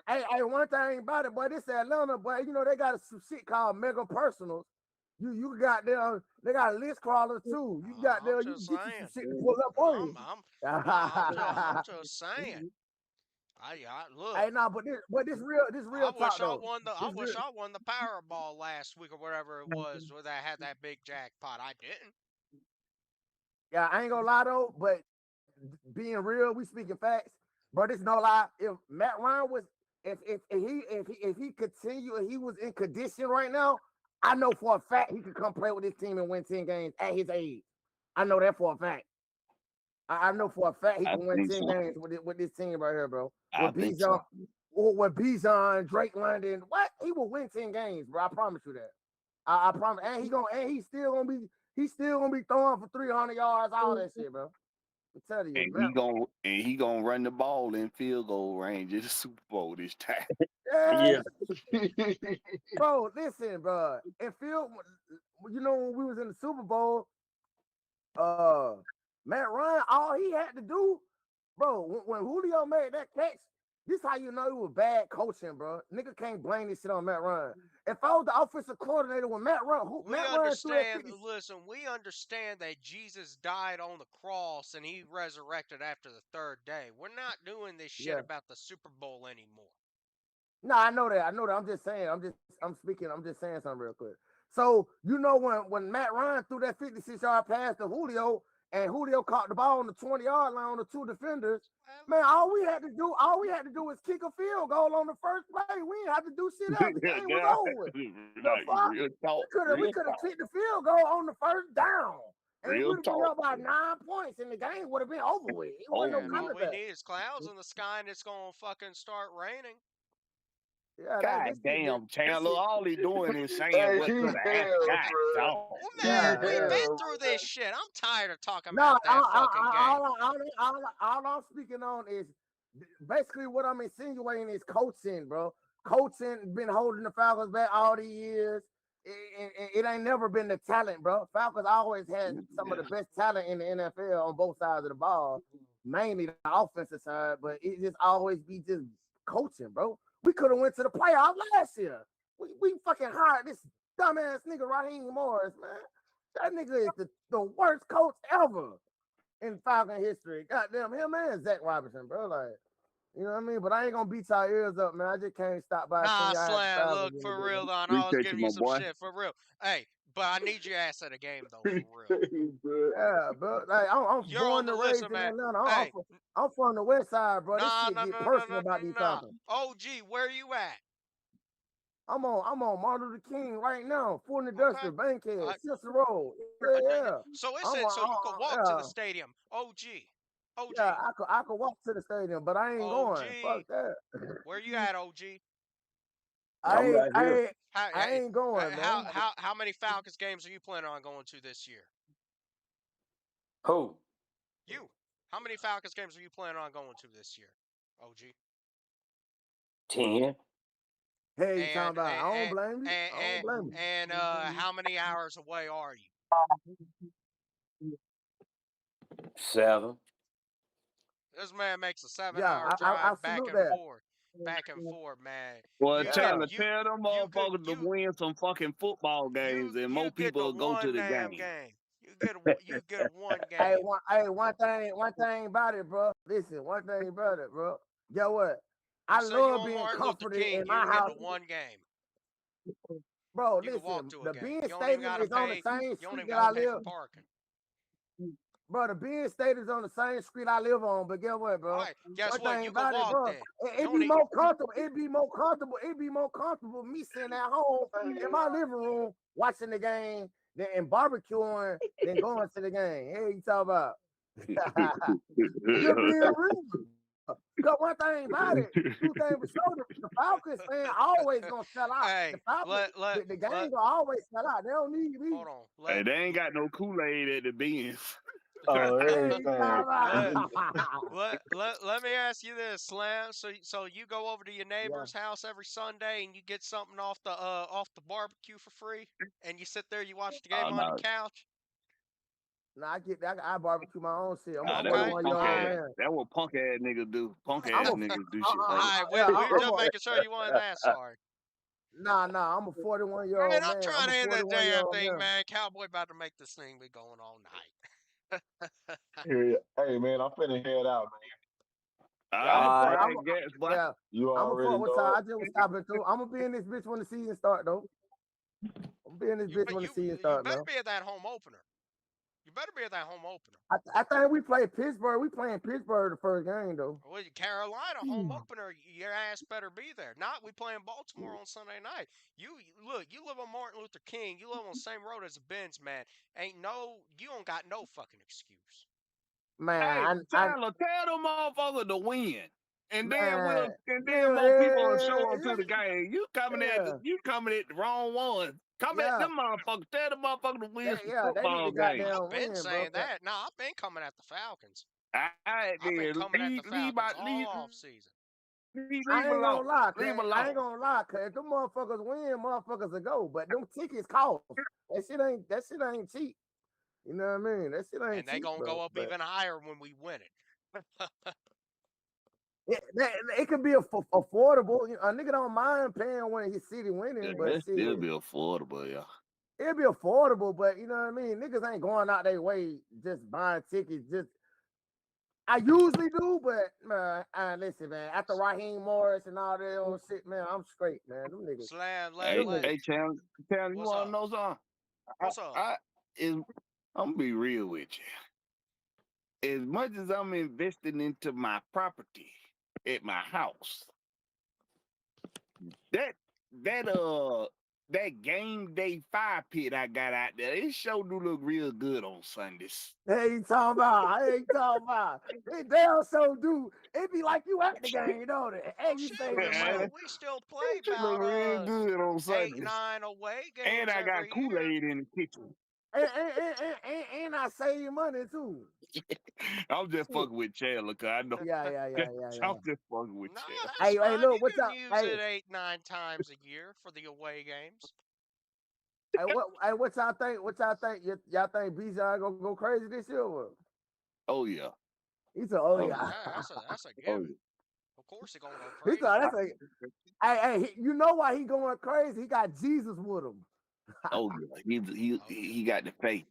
Hey, one thing about it, boy, this Atlanta, boy, you know they got some shit called mega personals. You got there, they got a list crawler too. You got there, you can get you some shit to pull up on you. I'm just saying. I look. Hey, nah, but this real talk though. I wish I won the Powerball last week or whatever it was where I had that big jackpot. I didn't. Yeah, I ain't gonna lie though, but being real, we speaking facts. But it's no lie. If Matt Ryan was, if he continue and he was in condition right now, I know for a fact he could come play with this team and win 10 games at his age. I know that for a fact. I know for a fact he can win 10 games with this team right here, bro. With Bijan, Drake London, what? He will win 10 games, bro. I promise you that. I promise. And he's still gonna be throwing for 300 yards, all that shit, bro. I'm telling you, and he gonna run the ball in field goal range at the Super Bowl this time. Yeah. Bro, listen, bro. And Phil, you know, when we was in the Super Bowl, Matt Ryan, all he had to do, bro, when Julio made that catch, This how you know it was bad coaching, bro. Nigga can't blame this shit on Matt Ryan. If I was the offensive coordinator with Matt Ryan, We Matt Ryan threw that understand, 50. listen, we understand that Jesus died on the cross and he resurrected after the third day. We're not doing this shit Yeah. about the Super Bowl anymore. No, I know that. I'm just saying. I'm speaking. I'm just saying something real quick. So you know when Matt Ryan threw that 56-yard pass to Julio and Julio caught the ball on the 20-yard line on the two defenders, man, all we had to do was kick a field goal on the first play. We didn't have to do shit else. The game was over with. The fuck? Real talk. We could have kicked the field goal on the first down. And we Real would have been talk. up by 9 points and the game would have been over with. It wasn't no And all coming we back. need is clouds in the sky and it's going to fucking start raining. Yeah, God damn, Chandler. All he doing is saying what could have happened. God dog. Well, Yeah, man, we've yeah. been through this shit. I'm tired of talking No, about that fucking game. all I'm speaking on is basically what I'm insinuating is coaching, bro. Coaching been holding the Falcons back all these years. It ain't never been the talent, bro. Falcons always had some of the best talent in the NFL on both sides of the ball, mainly the offensive side, but it just always be just coaching, bro. We could have went to the playoff last year. We fucking hired this dumbass nigga Raheem Morris, man. That nigga is the worst coach ever in Falcon history. Goddamn, him and Zach Robinson, bro. Like, you know what I mean? But I ain't gonna beat y'all ears up, man. I just can't stop by. Nah, y'all Slam, look, for real, though, I was Appreciate giving you, you my some boy. shit, for real. Hey, but I need your ass at a game, though, for real. Yeah, bro. Like, I'm You're born on the and raised listen, in man. Atlanta. Hey, I'm from the west side, bro. This nah, shit no, get no, no, personal no, about these no, no. Falcons. OG, where you at? I'm on Martin Luther King right now. Fulton Industrial, Bankhead, Cicero Road. Yeah. So it I'm said so you could walk to the yeah. stadium. OG. OG. Yeah, I could walk to the stadium, but I ain't going. Fuck that. Where you at, OG? I'm right here. I ain't going, man. How many Falcons games are you planning on going to this year? Who? You. How many Falcons games are you planning on going to this year, OG? 10. Hey, you talking about? I don't blame you. I don't blame you. And how many hours away are you? 7. This man makes a 7-hour drive back and forth, man. Well, You Chandler, get- tell them motherfuckers to win some fucking football games, and more people will go to the game. You get one game. One thing about it, bro. Listen, one thing about it, bro. Get what? I So love being comforted in my house. One game. Bro, You can walk listen, to a the game. Bean You don't even Stadium gotta is on the pay. same You don't street even that I gotta pay live. for parking. Bro, the Bean Stadium is on the same street I live on. But guess what, bro? All right, guess One what? thing You can about it, walk bro. then. It'd be more comfortable. It'd be more comfortable me sitting at home in my living room watching the game and barbecuing than going to the game. Hey, you talking about? You're being real. Because one thing about it, two things for sure, the Falcons fan always gonna sell out. Hey, the Falcons, the game gonna always sell out. They don't need me. Hold on. Hey, they ain't got no Kool-Aid at the Beans. Hey, let me ask you this, Slam. So you go over to your neighbor's house every Sunday and you get something off the barbecue for free, and you sit there, you watch the game on the couch. Nah, I barbecue my own shit. I'm Okay. 41-year-old man. That's what punk ass niggas do. Punk ass niggas do shit. All right, we're just making sure you weren't that sorry. Nah, I'm a 41-year-old man. I'm trying to end that damn 41-year-old thing, man. Cowboy about to make this thing be going all night. Hey man, I'm finna head out, man. Yeah, You I'm already what know. time I just was stopping through. I'm gonna be in this bitch when the season start, though. I'm gonna be in this bitch when the season start, You better man. be at that home opener. I think we play Pittsburgh. We playing Pittsburgh the first game, though. Well, Carolina home opener, your ass better be there. Not we playing Baltimore on Sunday night. You live on Martin Luther King. You live on the same road as the Benz, man. You don't got no fucking excuse. Man, Tyler, tell them motherfuckers to win. And then Man, more people will show up to the game. You coming at the wrong one. Come at them motherfuckers. Tell them motherfuckers to win some football games. I've been saying that. No, I've been coming at the Falcons. I've been coming at the Falcons all off season. I ain't gonna lie, cause if them motherfuckers win, motherfuckers will go. But them tickets cost. That shit ain't cheap. You know what I mean? That shit ain't cheap. And they gonna go up even higher when we win it. it could be affordable. A nigga don't mind paying when his city winning, but That still shit, be affordable, yeah. it'll be affordable. But you know what I mean? Niggas ain't going out their way just buying tickets. Just I usually do, but man, listen, man. After Raheem Morris and all that old shit, man, I'm straight, man. Them niggas, Slam, Hey, let, them let. niggas. hey, Chandler, you What's want to up? know something? What's up? I'm gonna be real with you. As much as I'm investing into my property at my house, that that that game day fire pit I got out there, it sure do look real good on Sundays. Hey, you talking about? Hey, you talking about? They damn so do. It be like you at the game, don't it? Well, And you shit, saving money. we still play It should look about real good on eight, Sundays. 9 away And games I got every year. Kool-Aid in the kitchen. And I save money too. I'm just Shit. fucking with Chandler, cause I know. Yeah. I'm just fucking with No, Chandler. that's Hey, fine. look, You what can y'all? use it 8, 9 times a year for the away games. What y'all think? What y'all think? Y'all think Bijan gonna go crazy this year? Or? Oh yeah. He said, "Oh Oh Oh, yeah." yeah. that's a Oh given. Of course, he's gonna go He said, crazy. "That's a." You know why he going crazy? He got Jesus with him. oh yeah. Oh yeah, He got the faith.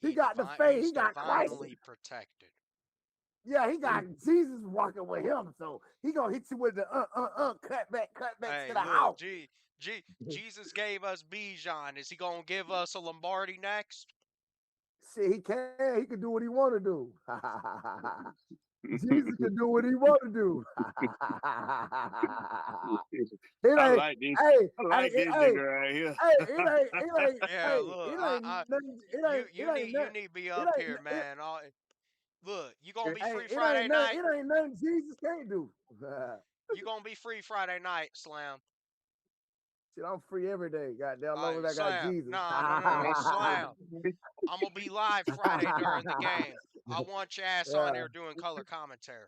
He got the faith. he's He got Christ. divinely protected. Yeah, he got Jesus walking with him. So he gonna hit you with the cut back to Hey, the look, house. Jesus gave us Bijan. Is he gonna give us a Lombardi next? Shit, he can. He can do what he want to do. Jesus can do what he want to do. It I ain't. like this. Hey, I hey, like this hey, nigga right here. hey, Yeah, look, it ain't nothing. you need to be It up ain't, here, it, man. Look, you gonna be hey, free Friday night. it ain't nothing Jesus can't do. You gonna be free Friday night, Slam. Shit, I'm free every day. Goddamn, long as I got Slam. Jesus. No, no, no, no, Slam. I'm gonna be live Friday during the game. I want your ass on Yeah. there doing color commentary.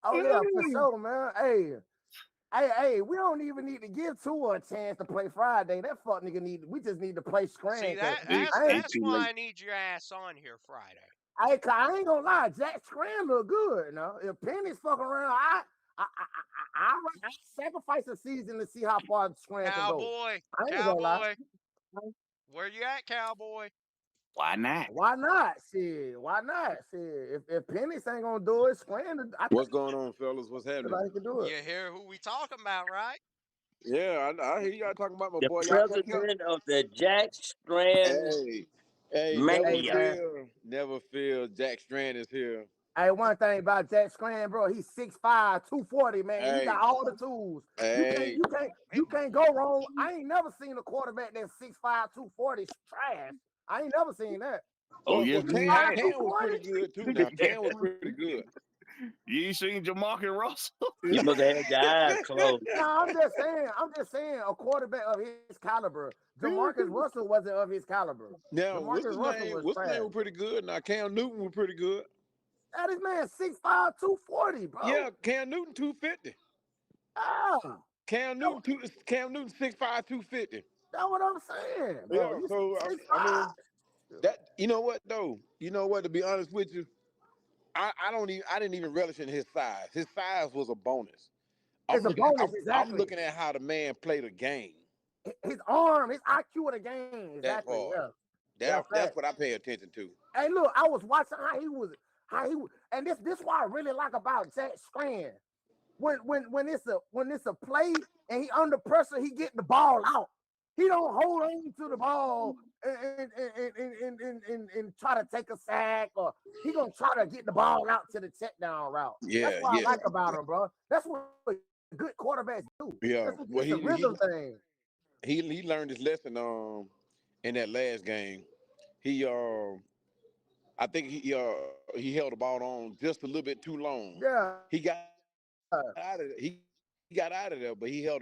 Oh yeah, for sure, man. Hey, we don't even need to give Tua a chance to play Friday. That fuck nigga we just need to play See Scram. Cause that It's, I ain't, it's that's too why late. I need your ass on here Friday. I ain't gonna lie, Jack Scram look good. Now, if Penix fucking around, I sacrifice a season to see how far Scram can go. Cowboy, I ain't gonna lie. cowboy, where you at, cowboy? Why not? Why not? Shit, why not? Shit, if Penix ain't gonna do it, Scram, I What's going on, fellas? What's feel happening? like he can do it. You hear who we talking about, right? Yeah, I hear y'all talking about my The boy. president of the Jack Strand Hey, hey, Hey Mania. man. never feel. Jack Strand is here. Hey, one thing about Jack Scram, bro, he's 6'5", 240, man. He got Hey, all the tools. hey, You can't go wrong. I ain't never seen a quarterback that's 6'5", 240 trash. I ain't never seen that. Oh well, yes, we 6'5", Cam, have. Cam was 240? pretty good too. Now Cam was pretty good. You ain't seen Jamarcus Russell? You must have had your eyes closed. No, I'm just saying a quarterback of his caliber. Jamarcus Russell wasn't of his caliber. Now, what's Jamarcus his Russell name? was What's his name trash. was pretty good. Now Cam Newton was pretty good. That is man 6'5", 240, bro. Yeah, Cam Newton 250. Ah, Cam Newton 6'5", 250. that's what I'm saying, bro. Yeah, You so I 6'5". mean that. You know what though? You know what? To be honest with you. I didn't even relish in his size. His size was a bonus. It's a bonus, I'm exactly. looking at how the man played a game. His arm, his IQ of the game, That exactly. part. Yeah, yeah, That's fact. what I pay attention to. Hey, look, I was watching how he was, and this what I really like about Jack Strand. When it's a play and he under pressure, he get the ball out. He don't hold on to the ball and try to take a sack, or he gonna try to get the ball out to the check down route. That's Yeah, what I yeah, like about him, bro. That's what good quarterbacks do. yeah. Well, It's a rhythm thing. he learned his lesson in that last game. He I think he held the ball on just a little bit too long. Yeah. He got out of there, but he held the